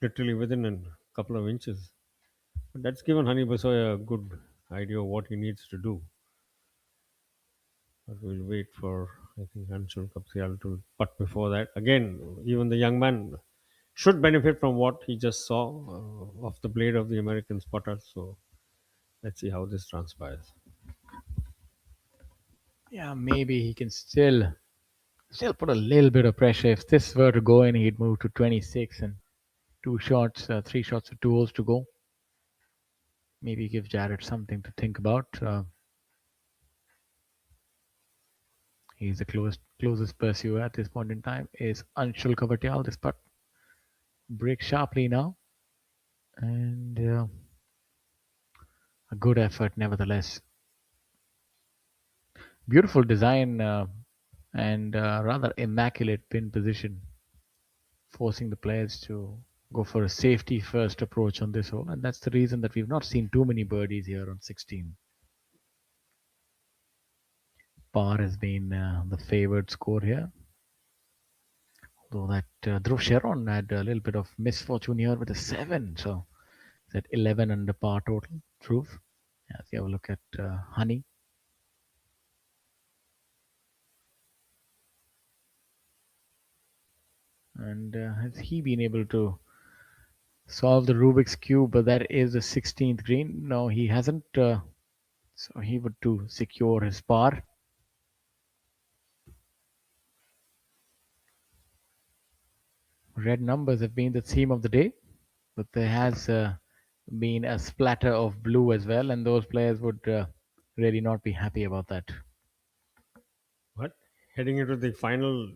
literally within a couple of inches. But that's given Hani Basoya a good idea of what he needs to do. But we'll wait for, I think, Anshul Kapsial to putt before that. Again, even the young man should benefit from what he just saw off the blade of the American spotter. So let's see how this transpires. Yeah, maybe he can still put a little bit of pressure. If this were to go in, he'd move to 26 and 3 shots with 2 holes to go. Maybe give Jared something to think about. He's the closest pursuer at this point in time is Anshul Kapsial. This putt breaks sharply now, and a good effort nevertheless. Beautiful design and rather immaculate pin position, forcing the players to go for a safety first approach on this hole, and that's the reason that we've not seen too many birdies here on 16. Par has been the favored score here, although that Dhruv Sharon had a little bit of misfortune here with a 7, so that 11 under par total. Dhruv. As you have a look at Honey. And has he been able to solve the Rubik's Cube? But that is the 16th green. No, he hasn't. So he would to secure his par. Red numbers have been the theme of the day, but there has been a splatter of blue as well, and those players would really not be happy about that. But heading into the final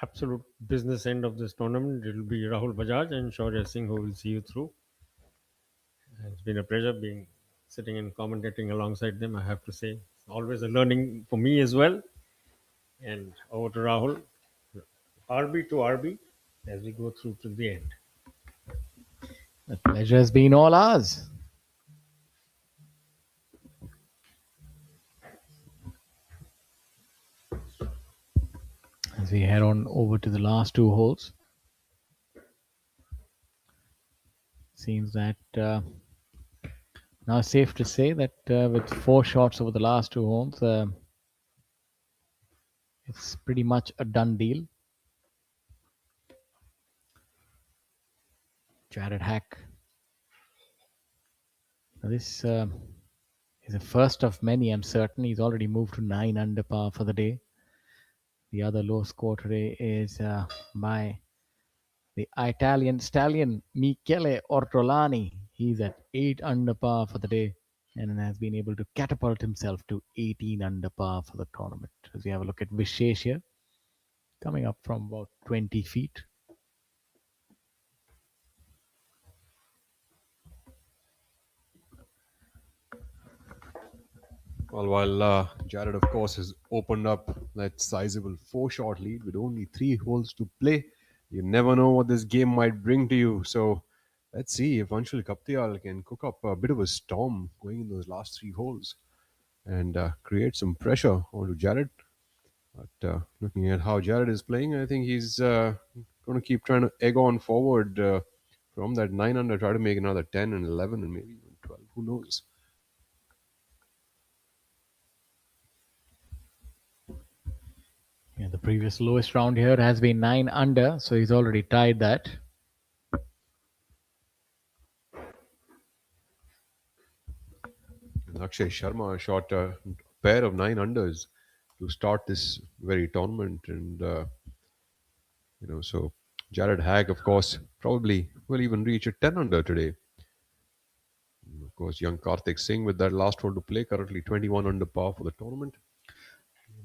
absolute business end of this tournament, it will be Rahul Bajaj and Shaurya Singh who will see you through. It's been a pleasure sitting and commentating alongside them, I have to say. It's always a learning for me as well. And over to Rahul. RB to RB as we go through to the end. The pleasure has been all ours. As we head on over to the last two holes, seems that now it's safe to say that with 4 shots over the last two holes, it's pretty much a done deal. Jared Hack. Now this is the first of many, I'm certain. He's already moved to 9 under par for the day. The other low score today is by the Italian stallion Michele Ortolani. He's at 8 under par for the day and has been able to catapult himself to 18 under par for the tournament. As we have a look at Vishesh here, coming up from about 20 feet. Well, while Jared, of course, has opened up that sizable 4-shot lead with only 3 holes to play, you never know what this game might bring to you. So let's see if Anshul Kaptial can cook up a bit of a storm going in those last 3 holes and create some pressure onto Jared. But looking at how Jared is playing, I think he's going to keep trying to egg on forward from that 9 under, try to make another 10 and 11 and maybe even 12. Who knows? Yeah, the previous lowest round here has been 9 under, so he's already tied that. Akshay Sharma shot a pair of 9 unders to start this very tournament, and so Jared Hack, of course, probably will even reach a 10 under today. And of course, young Karthik Singh with that last hole to play, currently 21 under par for the tournament.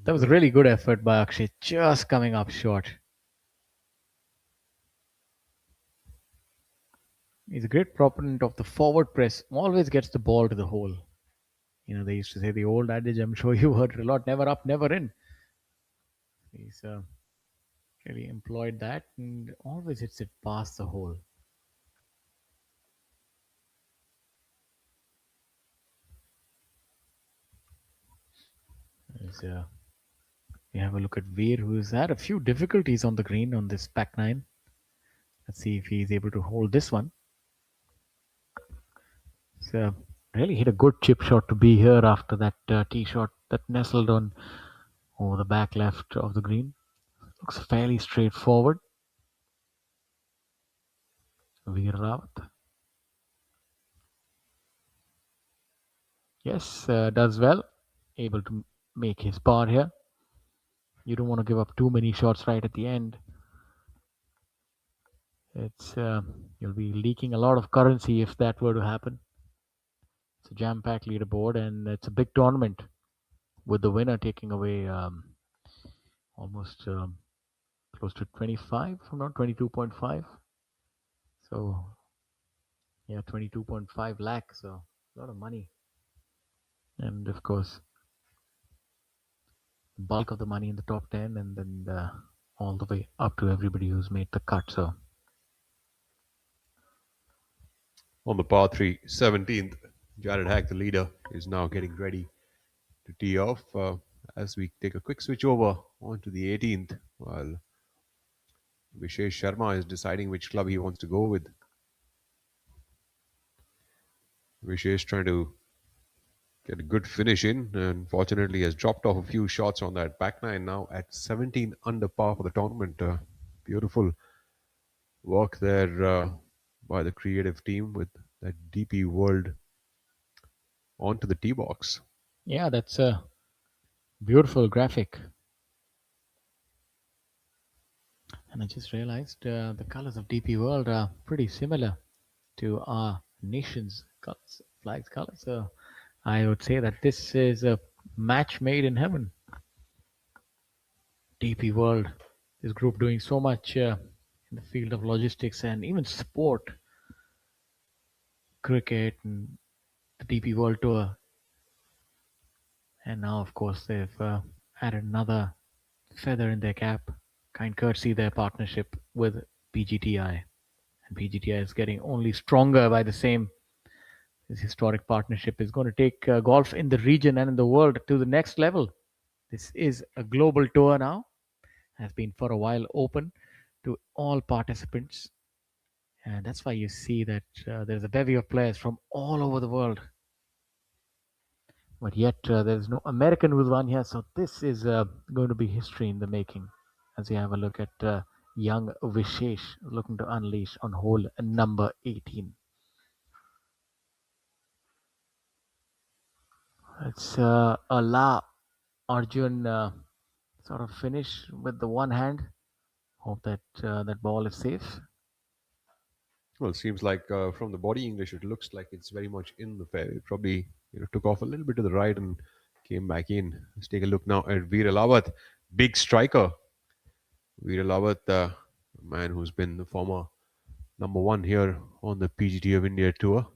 That was a really good effort by Akshay, just coming up short. He's a great proponent of the forward press, always gets the ball to the hole. They used to say the old adage, I'm sure you heard it a lot, never up, never in. He's really employed that and always hits it past the hole. We have a look at Veer, who's had a few difficulties on the green on this pack 9. Let's see if he's able to hold this one. So really hit a good chip shot to be here after that tee shot that nestled on over the back left of the green. Looks fairly straightforward. Veer Rawat. Yes, does well. Able to make his par here. You don't want to give up too many shots right at the end. It's you'll be leaking a lot of currency if that were to happen. It's a jam-packed leaderboard, and it's a big tournament with the winner taking away almost close to 25, if I'm not 22.5. So yeah, 22.5 lakh. So a lot of money, and of course, the bulk of the money in the top 10, and then all the way up to everybody who's made the cut. So on the par 3 17th, Jared Hack, the leader, is now getting ready to tee off as we take a quick switch over onto the 18th, while Vishesh Sharma is deciding which club he wants to go with. Vishesh trying to get a good finish in, and fortunately has dropped off a few shots on that back 9, now at 17 under par for the tournament. Beautiful work there by the creative team with that DP World onto the tee box. yeah, that's a beautiful graphic. And I just realized the colors of DP World are pretty similar to our nation's colors, flag's colors. So I would say that this is a match made in heaven. DP World, this group doing so much in the field of logistics and even sport, cricket and the DP World Tour. And now, of course, they've added another feather in their cap, kind courtesy their partnership with PGTI. And PGTI is getting only stronger by the same. This historic partnership is going to take golf in the region and in the world to the next level. This is a global tour now, has been for a while open to all participants. And that's why you see that there's a bevy of players from all over the world. But yet there's no American who's won here. So this is going to be history in the making. As you have a look at young Vishesh looking to unleash on hole number 18. It's a La Arjun sort of finish with the one hand. Hope that that ball is safe. Well, it seems like from the body English, it looks like it's very much in the fairway. Probably took off a little bit to the right and came back in. Let's take a look now at Veer Lawat, big striker. Veer Lawat, a man who's been the former number one here on the PGT of India tour.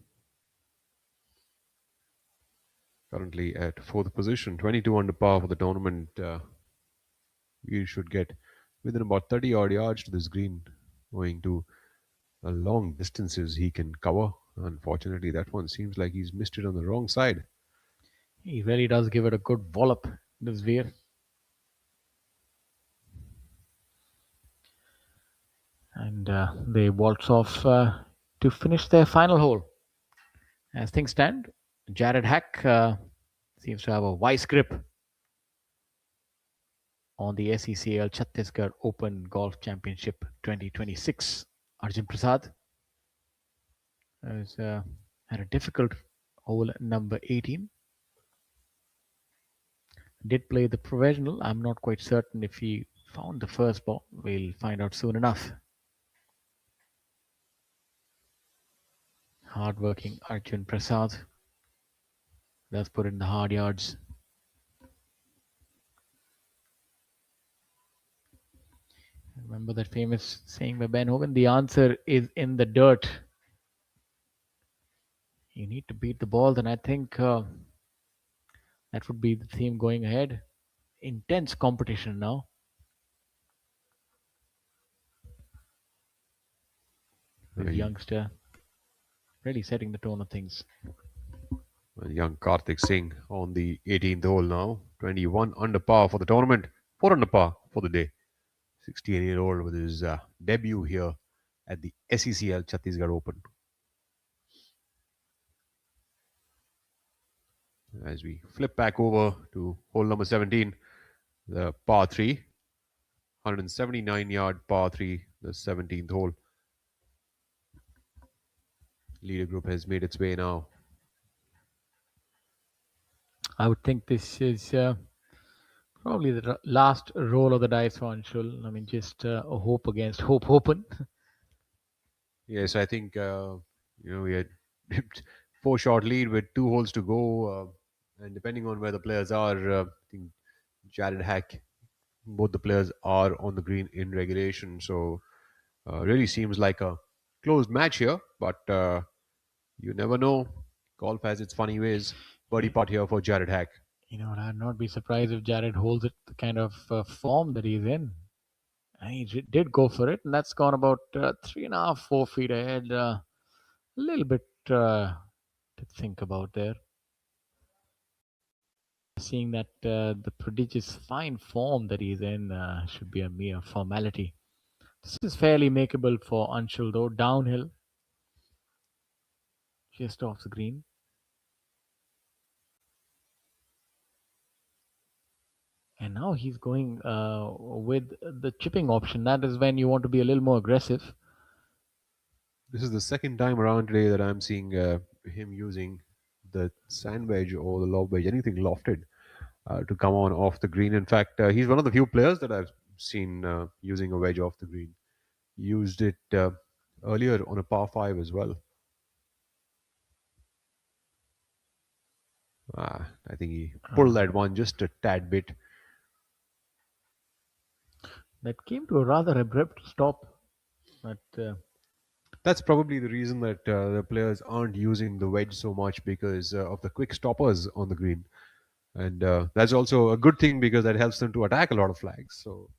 Currently at 4th position, 22 under par for the tournament. We should get within about 30 odd yards to this green, owing to long distances he can cover. Unfortunately, that one seems like he's missed it on the wrong side. He really does give it a good wallop, this Veer. And they waltz off to finish their final hole. As things stand, Jared Hack seems to have a vice grip on the SECL Chhattisgarh Open Golf Championship 2026. Arjun Prasad has had a difficult hole number 18. Did play the provisional. I'm not quite certain if he found the first ball. We'll find out soon enough. Hard-working Arjun Prasad does put in the hard yards. Remember that famous saying by Ben Hogan, the answer is in the dirt. You need to beat the ball, then I think that would be the theme going ahead. Intense competition now. The youngster really setting the tone of things. Well, young Karthik Singh on the 18th hole now. 21 under par for the tournament. 4 under par for the day. 16-year-old with his debut here at the SECL Chhattisgarh Open. As we flip back over to hole number 17, the par 3, 179-yard par 3, the 17th hole. Leader group has made its way now. I would think this is probably the last roll of the dice for Anshul. I mean, just a hope against hope open. Yes, I think, we had 4-shot lead with 2 holes to go. And depending on where the players are, I think Jared Hack, both the players are on the green in regulation. So really seems like a closed match here. But you never know. Golf has its funny ways. Birdie putt here for Jared Hack. You know, I'd not be surprised if Jared holds it the kind of form that he's in. And he did go for it, and that's gone about 3.5, 4 feet ahead. A little bit to think about there. Seeing that the prodigious fine form that he's in should be a mere formality. This is fairly makeable for Anshul, though. Downhill, just off the green. And now he's going with the chipping option. That is when you want to be a little more aggressive. This is the second time around today that I'm seeing him using the sand wedge or the lob wedge, anything lofted, to come on off the green. In fact, he's one of the few players that I've seen using a wedge off the green. He used it earlier on a par 5 as well. I think he pulled that one just a tad bit. That came to a rather abrupt stop. But that's probably the reason that the players aren't using the wedge so much, because of the quick stoppers on the green. And that's also a good thing, because that helps them to attack a lot of flags. So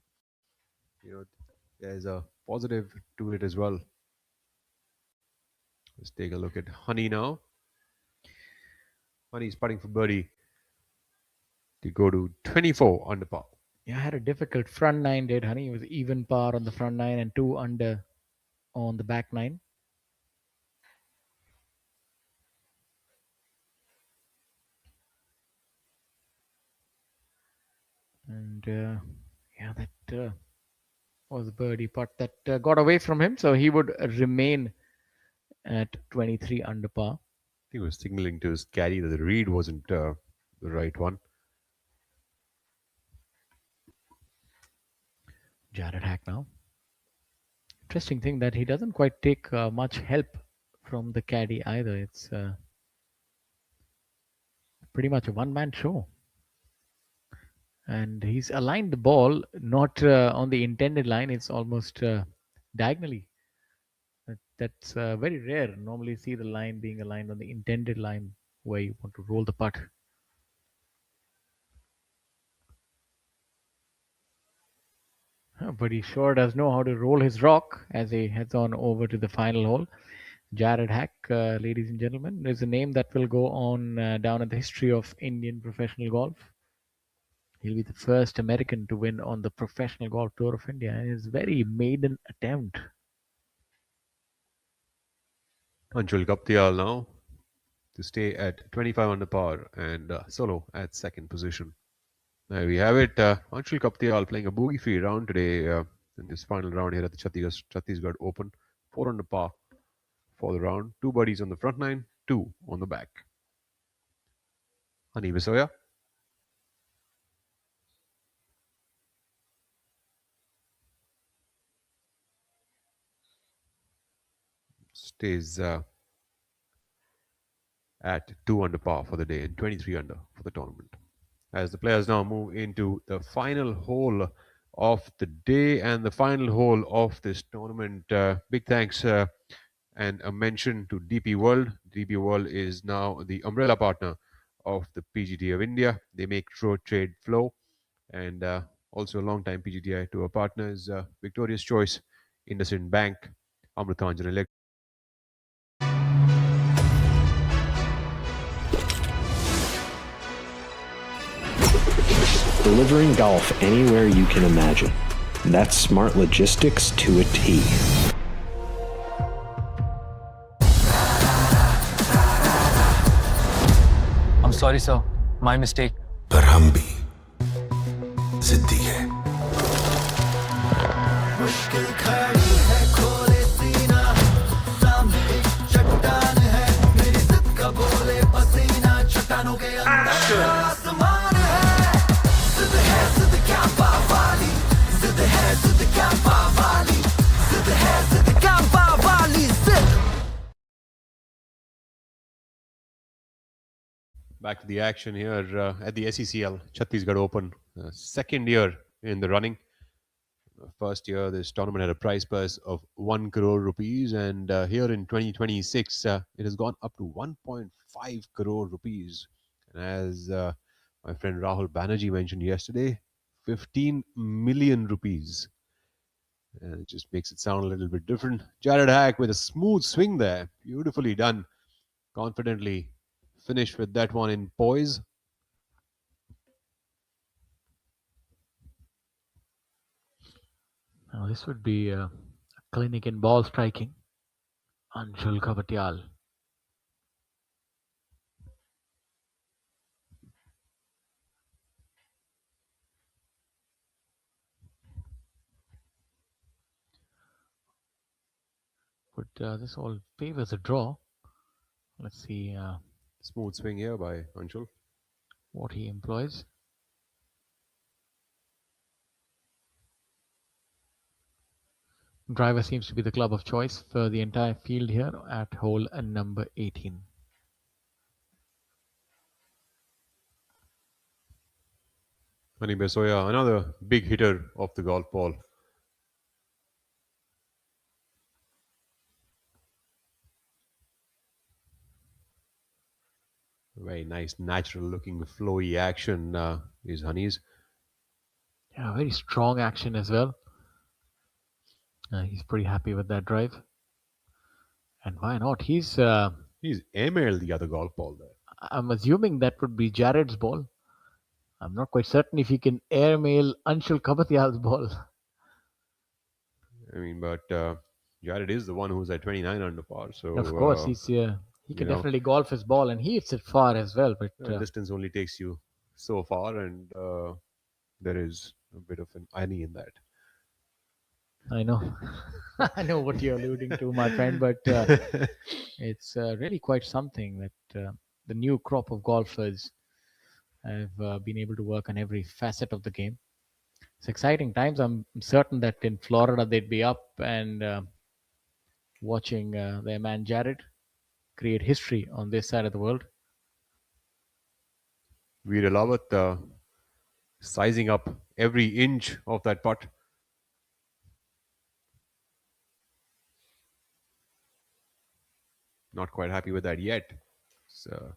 there's a positive to it as well. Let's take a look at Honey now. Honey's putting for birdie to go to 24 under par. Yeah, I had a difficult front nine, did Honey. It was even par on the front nine and 2 under on the back nine. And yeah, that was a birdie putt that got away from him. So he would remain at 23 under par. I think he was signaling to his caddy that the read wasn't the right one. Jared Hack now. Interesting thing that he doesn't quite take much help from the caddy either. It's pretty much a one-man show. And he's aligned the ball not on the intended line. It's almost diagonally. That's very rare. Normally you see the line being aligned on the intended line where you want to roll the putt. But he sure does know how to roll his rock as he heads on over to the final hole. Jared Hack, ladies and gentlemen, is a name that will go on down in the history of Indian professional golf. He'll be the first American to win on the Professional Golf Tour of India in his very maiden attempt. Anshul Kaptial now to stay at 25 under par and solo at second position. There we have it. Anshul Kaptial playing a bogey-free round today in this final round here at the Chhattisgarh Open. 4 under par for the round. 2 birdies on the front nine, 2 on the back. Honey Bisoya. Stays at 2 under par for the day and 23 under for the tournament. As the players now move into the final hole of the day and the final hole of this tournament. Big thanks and a mention to DP World. DP World is now the umbrella partner of the PGT of India. They make road trade flow, and also a long-time PGTI Tour partners, Victoria's Choice, IndusInd Bank, Amrutanjan Electric. Delivering golf anywhere you can imagine. That's smart logistics to a T. I'm sorry, sir. My mistake. पर हम भी जिद्दी है मुश्किल खड़ी है खोले सीना सामने चट्टान है मेरी जिद का बोले पसीना चट्टानों के अंदर आसमान है जिद है जिद क्या पावाली जिद है जिद क्या पावाली जिद है जिद क्या पावाली जिद. Back to the action here at the SECL Chhattisgarh Open. Second year in the running. First year, this tournament had a prize purse of 1 crore rupees, and here in 2026, it has gone up to 1.5 crore rupees. And as my friend Rahul Banerjee mentioned yesterday, 15 million rupees. And it just makes it sound a little bit different. Jared Hack with a smooth swing there. Beautifully done. Confidently finished with that one in poise. Now this would be a clinic in ball striking. Anshul Kaptial. But this all favors a draw. Let's see. Smooth swing here by Anshul. What he employs. Driver seems to be the club of choice for the entire field here at hole number 18. Honey Bisoya, another big hitter of the golf ball. Very nice, natural looking, flowy action is Honey's. Yeah, very strong action as well. He's pretty happy with that drive. And why not? He's airmailed the other golf ball there. I'm assuming that would be Jared's ball. I'm not quite certain if he can airmail Anshul Kapatyal's ball. I mean, but Jared is the one who's at 29 under par. So Of course, he can definitely golf his ball, and he hits it far as well. But distance only takes you so far, and there is a bit of an irony in that. I know, I know what you're alluding to, my friend. But it's really quite something that the new crop of golfers have been able to work on every facet of the game. It's exciting times. I'm certain that in Florida they'd be up and watching their man Jared create history on this side of the world. Veer Alawat sizing up every inch of that putt. Not quite happy with that yet. So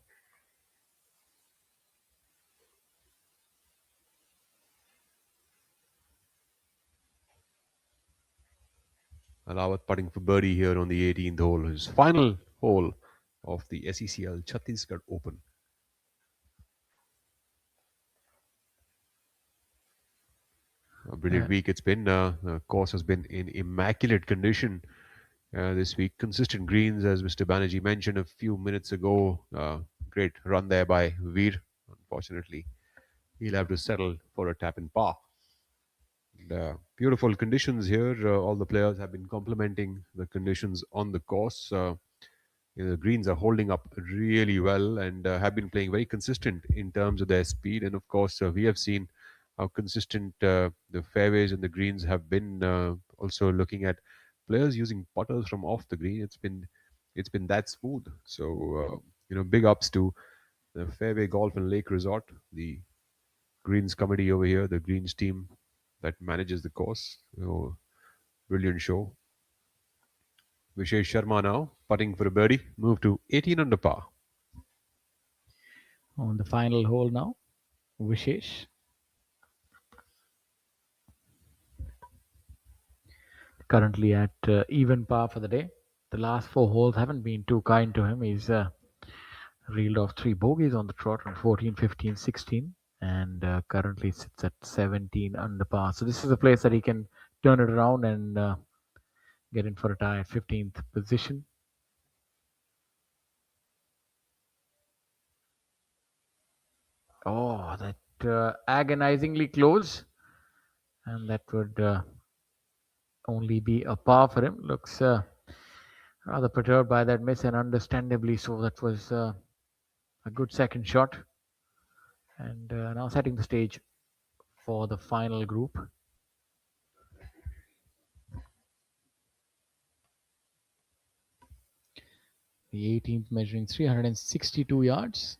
Alawat putting for birdie here on the 18th hole, his final hole of the SECL Chhattisgarh Open. A brilliant week it's been. The course has been in immaculate condition this week. Consistent greens, as Mr. Banerjee mentioned a few minutes ago. Great run there by Veer. Unfortunately, he'll have to settle for a tap in par. And, beautiful conditions here. All the players have been complimenting the conditions on the course. The greens are holding up really well and have been playing very consistent in terms of their speed. And of course, we have seen how consistent the fairways and the greens have been. Also looking at players using putters from off the green, it's been that smooth. So big ups to the Fairway Golf and Lake Resort, the greens committee over here, the greens team that manages the course. Brilliant show. Vishesh Sharma now putting for a birdie, move to 18 under par. On the final hole now, Vishesh. Currently at even par for the day. The last 4 holes haven't been too kind to him. He's reeled off 3 bogeys on the trot on 14, 15, 16, and currently sits at 17 under par. So this is a place that he can turn it around and get in for a tie at 15th position. Oh, that agonizingly close, and that would only be a par for him. Looks rather perturbed by that miss, and understandably so. That was a good second shot. And now setting the stage for the final group. The 18th measuring 362 yards.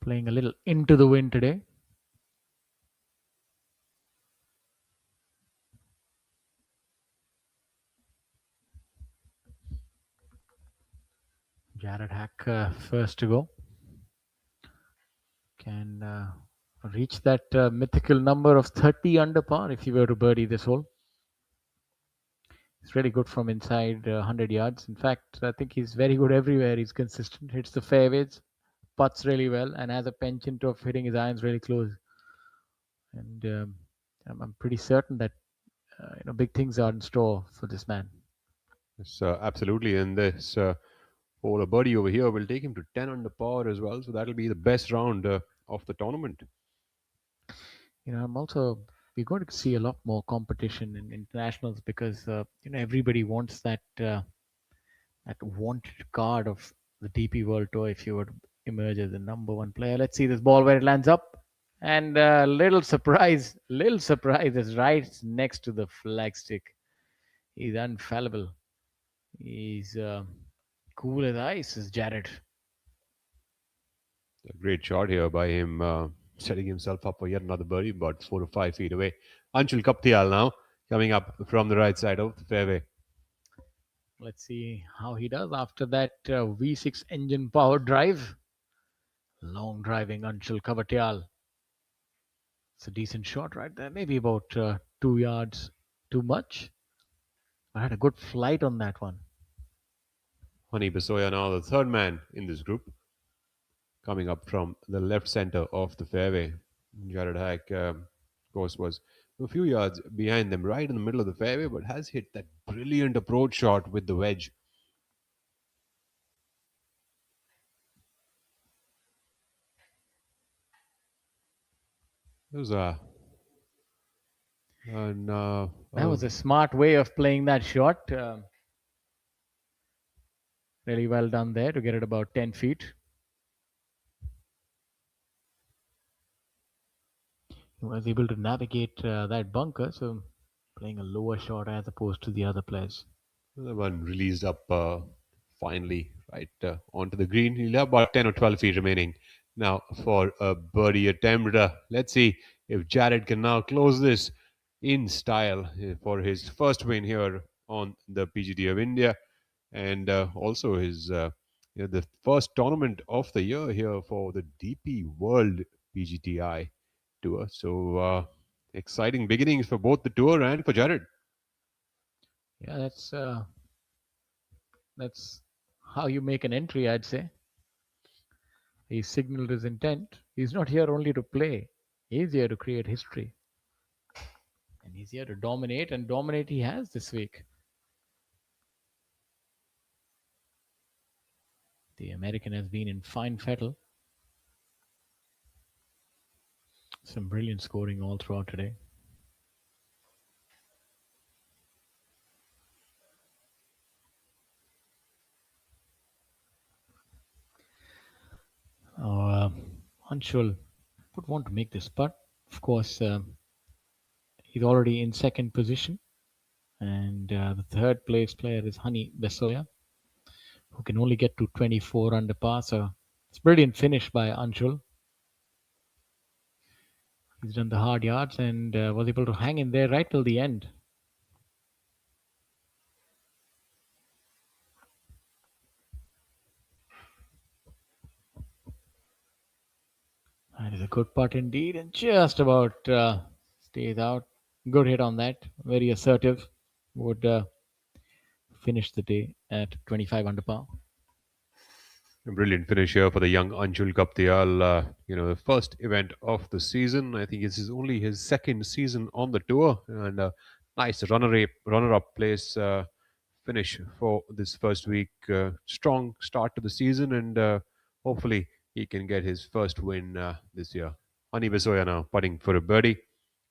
Playing a little into the wind today. Jared Hack first to go. Can reach that mythical number of 30 under par if he were to birdie this hole. It's really good from inside 100 yards. In fact, I think he's very good everywhere. He's consistent, hits the fairways, putts really well, and has a penchant of hitting his irons really close. And I'm pretty certain that big things are in store for this man. Yes, absolutely. And this hole, a birdie over here, will take him to 10 under par as well. So that'll be the best round of the tournament. We're going to see a lot more competition in internationals because everybody wants that wanted card of the DP World Tour if you were to emerge as the number 1 player. Let's see this ball where it lands up, and little surprise is right next to the flagstick. He's infallible. He's cool as ice, is Jared. A great shot here by him, setting himself up for yet another birdie, about 4 to 5 feet away. Anshul Kapatyal now coming up from the right side of the fairway. Let's see how he does after that V6 engine powered drive. Long driving Anshul Kapatyal. It's a decent shot right there, maybe about 2 yards too much. I had a good flight on that one. Honey Basoya now the third man in this group, coming up from the left center of the fairway. Jared Hack, of course, was a few yards behind them, right in the middle of the fairway, but has hit that brilliant approach shot with the wedge. It was a That was a smart way of playing that shot. Really well done there to get it about 10 feet. He was able to navigate that bunker, so playing a lower shot as opposed to the other players. The one released up finally right onto the green. He'll have about 10 or 12 feet remaining now for a birdie attempt. Let's see if Jared can now close this in style for his first win here on the PGT of India, and also his the first tournament of the year here for the DP World PGTI Tour. So exciting beginnings for both the tour and for Jared. Yeah, that's how you make an entry, I'd say. He signaled his intent. He's not here only to play. He's here to create history. And he's here to dominate, and dominate he has this week. The American has been in fine fettle. Some brilliant scoring all throughout today. Anshul would want to make this putt. Of course, he's already in second position. And the third place player is Honey Basoya, who can only get to 24 under par. So it's a brilliant finish by Anshul. He's done the hard yards and was able to hang in there right till the end. That is a good putt indeed, and just about stays out. Good hit on that. Very assertive. Would finish the day at 25 under par. A brilliant finish here for the young Anshul Kaptial. The first event of the season. I think this is only his second season on the tour, and a nice runner-up place finish for this first week. Strong start to the season, and hopefully he can get his first win this year. Honey Basoya now putting for a birdie.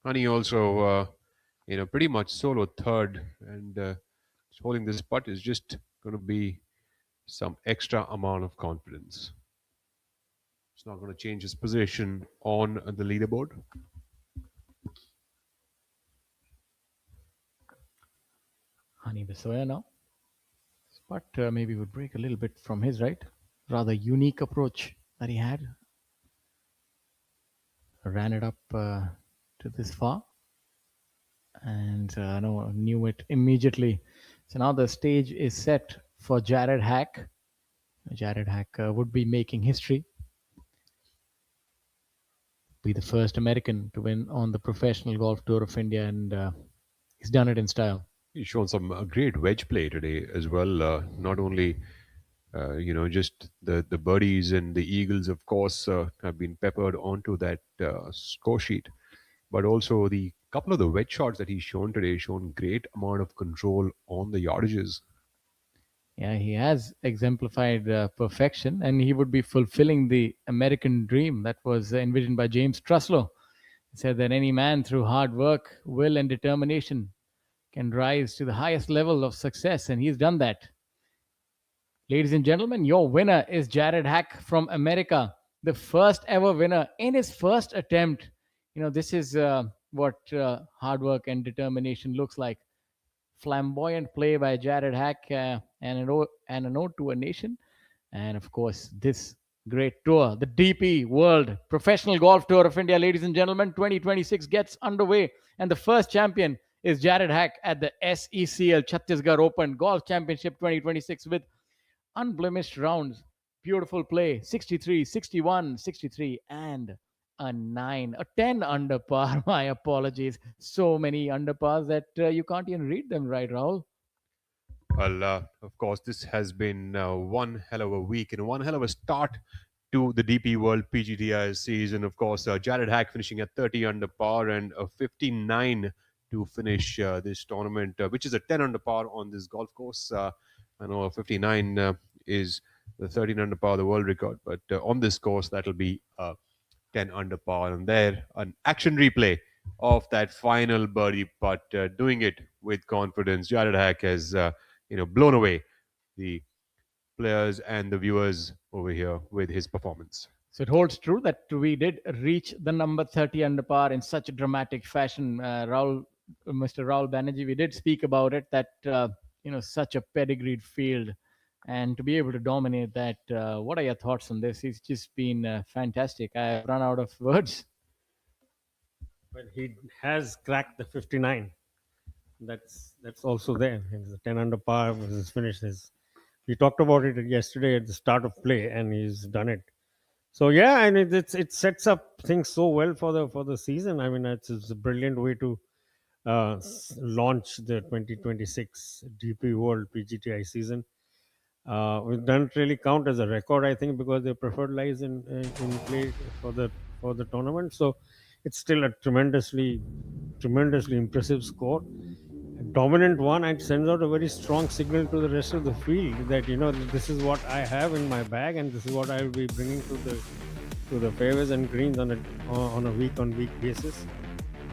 Honey also, pretty much solo third, and holding this putt is just going to be some extra amount of confidence. It's not going to change his position on the leaderboard. Honey Basoya now. But maybe would break a little bit from his right. Rather unique approach that he had. Ran it up to this far. And knew it immediately. So now the stage is set for Jared Hack. Jared Hack would be making history. Be the first American to win on the Professional Golf Tour of India, and he's done it in style. He's shown some great wedge play today as well. Not only, just the birdies and the eagles, of course, have been peppered onto that score sheet, but also the couple of the wedge shots that he's shown today shown great amount of control on the yardages. Yeah, he has exemplified perfection, and he would be fulfilling the American dream that was envisioned by James Truslow. He said that any man through hard work, will, and determination can rise to the highest level of success, and he's done that. Ladies and gentlemen, your winner is Jared Hack from America, the first ever winner in his first attempt. This is what hard work and determination looks like. Flamboyant play by Jared Hack, and an ode to a nation. And of course, this great tour, the DP World Professional Golf Tour of India, ladies and gentlemen, 2026 gets underway. And the first champion is Jared Hack at the SECL Chhattisgarh Open Golf Championship 2026 with unblemished rounds. Beautiful play, 63, 61, 63, and a 9, a 10 under par. My apologies. So many under pars that you can't even read them right, Rahul. Well, of course, this has been one hell of a week and one hell of a start to the DP World PGTI season. Of course, Jared Hack finishing at 30 under par and a 59 to finish this tournament, which is a 10 under par on this golf course. I know 59 is the 13 under par, the world record, but on this course, that'll be 10 under par. And there, an action replay of that final birdie putt, doing it with confidence. Jared Hack has blown away the players and the viewers over here with his performance. So it holds true that we did reach the number 30 under par in such a dramatic fashion. Mr. Rahul Banerjee, we did speak about it, that, such a pedigreed field. And to be able to dominate that, what are your thoughts on this? It's just been fantastic. I've run out of words. Well, he has cracked the 59. That's also there. It's a 10 under par was his finish. We talked about it yesterday at the start of play, and he's done it. So yeah, and it sets up things so well for the season. I mean, it's a brilliant way to launch the 2026 DP World PGTI season. It doesn't really count as a record, I think, because the preferred lies in play for the tournament. So it's still a tremendously impressive score. A dominant one, and sends out a very strong signal to the rest of the field that this is what I have in my bag, and this is what I will be bringing to the fairways and greens on a week-on-week basis.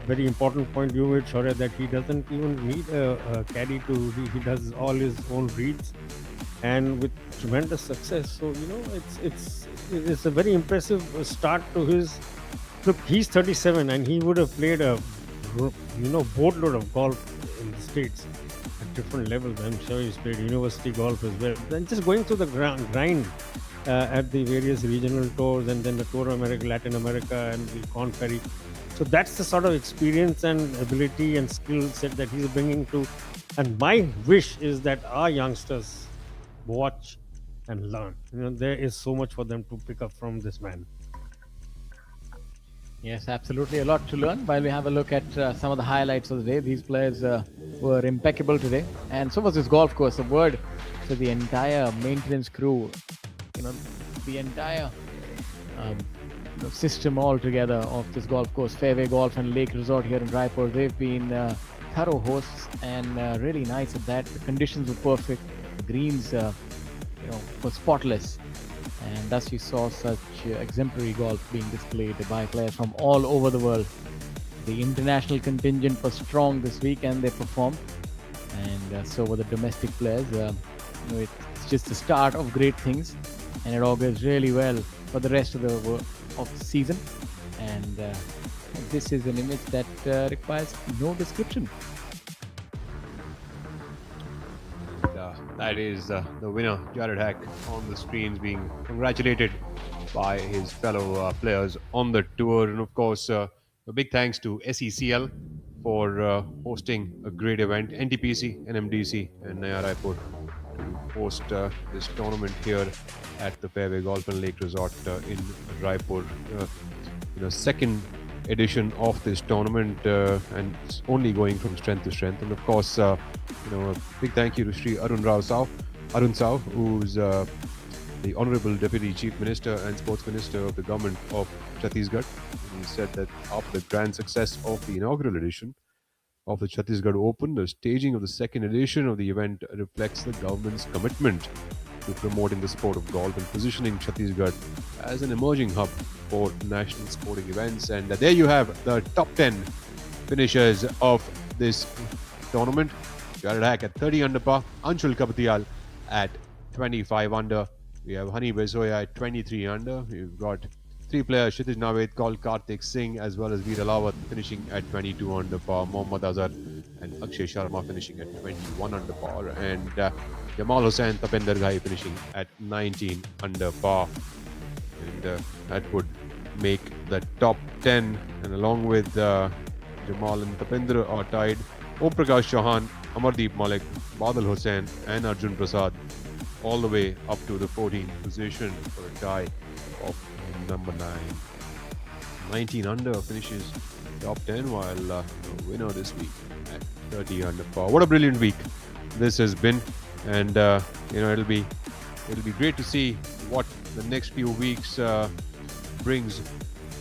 Very important point you made, Shaurya, that he doesn't even need a caddy he does all his own reads, and with tremendous success. So it's a very impressive start to his. Look, he's 37 and he would have played a boatload of golf in the States at different levels. I'm sure he's played university golf as well. Then just going through the grind at the various regional tours, and then the Tour of America, Latin America, and the Corn Ferry. So that's the sort of experience and ability and skill set that he's bringing to. And my wish is that our youngsters watch and learn. There is so much for them to pick up from this man. Yes, absolutely. A lot to learn. While we have a look at some of the highlights of the day, these players were impeccable today. And so was this golf course. A word to the entire maintenance crew, the entire system altogether of this golf course, Fairway Golf and Lake Resort here in Raipur. They've been thorough hosts and really nice at that. The conditions were perfect. The greens, were spotless. And thus you saw such exemplary golf being displayed by players from all over the world. The international contingent was strong this week and they performed. And so were the domestic players. It's just the start of great things, and it augurs really well for the rest of the season. And this is an image that requires no description. That is the winner, Jared Hack, on the screens, being congratulated by his fellow players on the tour. And of course, a big thanks to SECL for hosting a great event, NTPC, NMDC, and Naya Raipur to host this tournament here at the Fairway Golf and Lake Resort in Raipur. Second edition of this tournament, and it's only going from strength to strength. And of course, a big thank you to Sri Arun Sao, who's the Honorable Deputy Chief Minister and Sports Minister of the Government of Chhattisgarh. He said that after the grand success of the inaugural edition of the Chhattisgarh Open, the staging of the second edition of the event reflects the government's commitment to promoting the sport of golf and positioning Chhattisgarh as an emerging hub for national sporting events. And there you have the top 10 finishers of this tournament. Jared Hack at 30 under par, Anshul Kapatial at 25 under. We have Hani Besoya at 23 under. We've got three players, Kshitij Naved, called Karthik Singh, as well as Veer Alawat finishing at 22 under par, Mohammad Azhar and Akshay Sharma finishing at 21 under par, and Jamal Hussain, Tapinder Ghai finishing at 19 under par. And that would make the top 10, and along with Jamal and Tapinder are tied Om Prakash Chauhan, Amardeep Malik, Badal Hussain and Arjun Prasad all the way up to the 14th position for a tie of number 9. 19 under, finishes top 10, while the winner this week at 30 under par. What a brilliant week this has been, and it'll be great to see what the next few weeks brings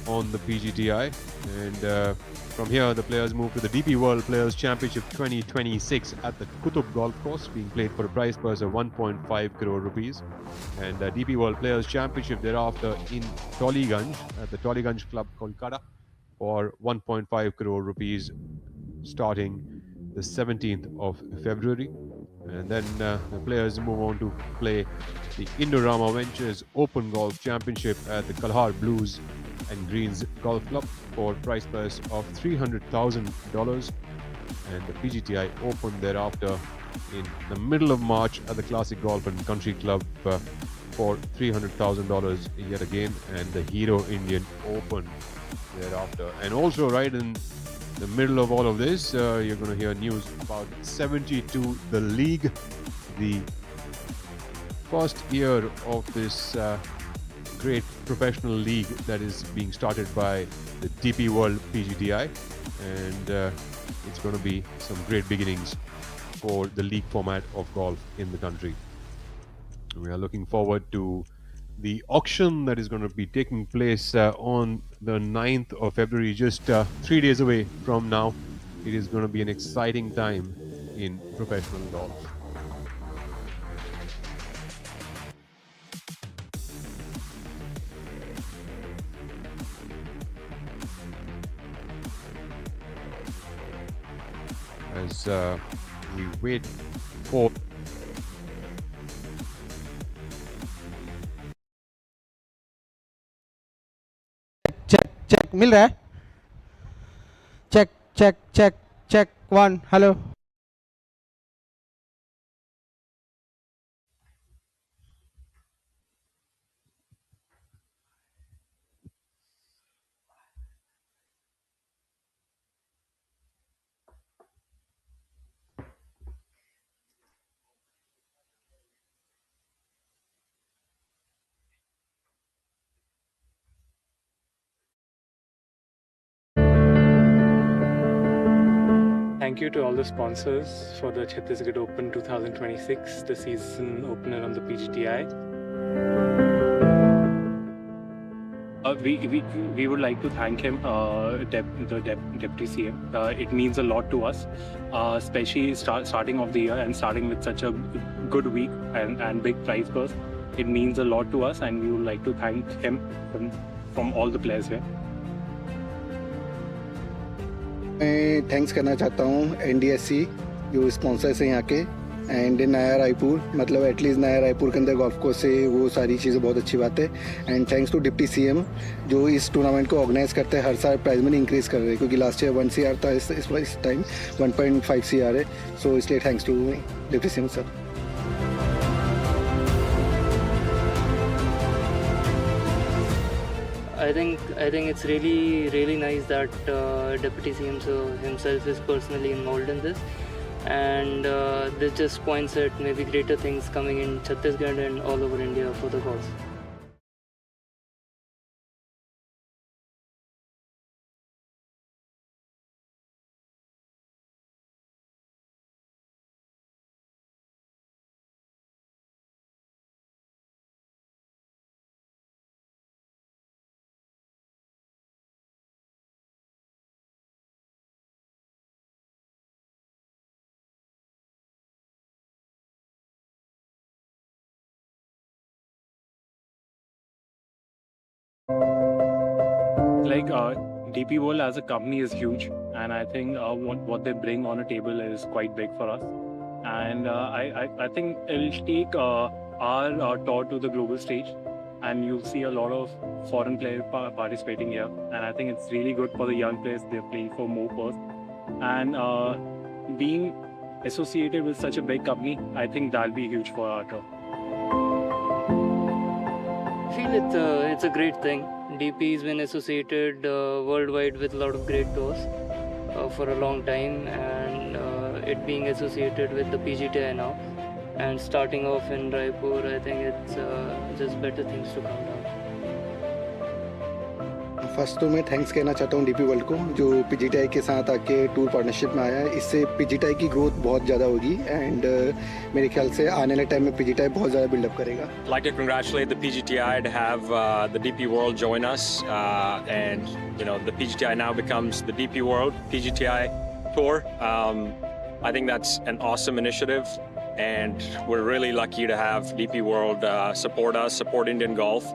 on the PGTI. And from here, the players move to the DP World Players Championship 2026 at the Kutub Golf Course, being played for a prize purse of 1.5 crore rupees. And DP World Players Championship thereafter in Toliganj at the Toliganj Club, Kolkata, for 1.5 crore rupees starting the 17th of February. And then the players move on to play the Indorama Ventures Open Golf Championship at the Kalhar Blues and Greens Golf Club for prize purse of $300,000. And the PGTI Open thereafter in the middle of March at the Classic Golf and Country Club for $300,000 yet again, and the Hero Indian Open thereafter. And also right in the middle of all of this, you're going to hear news about 72, the league, the first year of this great professional league that is being started by the DP World PGTI, and it's going to be some great beginnings for the league format of golf in the country. We are looking forward to the auction that is going to be taking place on the 9th of February, just 3 days away from now. It is going to be an exciting time in professional golf. As we wait for check मिल रहा है check check check check 1 hello Thank you to all the sponsors for the Chhattisgarh Open 2026, the season opener on the PGTI. We would like to thank him, the Deputy CM. It means a lot to us, especially starting of the year and starting with such a good week and big prize purse. It means a lot to us, and we would like to thank him from all the players here. मैं thanks करना चाहता हूँ NDSC जो sponsors हैं यहाँ के, and नया रायपुर, मतलब एटलीस्ट नया रायपुर के अंदर गोल्फ कोर्स है, वो सारी चीज़ें बहुत अच्छी बात है. And thanks to deputy CM जो इस टूर्नामेंट को ऑर्गेनाइज करते हैं, हर साल प्राइज मनी इंक्रीज कर रहे हैं, क्योंकि लास्ट ईयर 1 CR था, इस टाइम 1.5 CR है. सो इसलिए thanks to deputy CM sir. I think it's really nice that Deputy CM himself is personally involved in this, and this just points at maybe greater things coming in Chhattisgarh and all over India for the golf. Like DP World as a company is huge, and I think what they bring on a table is quite big for us. And I think it'll take our tour to the global stage, and you'll see a lot of foreign players participating here. And I think it's really good for the young players. They're playing for more purse, and being associated with such a big company, I think that'll be huge for our tour. I feel it's a great thing. DP has been associated worldwide with a lot of great tours for a long time, and it being associated with the PGTI now and starting off in Raipur, I think it's just better things to come down. First तो मैं thanks कहना चाहता हूँ DP world को जो PGTI के साथ आके टूर पार्टनरशिप में आया है। इससे पीजीटीआई की ग्रोथ बहुत ज़्यादा होगी एंड मेरे ख्याल से आने वाले टाइम में पीजीटीआई बहुत ज़्यादा बिल्डअप करेगा। Like to congratulate the PGTI to have the DP World join us, and the PGTI now becomes the DP World PGTI Tour. I think that's an awesome initiative, and we're really lucky to have DP World support us, support Indian golf.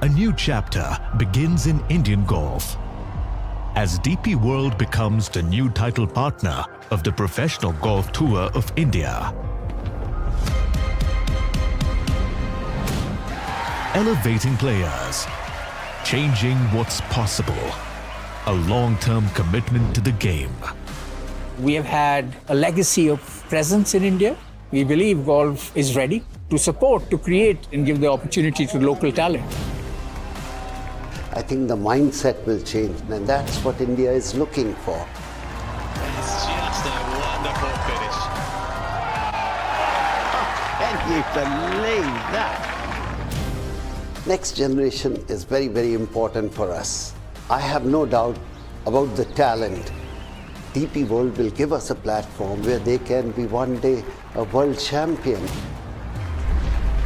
A new chapter begins in Indian golf as DP World becomes the new title partner of the Professional Golf Tour of India. Elevating players, changing what's possible, a long-term commitment to the game. We have had a legacy of presence in India. We believe golf is ready to support, to create and give the opportunity to local talent. I think the mindset will change, and that's what India is looking for. It's just a wonderful finish. Can you believe that? Next generation is very, very important for us. I have no doubt about the talent. DP World will give us a platform where they can be one day a world champion.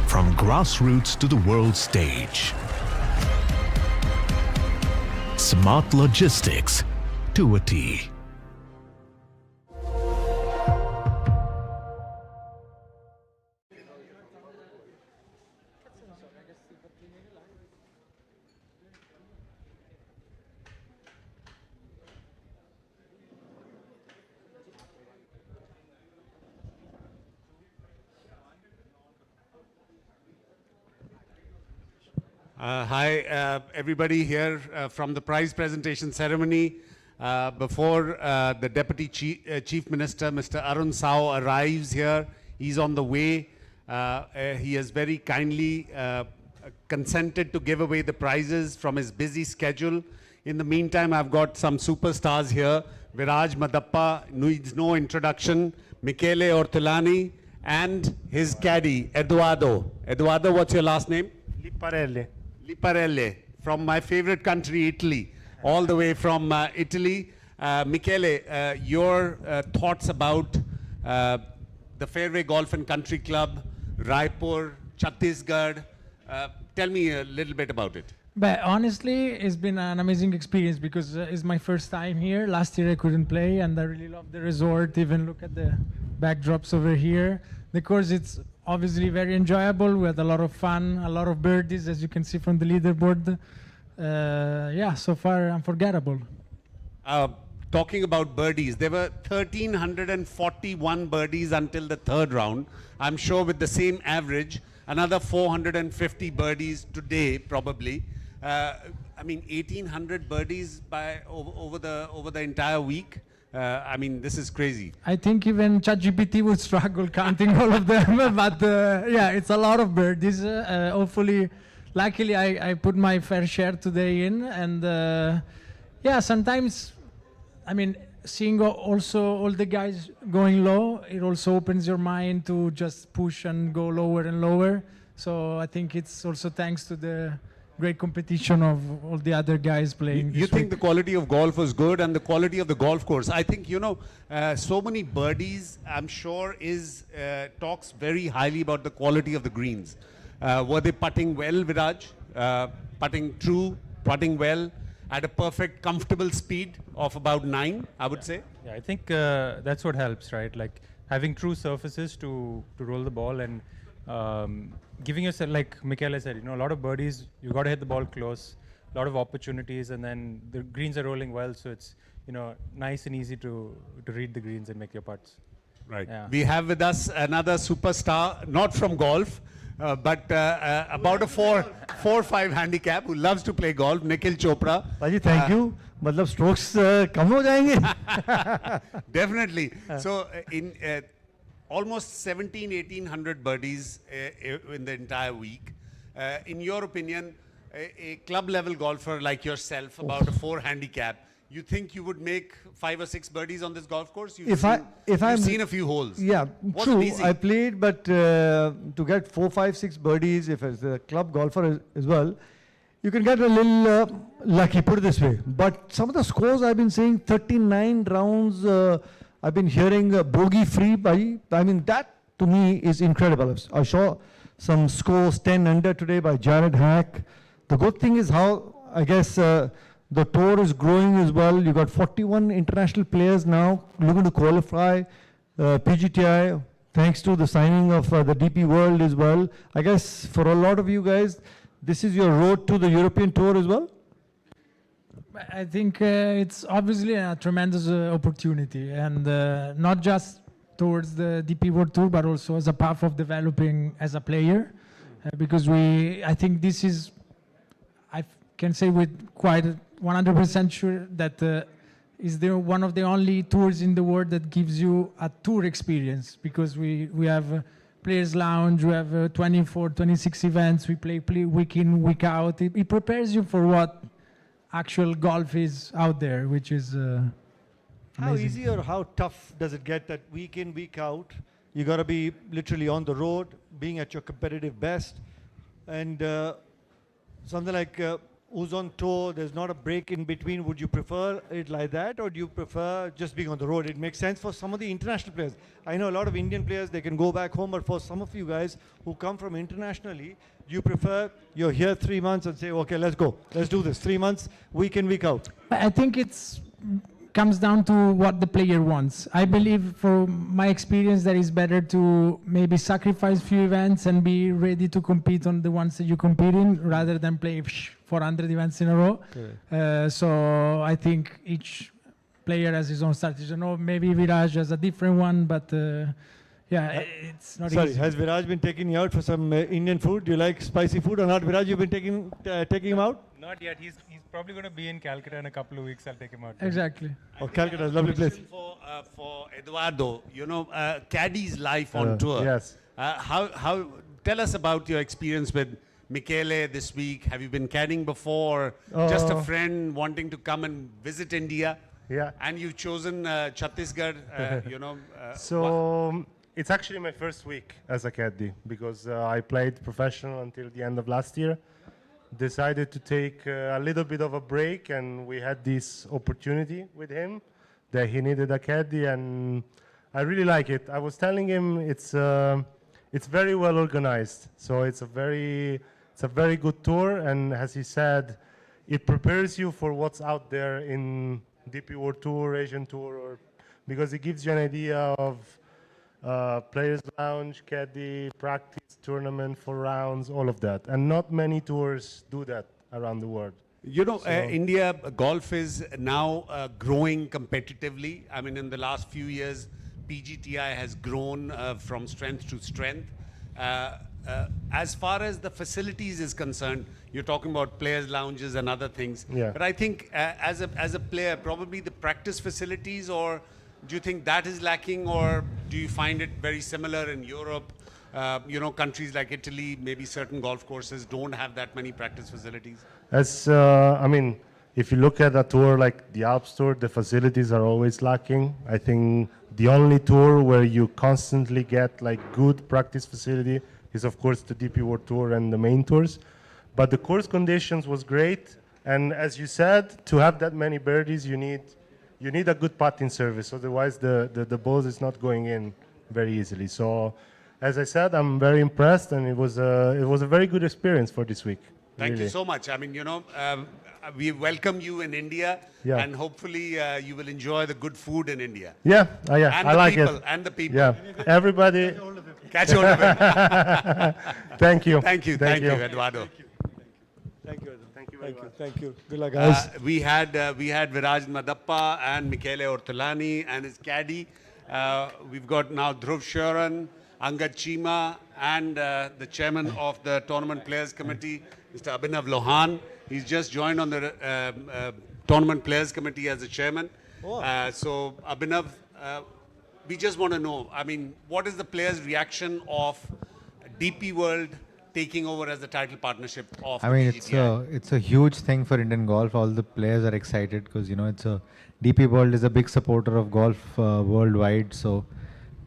From grassroots to the world stage. Smart logistics to a T. Hi, everybody here from the prize presentation ceremony. Before the Deputy Chief Minister, Mr. Arun Sao, arrives here, he's on the way. He has very kindly consented to give away the prizes from his busy schedule. In the meantime, I've got some superstars here. Viraj Madappa needs no introduction. Michele Ortolani and his caddy, Eduardo. Eduardo, what's your last name? Liparelle, from my favorite country, Italy, all the way from Italy. Michele, your thoughts about the Fairway Golf and Country Club, Raipur, Chhattisgarh. Tell me a little bit about it. But honestly, it's been an amazing experience because it's my first time here. Last year I couldn't play, and I really love the resort. Even look at the backdrops over here. The course, it's obviously very enjoyable. We had a lot of fun, a lot of birdies, as you can see from the leaderboard. Yeah, so far unforgettable. Talking about birdies, there were 1,341 birdies until the third round. I'm sure with the same average, another 450 birdies today probably. I mean, 1,800 birdies by over the entire week. I mean, this is crazy. I think even ChatGPT would struggle counting all of them, but yeah, it's a lot of birdies. Hopefully, luckily, I put my fair share today in, and yeah, sometimes, I mean, seeing also all the guys going low, it also opens your mind to just push and go lower and lower. So I think it's also thanks to the great competition of all the other guys playing. You think the quality of golf was good and the quality of the golf course? I think, you know, so many birdies, I'm sure, talks very highly about the quality of the greens. Were they putting well, Viraj? Putting true, putting well, at a perfect, comfortable speed of about 9, I would say? Yeah, I think that's what helps, right? Like having true surfaces to roll the ball and giving yourself, like Michele said, you know, a lot of birdies, you got to hit the ball close, a lot of opportunities, and then the greens are rolling well, so nice and easy to read the greens and make your putts. Right. Yeah. We have with us another superstar, not from golf, but about a 4-5 handicap who loves to play golf, Nikhil Chopra. Paji, thank you. मतलब strokes कम हो जाएंगे? Definitely. So in almost 1,700-1,800 birdies in the entire week. In your opinion, a club level golfer like yourself, about a 4 handicap, you think you would make 5 or 6 birdies on this golf course? You've seen a few holes. Yeah, Wasn't true. easy. I played, but to get 4, 5, 6 birdies, if as a club golfer as well, you can get a little lucky, put it this way. But some of the scores I've been seeing, 39 rounds, I've been hearing bogey free. I mean, that to me is incredible. I saw some scores 10 under today by Jared Hack. The good thing is how, I guess, the tour is growing as well. You got 41 international players now looking to qualify. PGTI, thanks to the signing of the DP World as well. I guess for a lot of you guys, this is your road to the European Tour as well? I think it's obviously a tremendous opportunity, and not just towards the DP World Tour, but also as a path of developing as a player, because I think this is, I can say with quite 100% sure that is one of the only tours in the world that gives you a tour experience, because we have Players Lounge, we have 24, 26 events, we play week in, week out. It prepares you for what actual golf is out there, which is how amazing. easy or how tough does it get that week in, week out? You got to be literally on the road, being at your competitive best, and something like who's on tour, there's not a break in between. Would you prefer it like that, or do you prefer just being on the road? It makes sense for some of the international players. I know a lot of Indian players, they can go back home, but for some of you guys who come from internationally, do you prefer you're here 3 months and say, okay, let's go, let's do this, 3 months, week in, week out? I think it's comes down to what the player wants. I believe, for my experience, that it's better to maybe sacrifice few events and be ready to compete on the ones that you compete in, rather than play 400 events in a row. So I think each player has his own strategy. No, maybe Viraj has a different one, but yeah, it's not Sorry, easy. has Viraj been taking you out for some Indian food? Do you like spicy food or not? Viraj, you've been taking him out? Not yet. He's probably going to be in Calcutta in a couple of weeks. I'll take him out. Exactly. Oh, Calcutta is a lovely place. For Eduardo, caddy's life on tour. Yes. How? Tell us about your experience with Michele this week. Have you been caddying before? Just a friend wanting to come and visit India? Yeah. And you've chosen Chhattisgarh. So it's actually my first week as a caddy, because I played professional until the end of last year. Decided to take a little bit of a break, and we had this opportunity with him that he needed a caddy, and I really like it. I was telling him it's very well organized, so it's a very good tour, and as he said, it prepares you for what's out there in DP World Tour, Asian Tour, because it gives you an idea of Players Lounge, caddy, practice, tournament, 4 rounds, all of that. And not many tours do that around the world. India golf is now growing competitively. I mean, in the last few years, PGTI has grown from strength to strength. As far as the facilities is concerned, you're talking about players' lounges and other things. Yeah. But I think as a player, probably the practice facilities, or do you think that is lacking, or do you find it very similar in Europe? Countries like Italy, maybe certain golf courses don't have that many practice facilities. If you look at a tour like the Alps Tour, the facilities are always lacking. I think the only tour where you constantly get like good practice facility is, of course, the DP World Tour and the main tours. But the course conditions was great, and as you said, to have that many birdies, you need a good putting service. Otherwise, the balls is not going in very easily. So, as I said, I'm very impressed, and it was a very good experience for this week. Thank you so much. I mean, we welcome you in India, Yeah. and hopefully you will enjoy the good food in India. Yeah, And I the like people, it. And the people. Yeah, everybody. Catch hold of it. Thank you. Thank you, Eduardo. Thank you. Thank you very much. Thank you. Good luck, guys. We had Viraj Madappa and Michele Ortolani and his caddy. We've got now Dhruv Sharan, Angad Chima, and the chairman of the Tournament Players Committee, Mr. Abhinav Lohan. He's just joined on the Tournament Players Committee as the chairman. So Abhinav, we just want to know, I mean, what is the players' reaction of DP World taking over as the title partnership of I mean, PGTI? it's a huge thing for Indian golf. All the players are excited because, you know, DP World is a big supporter of golf worldwide. So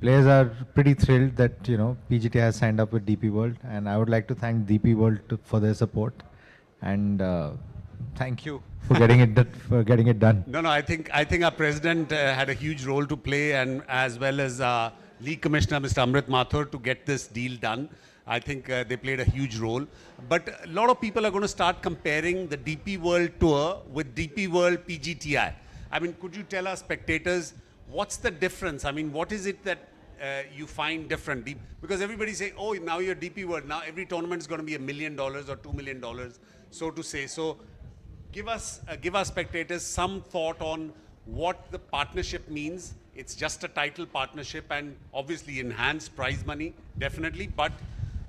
players are pretty thrilled that, you know, PGTI has signed up with DP World. And I would like to thank DP World for their support. And thank you for getting it done. No, I think our president had a huge role to play, and as well as League Commissioner Mr. Amrit Mathur, to get this deal done. I think they played a huge role. But a lot of people are going to start comparing the DP World Tour with DP World PGTI. I mean, could you tell our spectators what's the difference? I mean, what is it that you find different? Because everybody say, oh, now you're DP World. Now every tournament is going to be $1 million or $2 million, so to say. So give our spectators some thought on what the partnership means. It's just a title partnership and obviously enhanced prize money, definitely, but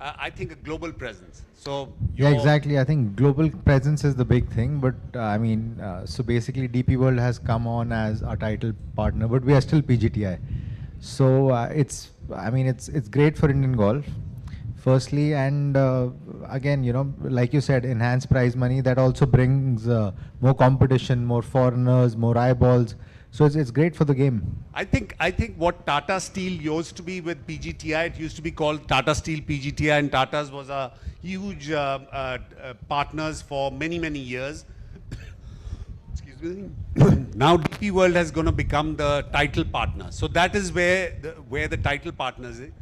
I think a global presence. So yeah, exactly. I think global presence is the big thing. But I mean, so basically DP World has come on as our title partner, but we are still PGTI. So it's great for Indian golf. Firstly, and again, you know, like you said, enhanced prize money, that also brings more competition, more foreigners, more eyeballs. So it's great for the game. I think what Tata Steel used to be with PGTI, it used to be called Tata Steel PGTI, and Tata's was a huge partners for many years. Excuse me. Now DP World has going to become the title partner. So that is where the title partners is.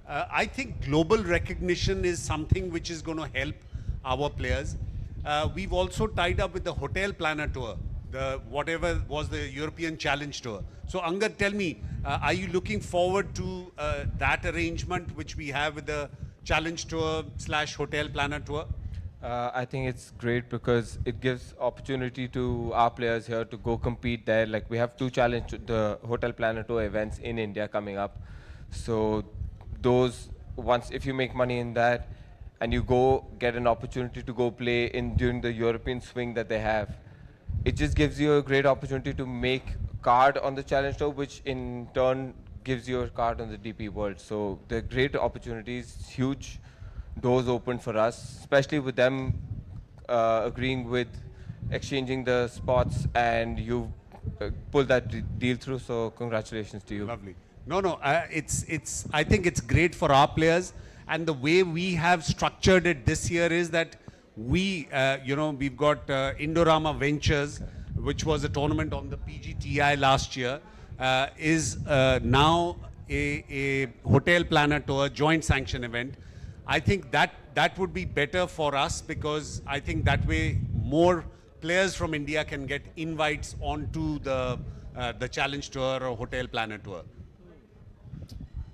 I think global recognition is something which is going to help our players. We've also tied up with the Hotel Planner Tour, whatever was the European Challenge Tour. So Angad, tell me, are you looking forward to that arrangement which we have with the Challenge Tour / Hotel Planner Tour? I think it's great because it gives opportunity to our players here to go compete there. Like we have 2 the Hotel Planner Tour events in India coming up. So if you make money in that and you go get an opportunity to go play during the European swing that they have, it just gives you a great opportunity to make card on the Challenge Tour, which in turn gives you a card on the DP World. So they're great opportunities, huge doors open for us, especially with them agreeing with exchanging the spots, and you pulled that deal through. So congratulations to you. Lovely. No, I think it's great for our players, and the way we have structured it this year is that we've got Indorama Ventures, which was a tournament on the PGTI last year, is now a Hotel Planner Tour joint sanction event. I think that would be better for us, because I think that way more players from India can get invites onto the Challenge Tour or Hotel Planner Tour.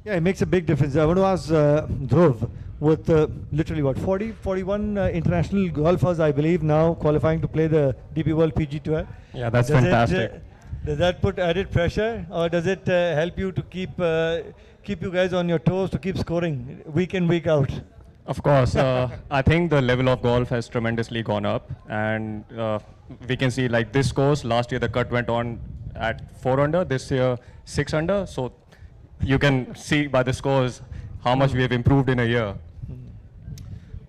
Yeah, it makes a big difference. I want to ask Dhruv, with literally what, 41 international golfers, I believe, now qualifying to play the DP World PG Tour. Yeah, that's fantastic. Does that put added pressure, or does it help you to keep you guys on your toes, to keep scoring week in, week out? Of course. I think the level of golf has tremendously gone up, and we can see like this course, last year the cut went on at 4 under, this year 6 under. So you can see by the scores how much we have improved in a year.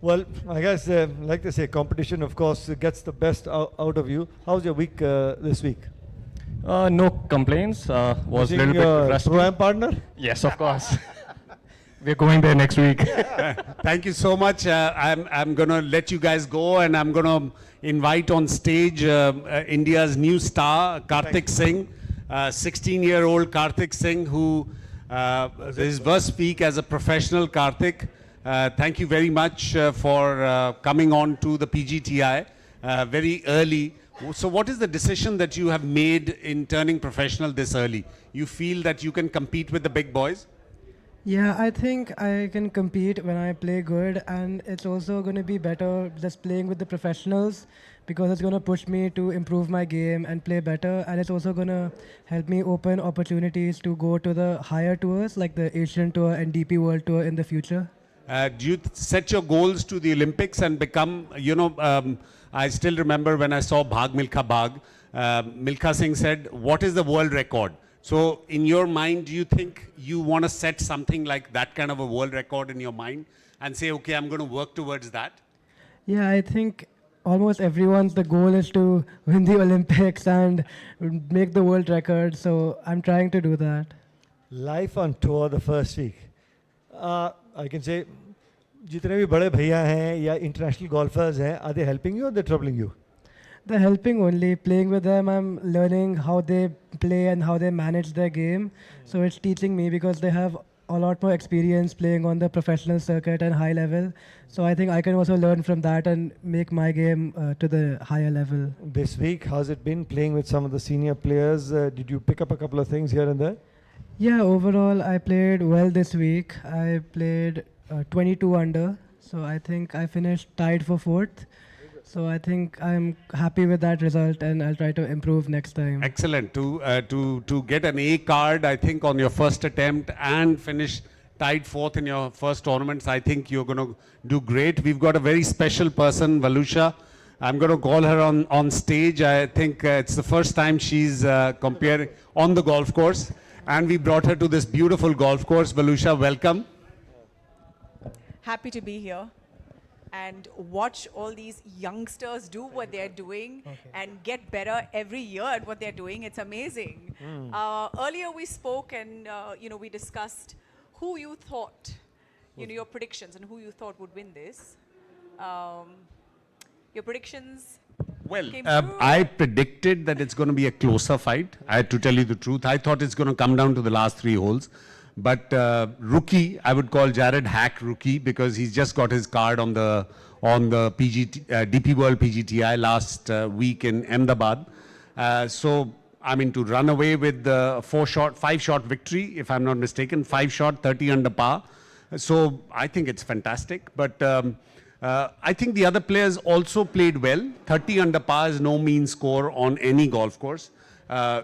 Well, I guess, like they say, competition, of course, gets the best out of you. How's your week this week? No complaints. Was a little bit rusty. Pro-am partner? Yes, of course. We're going there next week. Thank you so much. I'm going to let you guys go, and I'm going to invite on stage India's new star, Karthik Singh, 16-year-old Karthik Singh, who his first speak as a professional. Karthik, thank you very much for coming on to the PGTI very early. So what is the decision that you have made in turning professional this early? You feel that you can compete with the big boys? Yeah, I think I can compete when I play good, and it's also going to be better just playing with the professionals because it's going to push me to improve my game and play better, and it's also going to help me open opportunities to go to the higher tours like the Asian Tour and DP World Tour in the future. Do you set your goals to the Olympics and become, I still remember when I saw Bhag Milkha Bhag, Milkha Singh said, what is the world record? So in your mind, do you think you want to set something like that kind of a world record in your mind and say, okay, I'm going to work towards that? Yeah, I think almost everyone's the goal is to win the Olympics and make the world record, so I'm trying to do that. Life on tour the first week. I can say, जितने भी बड़े भैया हैं या international golfers हैं, are they helping you or they're troubling you? They're helping only. Playing with them, I'm learning how they play and how they manage their game. So it's teaching me because they have a lot more experience playing on the professional circuit and high level. So I think I can also learn from that and make my game to the higher level. This week, how's it been playing with some of the senior players? Did you pick up a couple of things here and there? Yeah, overall I played well this week. I played 22 under. So I think I finished tied for 4th. So I think I'm happy with that result and I'll try to improve next time. Excellent. To get an A card, I think, on your first attempt and finish tied 4th in your first tournaments, I think you're going to do great. We've got a very special person, Valusha. I'm going to call her on stage. I think it's the first time she's comparing on the golf course. And we brought her to this beautiful golf course. Valusha, welcome. Happy to be here and watch all these youngsters do what they're doing and get better every year at what they're doing. It's amazing. Earlier we spoke and we discussed who you thought, your predictions and who you thought would win this. Your predictions came true? I predicted that it's going to be a closer fight. I had to tell you the truth. I thought it's going to come down to the last 3 holes. But rookie, I would call Jared Hack rookie because he's just got his card on the DP World PGTI last week in Ahmedabad. So I mean, to run away with the 5-shot victory, if I'm not mistaken, 5-shot, 30 under par. So I think it's fantastic. But I think the other players also played well. 30 under par is no mean score on any golf course.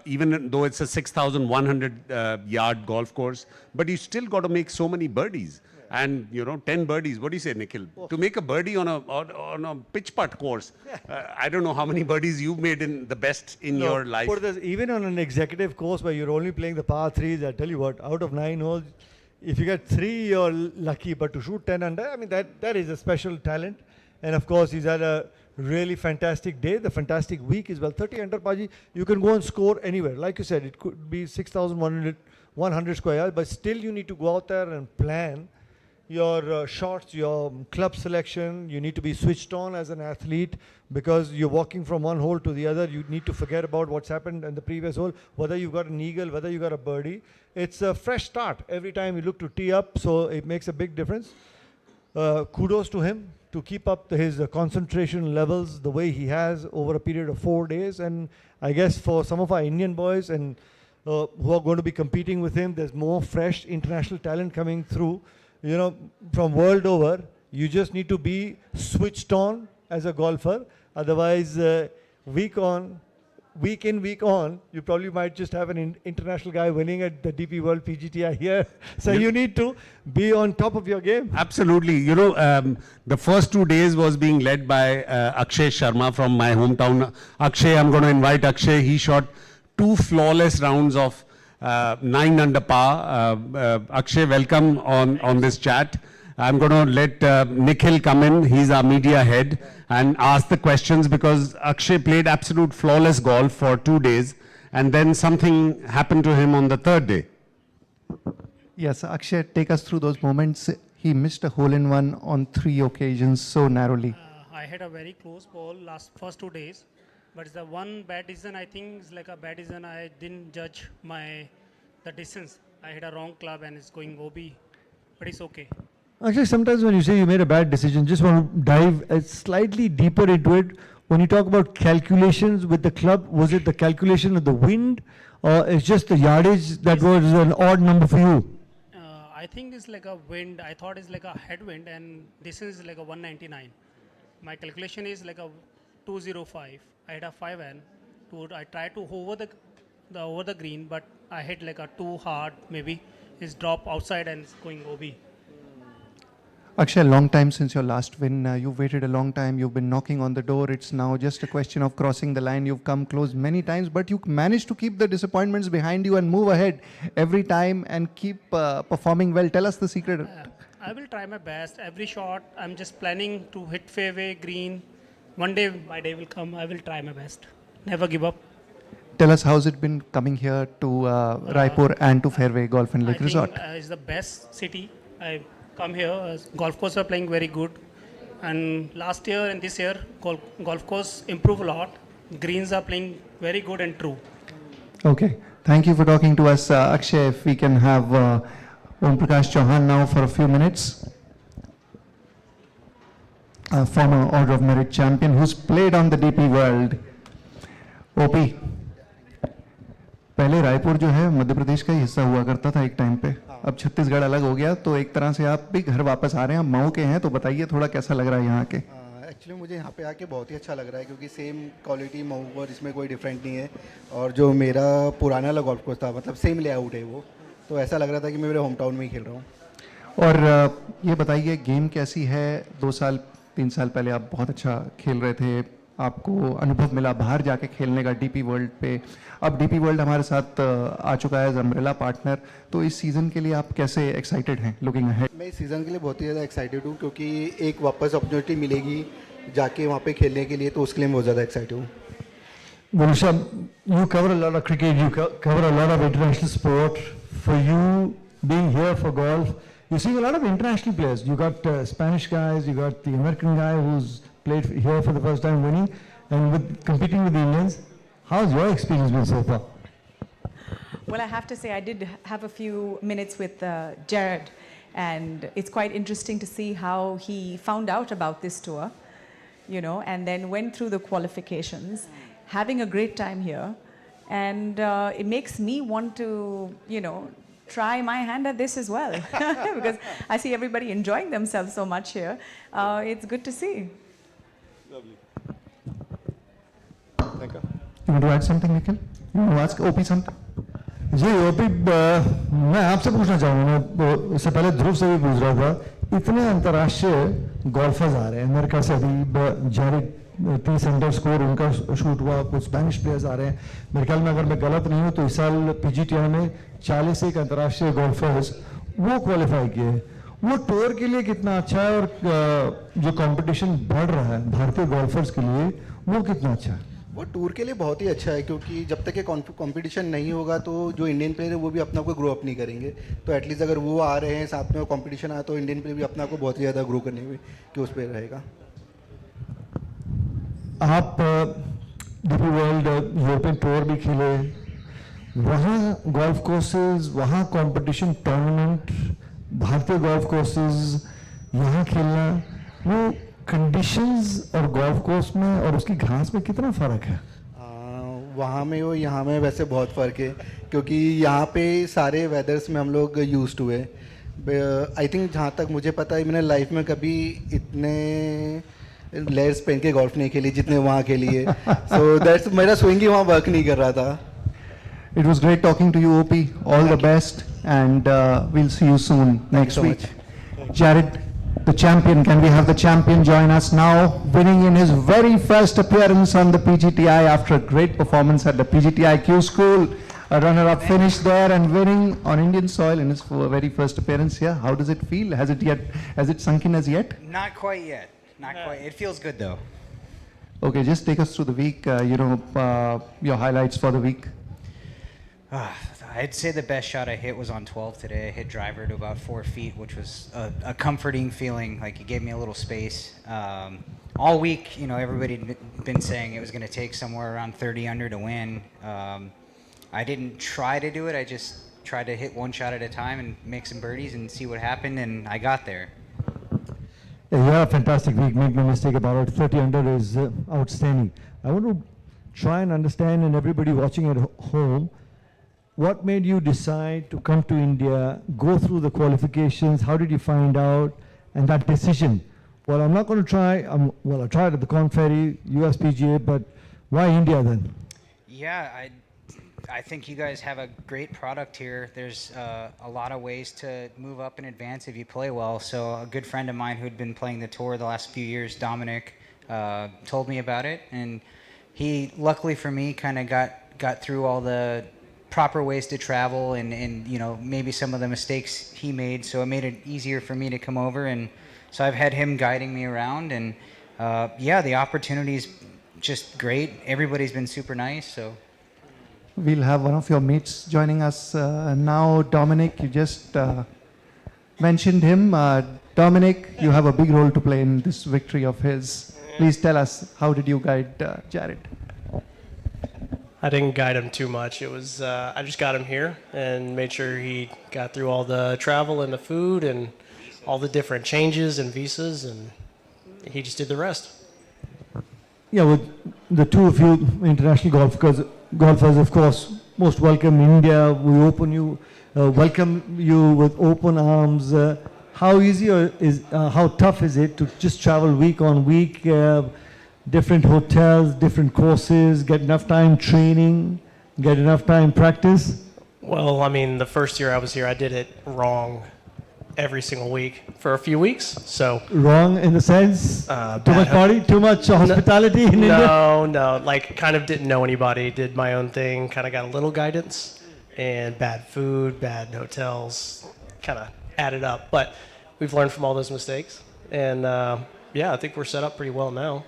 Even though it's a 6,100 yard golf course, but you still got to make so many birdies. And 10 birdies. What do you say, Nikhil? To make a birdie on a pitch putt course, I don't know how many birdies you've made in the best in your life. Even on an executive course where you're only playing the par 3s, I tell you what, out of 9 holes, if you get 3, you're lucky. But to shoot 10 under, I mean that is a special talent. And of course, he's had a really fantastic day, the fantastic week as well. 30 under, Paji, you can go and score anywhere. Like you said, it could be 6,100 square yards, but still you need to go out there and plan your shots, your club selection. You need to be switched on as an athlete because you're walking from one hole to the other. You need to forget about what's happened in the previous hole, whether you've got an eagle, whether you got a birdie. It's a fresh start every time you look to tee up, so it makes a big difference. Kudos to him to keep up his concentration levels the way he has over a period of 4 days. And I guess for some of our Indian boys and who are going to be competing with him, there's more fresh international talent coming through. From world over, you just need to be switched on as a golfer. Otherwise, week in, week on, you probably might just have an international guy winning at the DP World PGTI here. So you need to be on top of your game. Absolutely. The first 2 days was being led by Akshay Sharma from my hometown. Akshay, I'm going to invite Akshay. He shot 2 flawless rounds of 9 under par. Akshay, welcome on this chat. I'm going to let Nikhil come in. He's our media head and ask the questions because Akshay played absolute flawless golf for 2 days and then something happened to him on the 3rd day. Yes, Akshay, take us through those moments. He missed a hole-in-one on 3 occasions so narrowly. I had a very close ball first 2 days. But it's the one bad decision, I think it's like a bad decision. I didn't judge the distance. I hit a wrong club and it's going OB, but it's okay. Actually, sometimes when you say you made a bad decision, just want to dive slightly deeper into it. When you talk about calculations with the club, was it the calculation of the wind or it's just the yardage that was an odd number for you? I think it's like a wind. I thought it's like a headwind, and this is like a 199. My calculation is like a 205. I hit a 5N. I tried to over the green, but I hit like a too hard. Maybe it's drop outside and it's going OB. Akshay, long time since your last win. You've waited a long time. You've been knocking on the door. It's now just a question of crossing the line. You've come close many times, but you managed to keep the disappointments behind you and move ahead every time and keep performing well. Tell us the secret. I will try my best. Every shot, I'm just planning to hit fairway, green. One day, my day will come. I will try my best. Never give up. Tell us, how's it been coming here to Raipur and to Fairway Golf and Lake Resort? It's the best city. I come here. Golf course are playing very good. And last year and this year, golf course improved a lot. Greens are playing very good and true. Okay. Thank you for talking to us. Akshay, if we can have Om Prakash Chauhan now for a few minutes. A former Order of Merit champion who's played on the DP World. OP, पहले रायपुर जो है मध्य प्रदेश का ही हिस्सा हुआ करता था एक time पे, अब छत्तीसगढ़ अलग हो गया, तो एक तरह से आप भी घर वापस आ रहे हैं, मऊ के हैं, तो बताइए थोड़ा कैसा लग रहा है यहाँ के? एक्चुअली मुझे यहाँ पे आके बहुत ही अच्छा लग रहा है क्योंकि सेम क्वालिटी मऊ और इसमें कोई डिफरेंट नहीं है, और जो मेरा पुराना वाला गोल्फ कोर्स था मतलब सेम लेआउट है वो, तो ऐसा लग रहा था कि मैं मेरे होम टाउन में ही खेल रहा हूँ। और ये बताइए गेम कैसी है? 2 साल 3 साल पहले आप बहुत अच्छा खेल रहे थे, आपको अनुभव मिला बाहर जाके खेलने का डीपी वर्ल्ड पे, अब डीपी वर्ल्ड हमारे साथ आ चुका है एज अम्ब्रेला पार्टनर, तो इस सीज़न के लिए आप कैसे एक्साइटेड हैं लुकिंग अहेड? मैं इस सीज़न के लिए बहुत ही ज़्यादा एक्साइटेड हूँ क्योंकि एक वापस अपॉर्चुनिटी मिलेगी जाके वहाँ पे खेलने के लिए, तो उसके लिए मैं बहुत ज़्यादा एक्साइटेड हूँ। Vanusha, you cover a lot of cricket, you cover a lot of international sport. For you being here for golf, you're seeing a lot of international players. You got Spanish guys, you got the American guy who's played here for the first time winning, and with competing with the Indians. How's your experience been so far? Well, I have to say I did have a few minutes with Jared, and it's quite interesting to see how he found out about this tour, you know, and then went through the qualifications, having a great time here, and it makes me want to, you know, try my hand at this as well because I see everybody enjoying themselves so much here. It's good to see. Lovely. Thank you. You want to add something, Nikhil? You want to ask OP something? जी OP, मैं आपसे पूछना चाहूँगा, मैं इससे पहले ध्रुव से भी पूछ रहा था, इतने अंतर्राष्ट्रीय गोल्फर्स आ रहे हैं, अमेरिका से अभी जेरेड 30 अंडर स्कोर उनका शूट हुआ, कुछ स्पेनिश प्लेयर्स आ रहे हैं, मेरे ख्याल में अगर मैं गलत नहीं हूँ तो इस साल पीजीटीआई में 41 अंतर्राष्ट्रीय गोल्फर्स वो क्वालिफाई किए, वो टूर के लिए कितना अच्छा है, और जो कंपटीशन बढ़ रहा है भारतीय गोल्फर्स के लिए वो कितना अच्छा है? वो टूर के लिए बहुत ही अच्छा है क्योंकि जब तक ये कंपटीशन नहीं होगा तो जो इंडियन प्लेयर है वो भी अपना को ग्रो अप नहीं करेंगे, तो एटलीस्ट अगर वो आ रहे हैं साथ में कंपटीशन आया तो इंडियन प्लेयर भी अपना को बहुत ही ज़्यादा ग्रो करने में कि उस पर रहेगा। आप डीपी वर्ल्ड यूरोपियन टूर भी खेले, वहाँ गोल्फ कोर्सेज, वहाँ कंपटीशन टूर्नामेंट, भारतीय गोल्फ कोर्सेज, यहाँ खेलना, वो कंडीशंस और गोल्फ कोर्स में और उसकी घास में कितना फ़र्क है? वहाँ में और यहाँ में वैसे बहुत फ़र्क है क्योंकि यहाँ पे सारे वेदर्स में हम लोग यूज्ड टू है। आई थिंक जहाँ तक मुझे पता है मैंने लाइफ में कभी इतने लेयर्स पहन के गोल्फ नहीं खेली जितने वहाँ खेली है, सो दैट्स मेरा स्विंग ही वहाँ वर्क नहीं कर रहा था। It was great talking to you, OP. All the best, and we'll see you soon next week. Jared, the champion. Can we have the champion join us now? Winning in his very first appearance on the PGTI after a great performance at the PGTI Q School. A runner-up finish there and winning on Indian soil in his very first appearance here. How does it feel? Has it sunk in as yet? Not quite yet. Not quite. It feels good though. Okay, just take us through the week. Your highlights for the week. I'd say the best shot I hit was on 12 today. I hit driver to about 4 feet, which was a comforting feeling. Like it gave me a little space. All week, everybody had been saying it was going to take somewhere around 30 under to win. I didn't try to do it. I just tried to hit one shot at a time and make some birdies and see what happened, and I got there. Yeah, fantastic week. Make no mistake about it. 30 under is outstanding. I want to try and understand, and everybody watching at home, what made you decide to come to India, go through the qualifications? How did you find out? And that decision. Well, I'm not going to try. Well, I tried at the Corn Ferry, USPGA, but why India then? Yeah, I think you guys have a great product here. There's a lot of ways to move up and advance if you play well. So a good friend of mine who'd been playing the tour the last few years, Dominic, told me about it, and he, luckily for me, kind of got through all the proper ways to travel and you know, maybe some of the mistakes he made, so it made it easier for me to come over. And so I've had him guiding me around, and yeah, the opportunity's just great. Everybody's been super nice, so. We'll have one of your mates joining us now. Dominic, you just mentioned him. Dominic, you have a big role to play in this victory of his. Please tell us, how did you guide Jared? I didn't guide him too much. It was I just got him here and made sure he got through all the travel and the food and all the different changes and visas, and he just did the rest. Yeah, with the two of you international golfers, of course, most welcome in India. We welcome you with open arms. How easy how tough is it to just travel week on week, different hotels, different courses, get enough time training, get enough time practice? Well, I mean, the first year I was here, I did it wrong every single week for a few weeks. So wrong in the sense, too much party, too much hospitality in India? No, like kind of didn't know anybody, did my own thing, kind of got a little guidance, and bad food, bad hotels, kind of added up. But we've learned from all those mistakes, and yeah, I think we're set up pretty well now.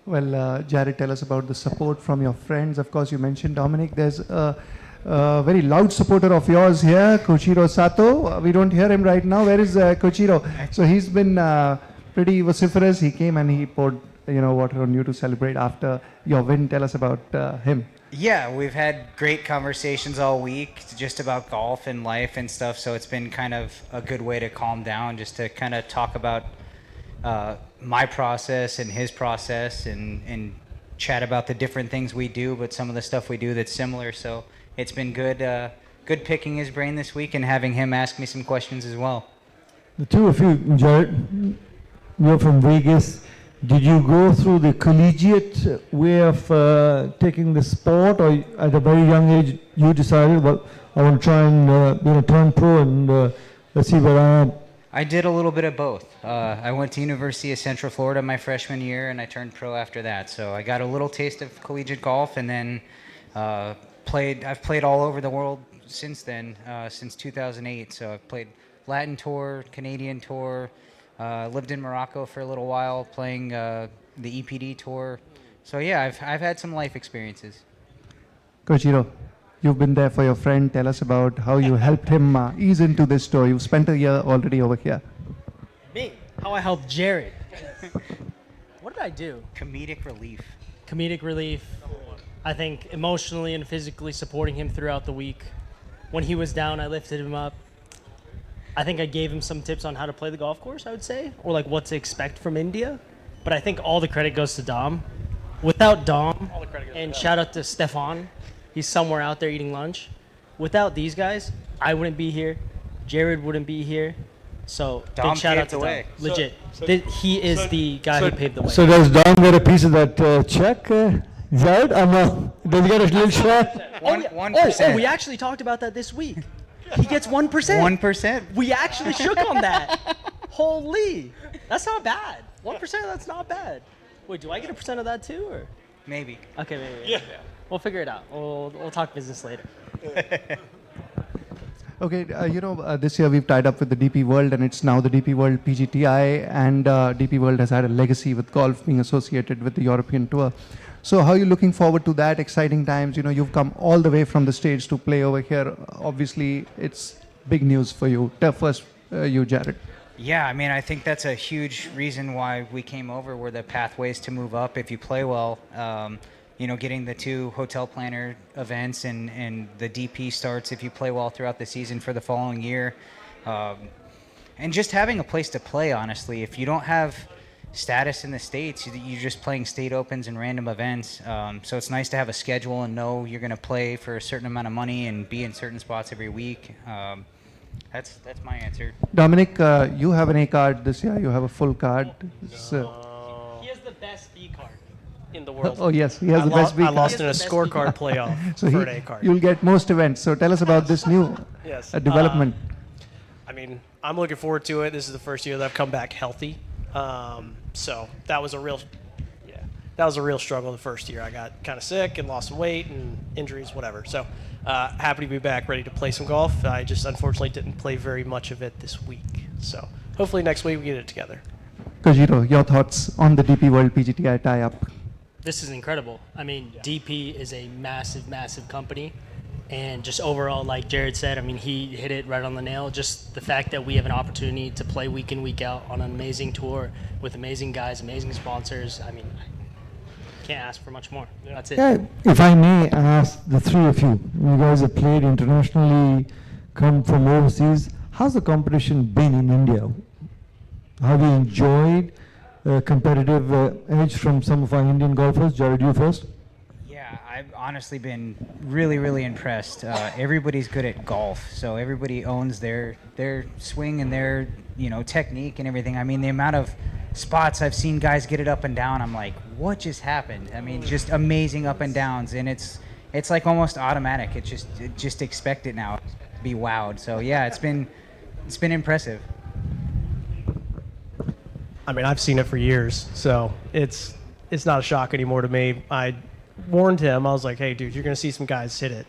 Well, Jared, tell us about the support from your friends. Of course, you mentioned Dominic. There's a very loud supporter of yours here, Koichiro Sato. We don't hear him right now. Where is Koichiro? So he's been pretty vociferous. He came and he poured, water on you to celebrate after your win. Tell us about him. Yeah, we've had great conversations all week just about golf and life and stuff. So it's been kind of a good way to calm down, just to kind of talk about my process and his process, and chat about the different things we do, but some of the stuff we do that's similar. So it's been good picking his brain this week and having him ask me some questions as well. The two of you, Jared, you're from Vegas. Did you go through the collegiate way of taking the sport, or at a very young age you decided, well, I want to try and turn pro and let's see where I am? I did a little bit of both. I went to University of Central Florida my freshman year, and I turned pro after that. So I got a little taste of collegiate golf, and then I've played all over the world since then, since 2008. So I've played Latin Tour, Canadian Tour, lived in Morocco for a little while, playing the EPD Tour. So yeah, I've had some life experiences. Koichiro, you've been there for your friend. Tell us about how you helped him ease into this tour. You've spent a year already over here. Me? How I helped Jared? What did I do? Comedic relief. Comedic relief. I think emotionally and physically supporting him throughout the week. When he was down, I lifted him up. I think I gave him some tips on how to play the golf course, I would say, or like what to expect from India. But I think all the credit goes to Dom. Without Dom, and shout out to Stefan, he's somewhere out there eating lunch. Without these guys, I wouldn't be here. Jared wouldn't be here. So Dom big shout out to Dom. way. Legit. He is the guy who paved the way. So does Dom get a piece of that check, Jared? Does he get a little share? 1%. Oh, we actually talked about that this week. He gets 1%. 1%? We actually shook on that. Holy. That's not bad. 1%, that's not bad. Wait, do I get a percent of that too, or? Maybe. Okay, maybe. Yeah. We'll figure it out. We'll talk business later. Okay, this year we've tied up with the DP World, and it's now the DP World PGTI, and DP World has had a legacy with golf being associated with the European Tour. So how are you looking forward to that? Exciting times. You've come all the way from the States to play over here. Obviously, it's big news for you. First, you, Jared. Yeah, I mean, I think that's a huge reason why we came over, were the pathways to move up if you play well. Getting the 2 hotel planner events and the DP starts if you play well throughout the season for the following year. And just having a place to play, honestly. If you don't have status in the States. You're just playing state opens and random events. So it's nice to have a schedule and know you're going to play for a certain amount of money and be in certain spots every week. That's my answer. Dominic, you have an A card this year. You have a full card. He has the best B card in the world. Oh yes, he has the best B I card. lost in a scorecard playoff So for an A card. you'll get most events. So tell us about this new Yes. development. I mean, I'm looking forward to it. This is the first year that I've come back healthy. So that was a real struggle the first year. I got kind of sick and lost some weight and injuries, whatever. So happy to be back, ready to play some golf. I just unfortunately didn't play very much of it this week. So hopefully next week we get it together. Kojiro, your thoughts on the DP World PGTI tie-up? This is incredible. I mean, DP is a massive, massive company. And just overall, like Jared said, I mean, he hit it right on the nail. Just the fact that we have an opportunity to play week in, week out on an amazing tour with amazing guys, amazing sponsors. I mean, can't ask for much more. That's it. Yeah, if I may ask the three of you, you guys have played internationally, come from overseas. How's the competition been in India? Have you enjoyed competitive edge from some of our Indian golfers? Jared, you first. Yeah, I've honestly been really, really impressed. Everybody's good at golf, so everybody owns their swing and their technique and everything. I mean, the amount of spots I've seen guys get it up and down, I'm like, what just happened? I mean, just amazing up and downs, and it's like almost automatic. Just expect it now, be wowed. So yeah, it's been impressive. I mean, I've seen it for years, so it's not a shock anymore to me. I warned him. I was like, hey, dude, you're going to see some guys hit it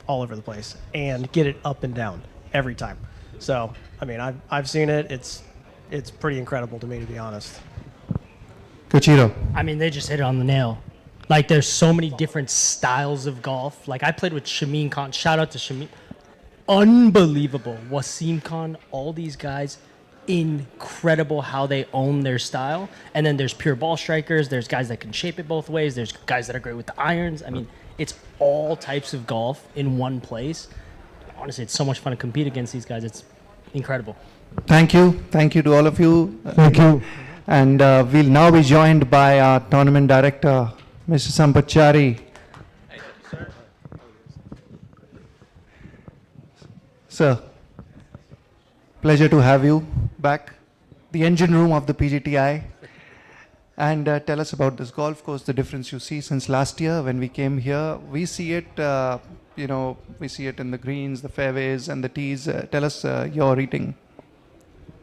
all over the place and get it up and down every time. So, I mean, I've seen it. It's pretty incredible to me, to be honest. Kojiro. I mean, they just hit it on the nail. Like, there's so many different styles of golf. Like, I played with Shameen Khan. Shout out to Shameen. Unbelievable. Wasim Khan, all these guys, incredible how they own their style. And then there's pure ball strikers. There's guys that can shape it both ways. There's guys that are great with the irons. I mean, it's all types of golf in one place. Honestly, it's so much fun to compete against these guys. It's incredible. Thank you. Thank you to all of you. Thank you. And we'll now be joined by our tournament director, Mr. Sampachari. Sir, pleasure to have you back. The engine room of the PGTI. And tell us about this golf course, the difference you see since last year when we came here. We see it, we see it in the greens, the fairways, and the tees. Tell us your reading.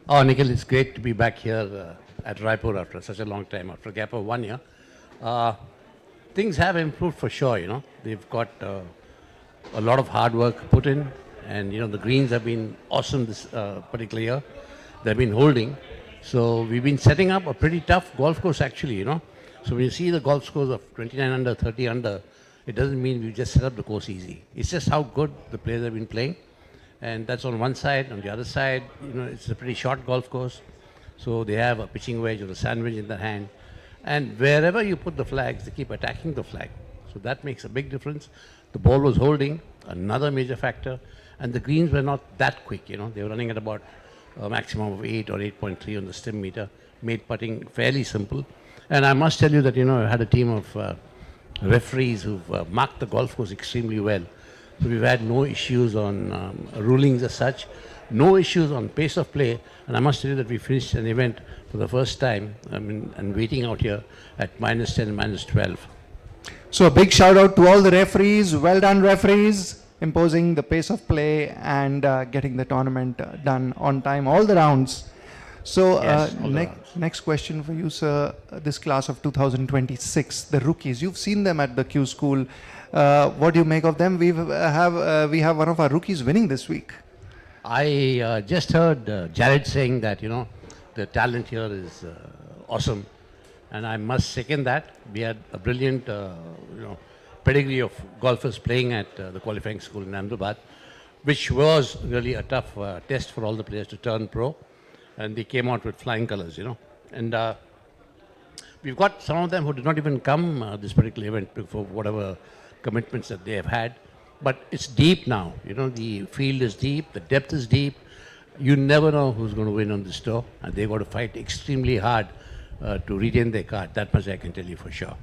Oh, Nikhil, it's great to be back here at Raipur after such a long time, after a gap of 1 year. Things have improved for sure, They've got a lot of hard work put in, and, the greens have been awesome this particular year. They've been holding. So we've been setting up a pretty tough golf course, actually, So when you see the golf scores of 29 under, 30 under, it doesn't mean we just set up the course easy. It's just how good the players have been playing. And that's on one side. On the other side, it's a pretty short golf course. So they have a pitching wedge or a sandwich in their hand. And wherever you put the flags, they keep attacking the flag. So that makes a big difference. The ball was holding, another major factor. And the greens were not that quick, They were running at about a maximum of 8 or 8.3 on the stim meter. Made putting fairly simple. And I must tell you that, I had a team of referees who've marked the golf course extremely well. So we've had no issues on rulings as such, no issues on pace of play, and I must tell you that we finished an event for the first time, and waiting out here at -10, -12. So a big shout out to all the referees. Well done, referees, imposing the pace of play and getting the tournament done on time, all the rounds. So Yes, next question for you, sir. This class of 2026, the rookies, you've seen them at the Q School. What do you make of them? We have one of our rookies winning this week. I just heard Jared saying that, the talent here is awesome. And I must second that. We had a brilliant, pedigree of golfers playing at the qualifying school in Ahmedabad, which was really a tough test for all the players to turn pro. And they came out with flying colors, And we've got some of them who did not even come this particular event for whatever commitments that they have had. But it's deep now, the field is deep, the depth is deep. You never know who's going to win on this tour, and they've got to fight extremely hard to retain their card. That much I can tell you for sure.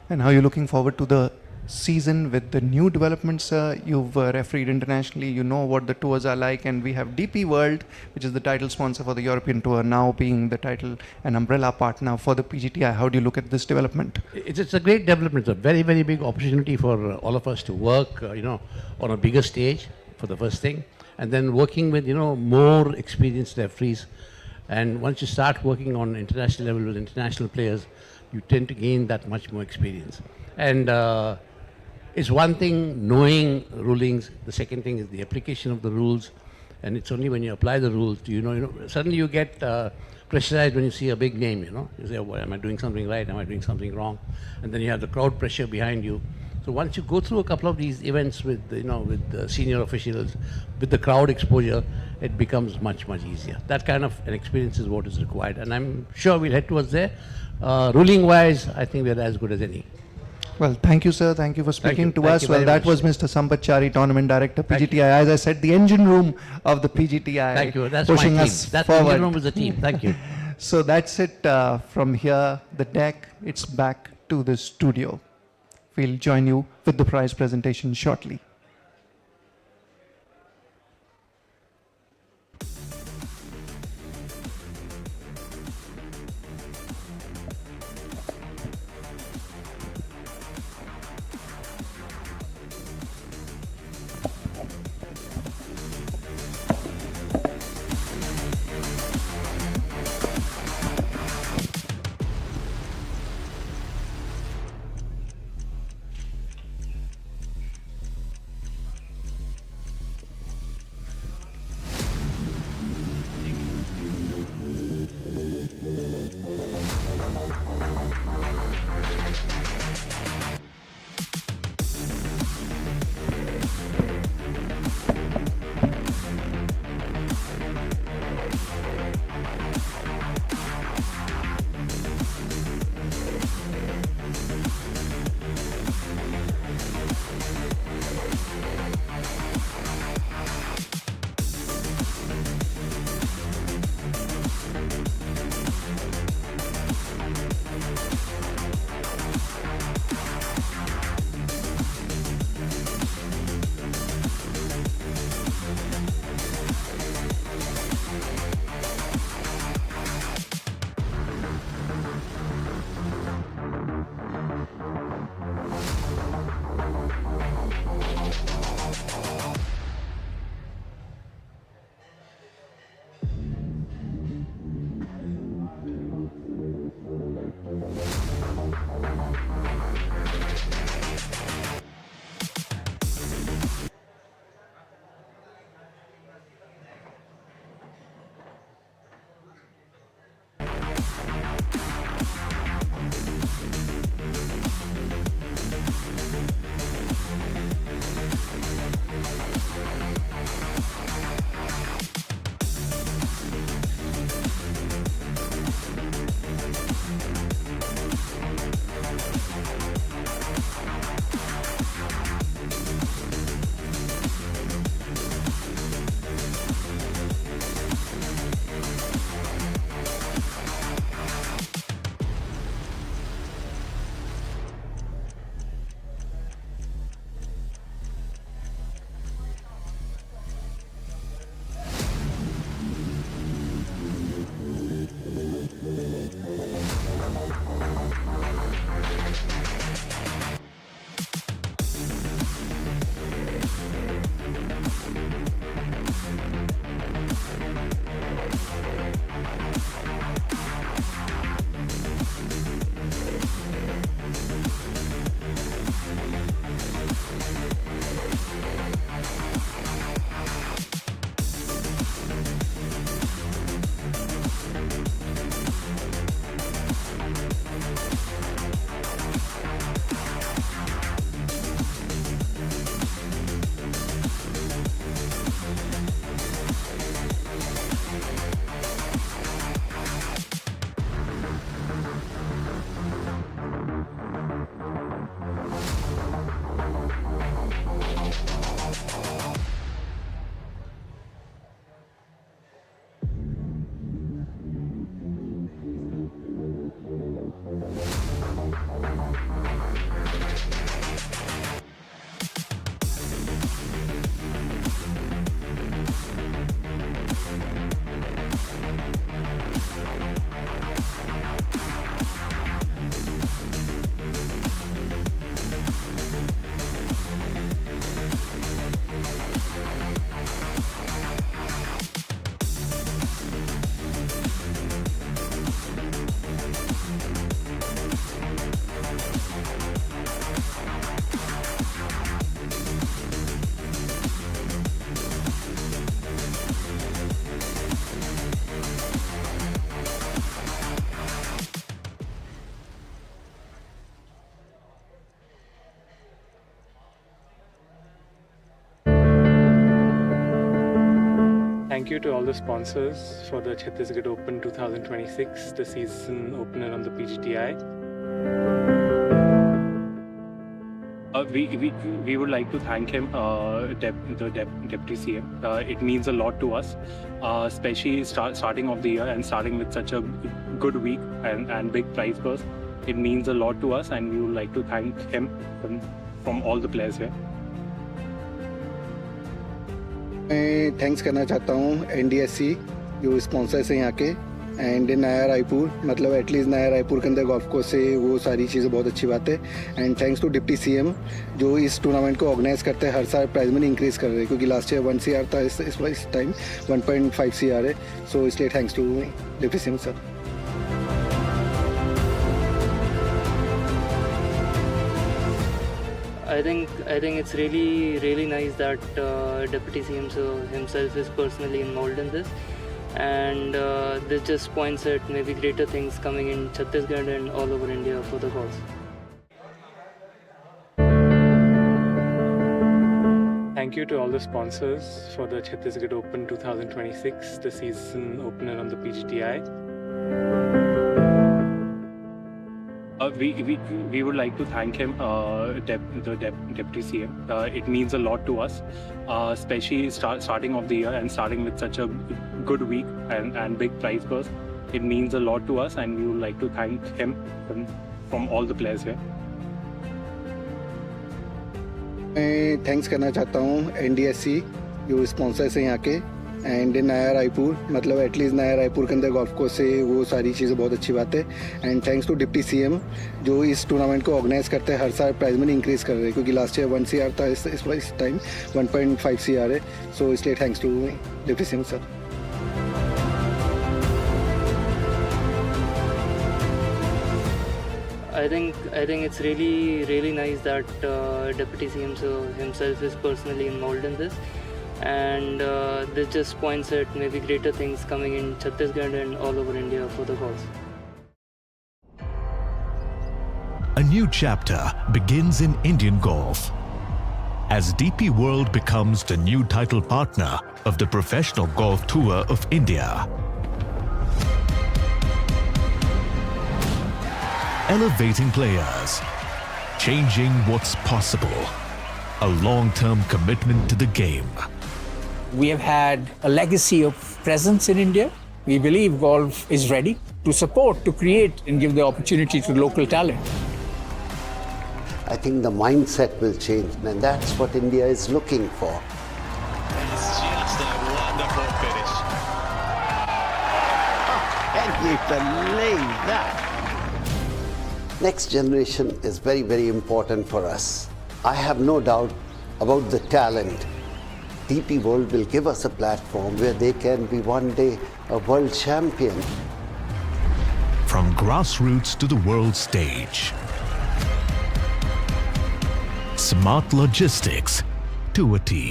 And how are you looking forward to the season with the new developments? You've refereed internationally, you know what the tours are like, and we have DP World, which is the title sponsor for the European Tour, now being the title and umbrella partner for the PGTI. How do you look at this development? It's a great development. It's a very, very big opportunity for all of us to work, on a bigger stage for the first thing, and then working with, more experienced referees. And once you start working on international level with international players, you tend to gain that much more experience. And it's one thing knowing rulings. The second thing is the application of the rules. And it's only when you apply the rules do suddenly you get pressurized when you see a big name, You say, well, am I doing something right? Am I doing something wrong? And then you have the crowd pressure behind you. So once you go through a couple of these events with, with the senior officials, with the crowd exposure, it becomes much, much easier. That kind of an experience is what is required. And I'm sure we'll head towards there. Ruling-wise, I think we're as good as any. Well, thank you, sir. Thank you for speaking to us. Well, that was Mr. Sampath, Tournament Director, PGTI. As I said, the engine room of the PGTI. Thank you. That's pushing my team. us That forward. engine room is the team. Thank you. So that's it from here. The deck, it's back to the studio. We'll join you with the prize presentation shortly. Thank you to all the sponsors for the Chhattisgarh Open 2026, the season opener on the PGTI. We would like to thank him, the Deputy CM. It means a lot to us, especially starting of the year and starting with such a good week and big prize purse. It means a lot to us, and we would like to thank him from all the players here. मैं thanks करना चाहता हूँ NDSC जो sponsors हैं यहाँ के and नया रायपुर, मतलब एटलीस्ट नया रायपुर के अंदर गोल्फ कोर्स है, वो सारी चीज़ें बहुत अच्छी बात है। And thanks to deputy CM जो इस टूर्नामेंट को ऑर्गेनाइज करते हैं, हर साल प्राइज मनी इंक्रीज़ कर रहे हैं, क्योंकि लास्ट ईयर 1 CR था, इस टाइम 1.5 CR है। सो इसलिए thanks to deputy CM sir. I think it's really nice that Deputy CM himself is personally involved in this, and this just points at maybe greater things coming in Chhattisgarh and all over India for the cause. Thank you to all the sponsors for the Chhattisgarh Open 2026, the season opener on the PGTI. We would like to thank him, the Deputy CM. It means a lot to us, especially starting of the year and starting with such a good week and big prize purse. It means a lot to us, and we would like to thank him from all the players here. मैं thanks करना चाहता हूँ NDSC जो sponsors हैं यहाँ के and नया रायपुर, मतलब एटलीस्ट नया रायपुर के अंदर गोल्फ कोर्स है, वो सारी चीज़ें बहुत अच्छी बात है। And thanks to deputy CM जो इस टूर्नामेंट को ऑर्गेनाइज करते हैं, हर साल प्राइज मनी इंक्रीज़ कर रहे हैं, क्योंकि लास्ट ईयर 1 CR था, इस टाइम 1.5 CR है। सो इसलिए thanks to deputy CM sir. I think it's really nice that Deputy CM himself is personally involved in this, and this just points at maybe greater things coming in Chhattisgarh and all over India for the cause. A new chapter begins in Indian golf as DP World becomes the new title partner of the Professional Golf Tour of India. Elevating players, changing what's possible, a long-term commitment to the game. We have had a legacy of presence in India. We believe golf is ready to support, to create and give the opportunity to local talent. I think the mindset will change, and that's what India is looking for. It's just a wonderful finish. Can you believe that? Next generation is very, very important for us. I have no doubt about the talent. DP World will give us a platform where they can be one day a world champion. From grassroots to the world stage. Smart logistics to a T.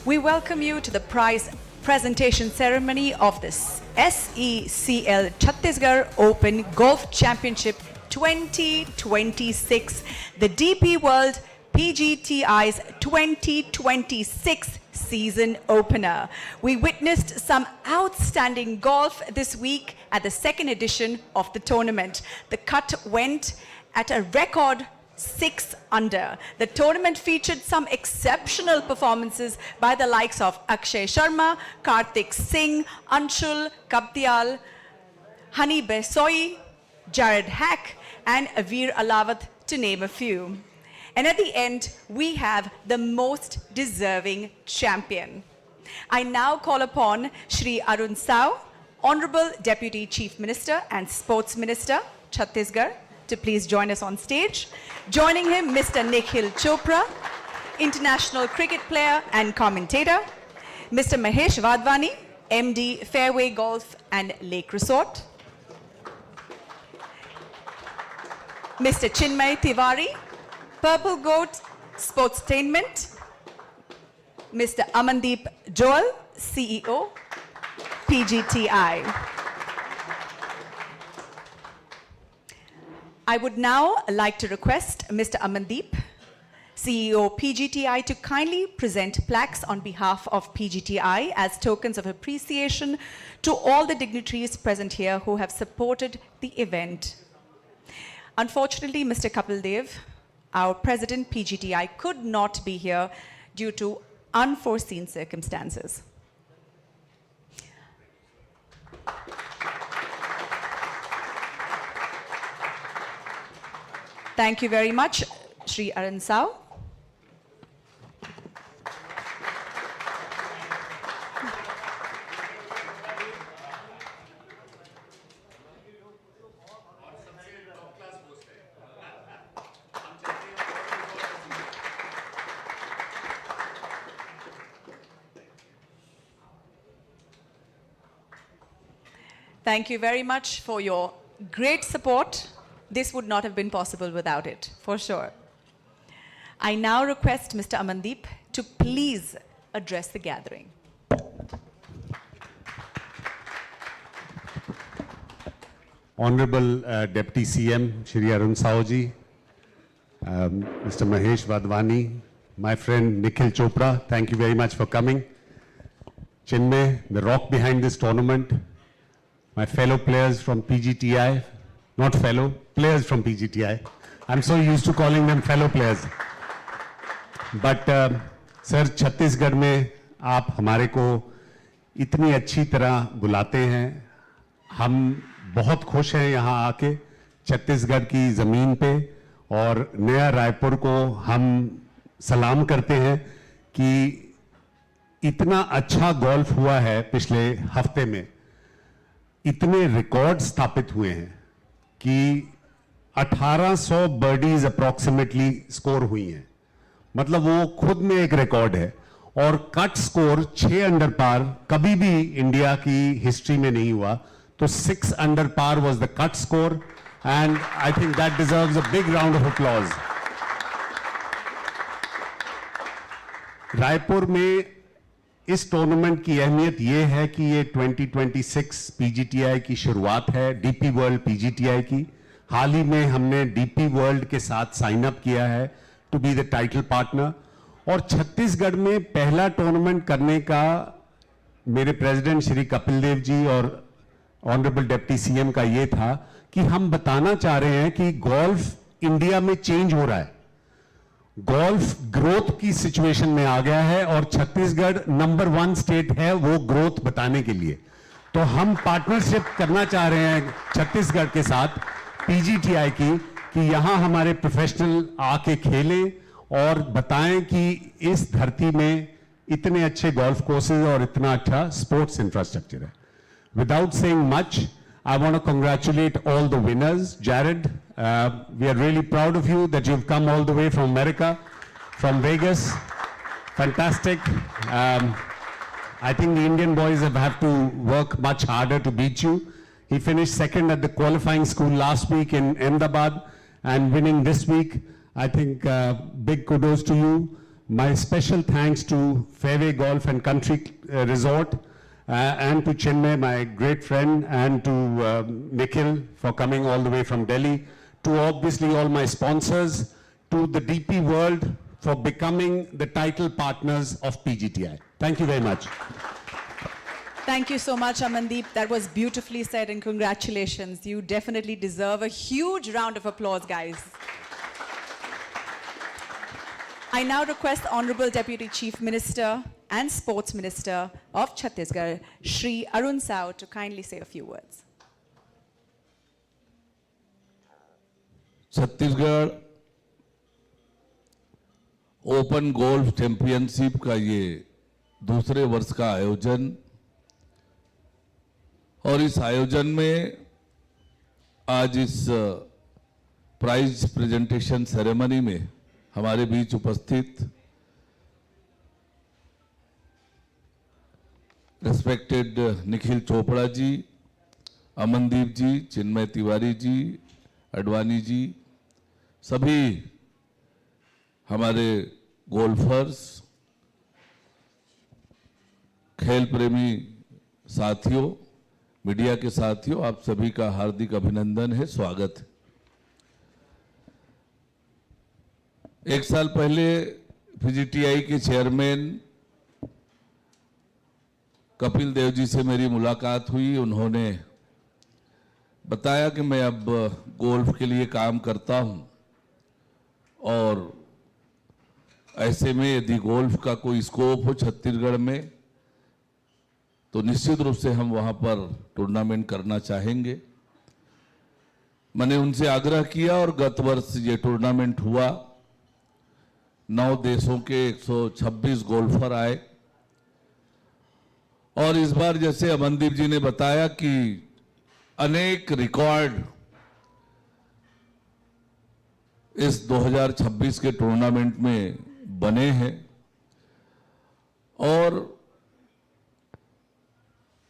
we welcome you to the prize presentation ceremony of the SECL Chhattisgarh Open Golf Championship 2026, the DP World PGTI's 2026 season opener. We witnessed some outstanding golf this week at the second edition of the tournament. The cut went at a record 6 under. The tournament featured some exceptional performances by the likes of Akshay Sharma, Kartik Singh, Anshul Kaptial, Hani Besoi, Jared Hack, and Avir Alawat, to name a few. And at the end, we have the most deserving champion. I now call upon Shri Arun Sao, Honorable Deputy Chief Minister and Sports Minister, Chhattisgarh, to please join us on stage. Joining him, Mr. Nikhil Chopra, international cricket player and commentator, Mr. Mahesh Vadvani, MD, Fairway Golf and Lake Resort, Mr. Chinmay Tiwari, Purple Goat Sportstainment, Mr. Amandeep Joel, CEO, PGTI. I would now like to request Mr. Amandeep, CEO PGTI, to kindly present plaques on behalf of PGTI as tokens of appreciation to all the dignitaries present here who have supported the event. Unfortunately, Mr. Kapil Dev, our President PGTI, could not be here due to unforeseen circumstances. Thank you very much, Shri Arun Sao. Thank you very much for your great support. This would not have been possible without it, for sure. I now request Mr. Amandeep to please address the gathering. Honorable Deputy CM, Shri Arun Sao ji, Mr. Mahesh Vadvani, my friend Nikhil Chopra, thank you very much for coming. Chinmay, the rock behind this tournament, my fellow players from PGTI, not fellow, players from PGTI. I'm so used to calling them fellow players. But sir, Chhattisgarh में आप हमारे को इतनी अच्छी तरह बुलाते हैं. हम बहुत खुश हैं यहाँ आके छत्तीसगढ़ की ज़मीन पे, और नया रायपुर को हम सलाम करते हैं कि इतना अच्छा गोल्फ हुआ है. पिछले हफ्ते में इतने रिकॉर्ड स्थापित हुए हैं कि 1800 बर्डीज अप्रॉक्सीमेटली स्कोर हुई हैं. मतलब वो खुद में एक रिकॉर्ड है. और कट स्कोर 6 अंडर पार कभी भी इंडिया की हिस्ट्री में नहीं हुआ. तो 6 under par was the cut score, and I think that deserves a big round of applause. Raipur में इस टूर्नामेंट की अहमियत ये है कि ये 2026 पीजीटीआई की शुरुआत है, डीपी वर्ल्ड पीजीटीआई की. हाल ही में हमने डीपी वर्ल्ड के साथ साइन अप किया है to be the title partner. और छत्तीसगढ़ में पहला टूर्नामेंट करने का मेरे प्रेसिडेंट श्री कपिल देव जी और ऑनरेबल डिप्टी सीएम का ये था कि हम बताना चाह रहे हैं कि गोल्फ इंडिया में चेंज हो रहा है. गोल्फ ग्रोथ की सिचुएशन में आ गया है और छत्तीसगढ़ नंबर 1 स्टेट है वो ग्रोथ बताने के लिए. तो हम पार्टनरशिप करना चाह रहे हैं छत्तीसगढ़ के साथ पीजीटीआई की, कि यहां हमारे प्रोफेशनल आके खेलें और बताएं कि इस धरती में इतने अच्छे गोल्फ कोर्सेज और इतना अच्छा स्पोर्ट्स इंफ्रास्ट्रक्चर है. Without saying much, I want to congratulate all the winners. Jared, we are really proud of you that you've come all the way from America, from Vegas. Fantastic. I think the Indian boys have to work much harder to beat you. He finished second at the qualifying school last week in Ahmedabad and winning this week. I think big kudos to you. My special thanks to Fairway Golf and Country Resort and to Chinmay, my great friend, and to Nikhil for coming all the way from Delhi, to obviously all my sponsors, to the DP World for becoming the title partners of PGTI. Thank you very much. Thank you so much, Amandeep. That was beautifully said, and congratulations. You definitely deserve a huge round of applause, guys. I now request the Honorable Deputy Chief Minister and Sports Minister of Chhattisgarh, Shri Arun Sao, to kindly say a few words. Chhattisgarh open golf championship का ये दूसरे वर्ष का आयोजन, और इस आयोजन में आज इस प्राइज प्रेजेंटेशन सेरेमनी में हमारे बीच उपस्थित रेस्पेक्टेड निखिल चोपड़ा जी, अमनदीप जी, चिन्मय तिवारी जी, अडवाणी जी, सभी हमारे गोल्फर्स, खेल प्रेमी साथियों, मीडिया के साथियों, आप सभी का हार्दिक अभिनंदन है, स्वागत है। एक साल पहले पीजीटीआई के चेयरमैन कपिल देव जी से मेरी मुलाकात हुई। उन्होंने बताया कि मैं अब गोल्फ के लिए काम करता हूं, और ऐसे में यदि गोल्फ का कोई स्कोप हो छत्तीसगढ़ में तो निश्चित रूप से हम वहां पर टूर्नामेंट करना चाहेंगे। मैंने उनसे आग्रह किया और गत वर्ष ये टूर्नामेंट हुआ। 9 देशों के 126 गोल्फर आए, और इस बार जैसे अमनदीप जी ने बताया कि अनेक रिकॉर्ड इस 2026 के टूर्नामेंट में बने हैं, और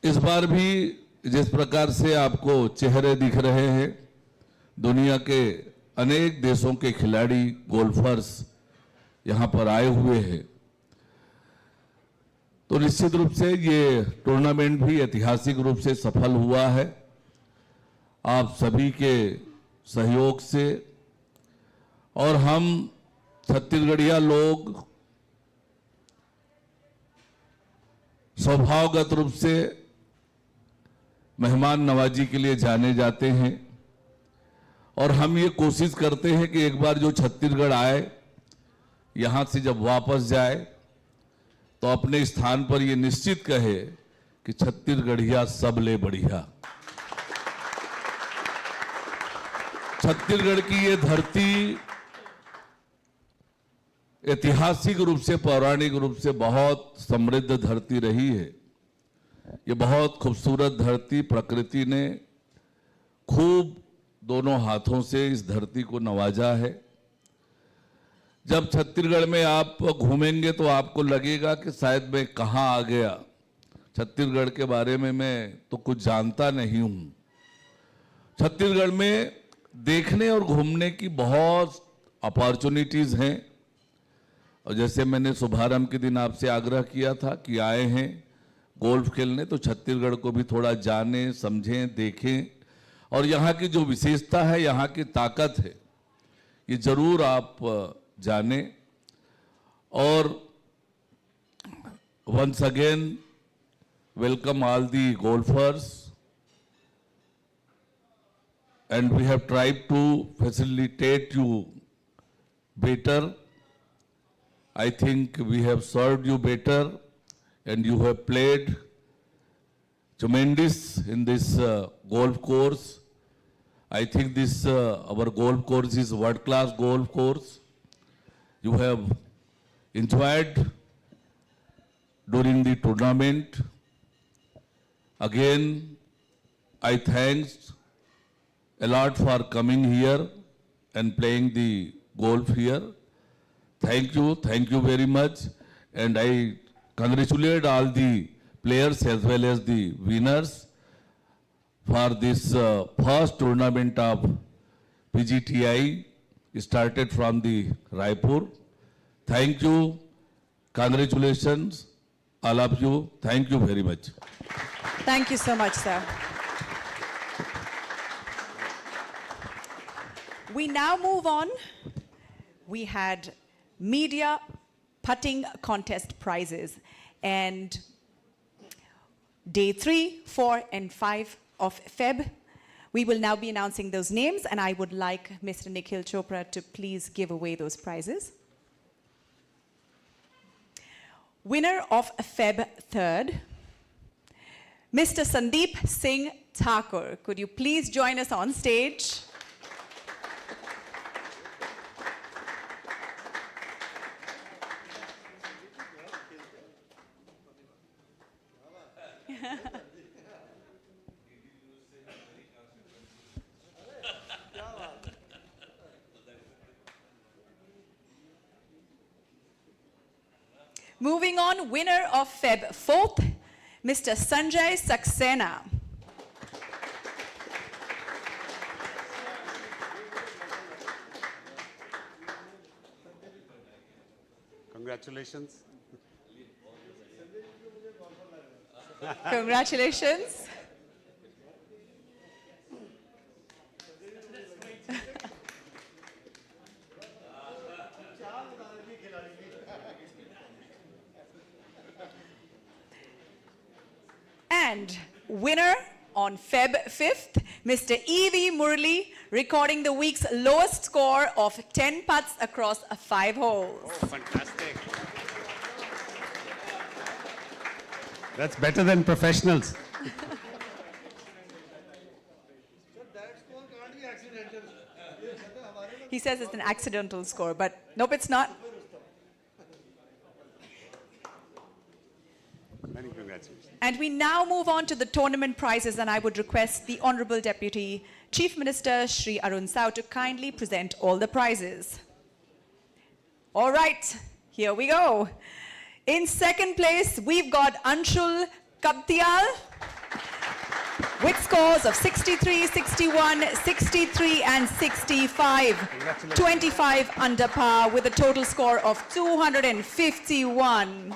इस बार भी जिस प्रकार से आपको चेहरे दिख रहे हैं, दुनिया के अनेक देशों के खिलाड़ी, गोल्फर्स यहां पर आए हुए हैं, तो निश्चित रूप से ये टूर्नामेंट भी ऐतिहासिक रूप से सफल हुआ है। आप सभी के सहयोग से, और हम छत्तीसगढ़िया लोग स्वभावगत रूप से मेहमान नवाजी के लिए जाने जाते हैं, और हम ये कोशिश करते हैं कि एक बार जो छत्तीसगढ़ आए, यहां से जब वापस जाए तो अपने स्थान पर ये निश्चित कहे कि छत्तीसगढ़िया सबले बढ़िया। छत्तीसगढ़ की ये धरती ऐतिहासिक रूप से, पौराणिक रूप से बहुत समृद्ध धरती रही है। ये बहुत खूबसूरत धरती, प्रकृति ने खूब दोनों हाथों से इस धरती को नवाजा है। जब छत्तीसगढ़ में आप घूमेंगे तो आपको लगेगा कि शायद मैं कहाँ आ गया, छत्तीसगढ़ के बारे में मैं तो कुछ जानता नहीं हूँ। छत्तीसगढ़ में देखने और घूमने की बहुत अपॉर्चुनिटीज हैं, और जैसे मैंने शुभारंभ के दिन आपसे आग्रह किया था कि आए हैं गोल्फ खेलने, तो छत्तीसगढ़ को भी थोड़ा जानें, समझें, देखें, और यहाँ की जो विशेषता है, यहाँ की ताकत है, ये जरूर आप जाने। और once again welcome all the golfers, and we have tried to facilitate you better. I think we have served you better, and you have played tremendous in this golf course. I think this our golf course is world-class golf course. You have enjoyed during the tournament. Again, I thanks a lot for coming here and playing the golf here. Thank you very much, and I congratulate all the players as well as the winners for this first tournament of PGTI started from the Raipur. Thank you, Congratulations, all of you. Thank you very much. Thank you so much, sir. We now move on. We had media putting contest prizes, and day 3, 4, and 5 of Feb. We will now be announcing those names, and I would like Mr. Nikhil Chopra to please give away those prizes. Winner of Feb 3rd, Mr. Sandeep Singh Thakur. Could you please join us on stage? Moving on, winner of Feb 4th, Mr. Sanjay Saxena. Congratulations. Congratulations. And winner on Feb 5th, Mr. E.V. Murli, recording the week's lowest score of 10 putts across 5 holes. Oh, fantastic. That's better than professionals. He says it's an accidental score, but nope, it's not. Many congratulations. And we now move on to the tournament prizes, and I would request the Honorable Deputy Chief Minister Shri Arun Sao to kindly present all the prizes. All right, here we go. In second place, we've got Anshul Kaptial with scores of 63, 61, 63 and 65. 25 under par with a total score of 251.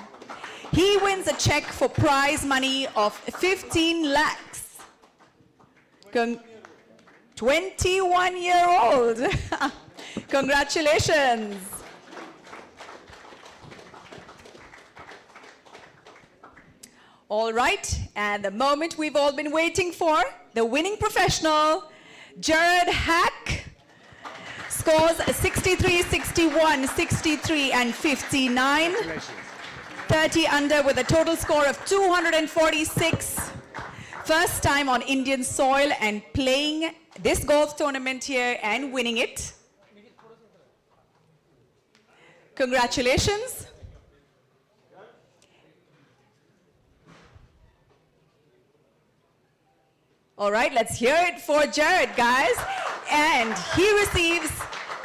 He wins a check for prize money of 15 lakhs. 21-year-old. Congratulations. All right, and the moment we've all been waiting for, the winning professional, Jared Hack, scores 63, 61, 63 and 59. 30 under with a total score of 246. First time on Indian soil and playing this golf tournament here and winning it. Congratulations. All right, let's hear it for Jared, guys. And he receives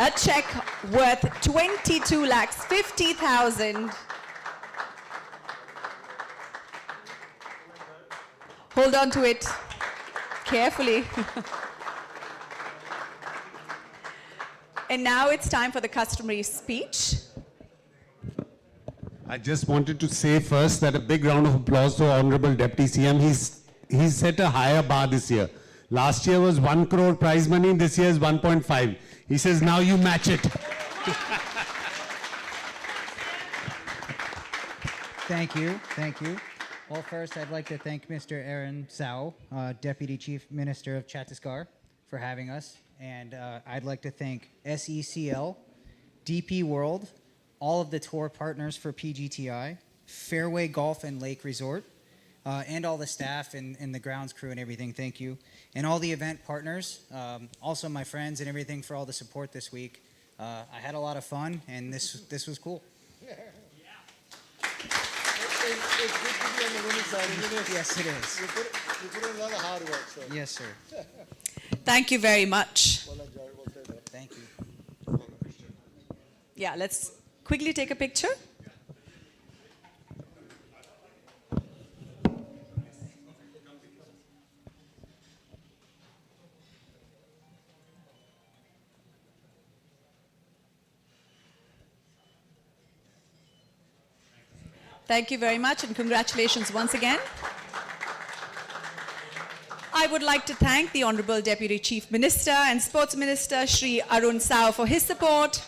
a check worth 22 lakhs 50,000. Hold on to it carefully. And now it's time for the customary speech. I just wanted to say first that a big round of applause to Honorable Deputy CM. He's set a higher bar this year. Last year was 1 crore prize money, this year is 1.5. He says, now you match it. Thank you, thank you. Well, first, I'd like to thank Mr. Arun Sao, Deputy Chief Minister of Chhattisgarh, for having us. And I'd like to thank SECL, DP World, all of the tour partners for PGTI, Fairway Golf and Lake Resort, and all the staff and the grounds crew and everything. Thank you. And all the event partners, also my friends and everything for all the support this week. I had a lot of fun, and this was cool. It's good to be on the winning side. Yes, it is. You put in a lot of hard work, sir. Yes, sir. Thank you very much. Thank you. Yeah, let's quickly take a picture. Thank you very much and congratulations once again. I would like to thank the Honorable Deputy Chief Minister and Sports Minister Shri Arun Sao for his support,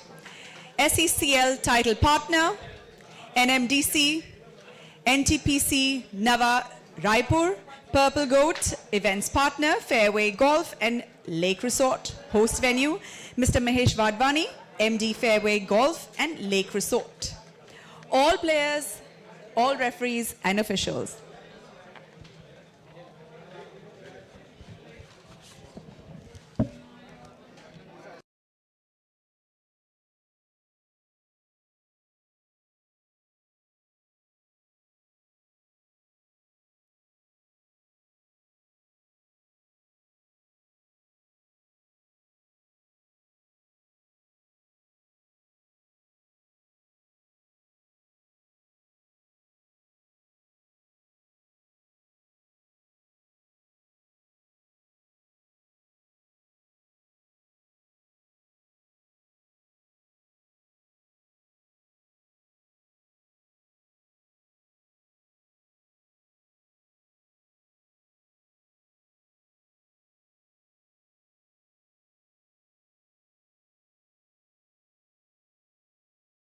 SECL title partner, NMDC, NTPC Nava Raipur, Purple Goat events partner, Fairway Golf and Lake Resort, host venue, Mr. Mahesh Vadvani, MD Fairway Golf and Lake Resort. All players, all referees and officials,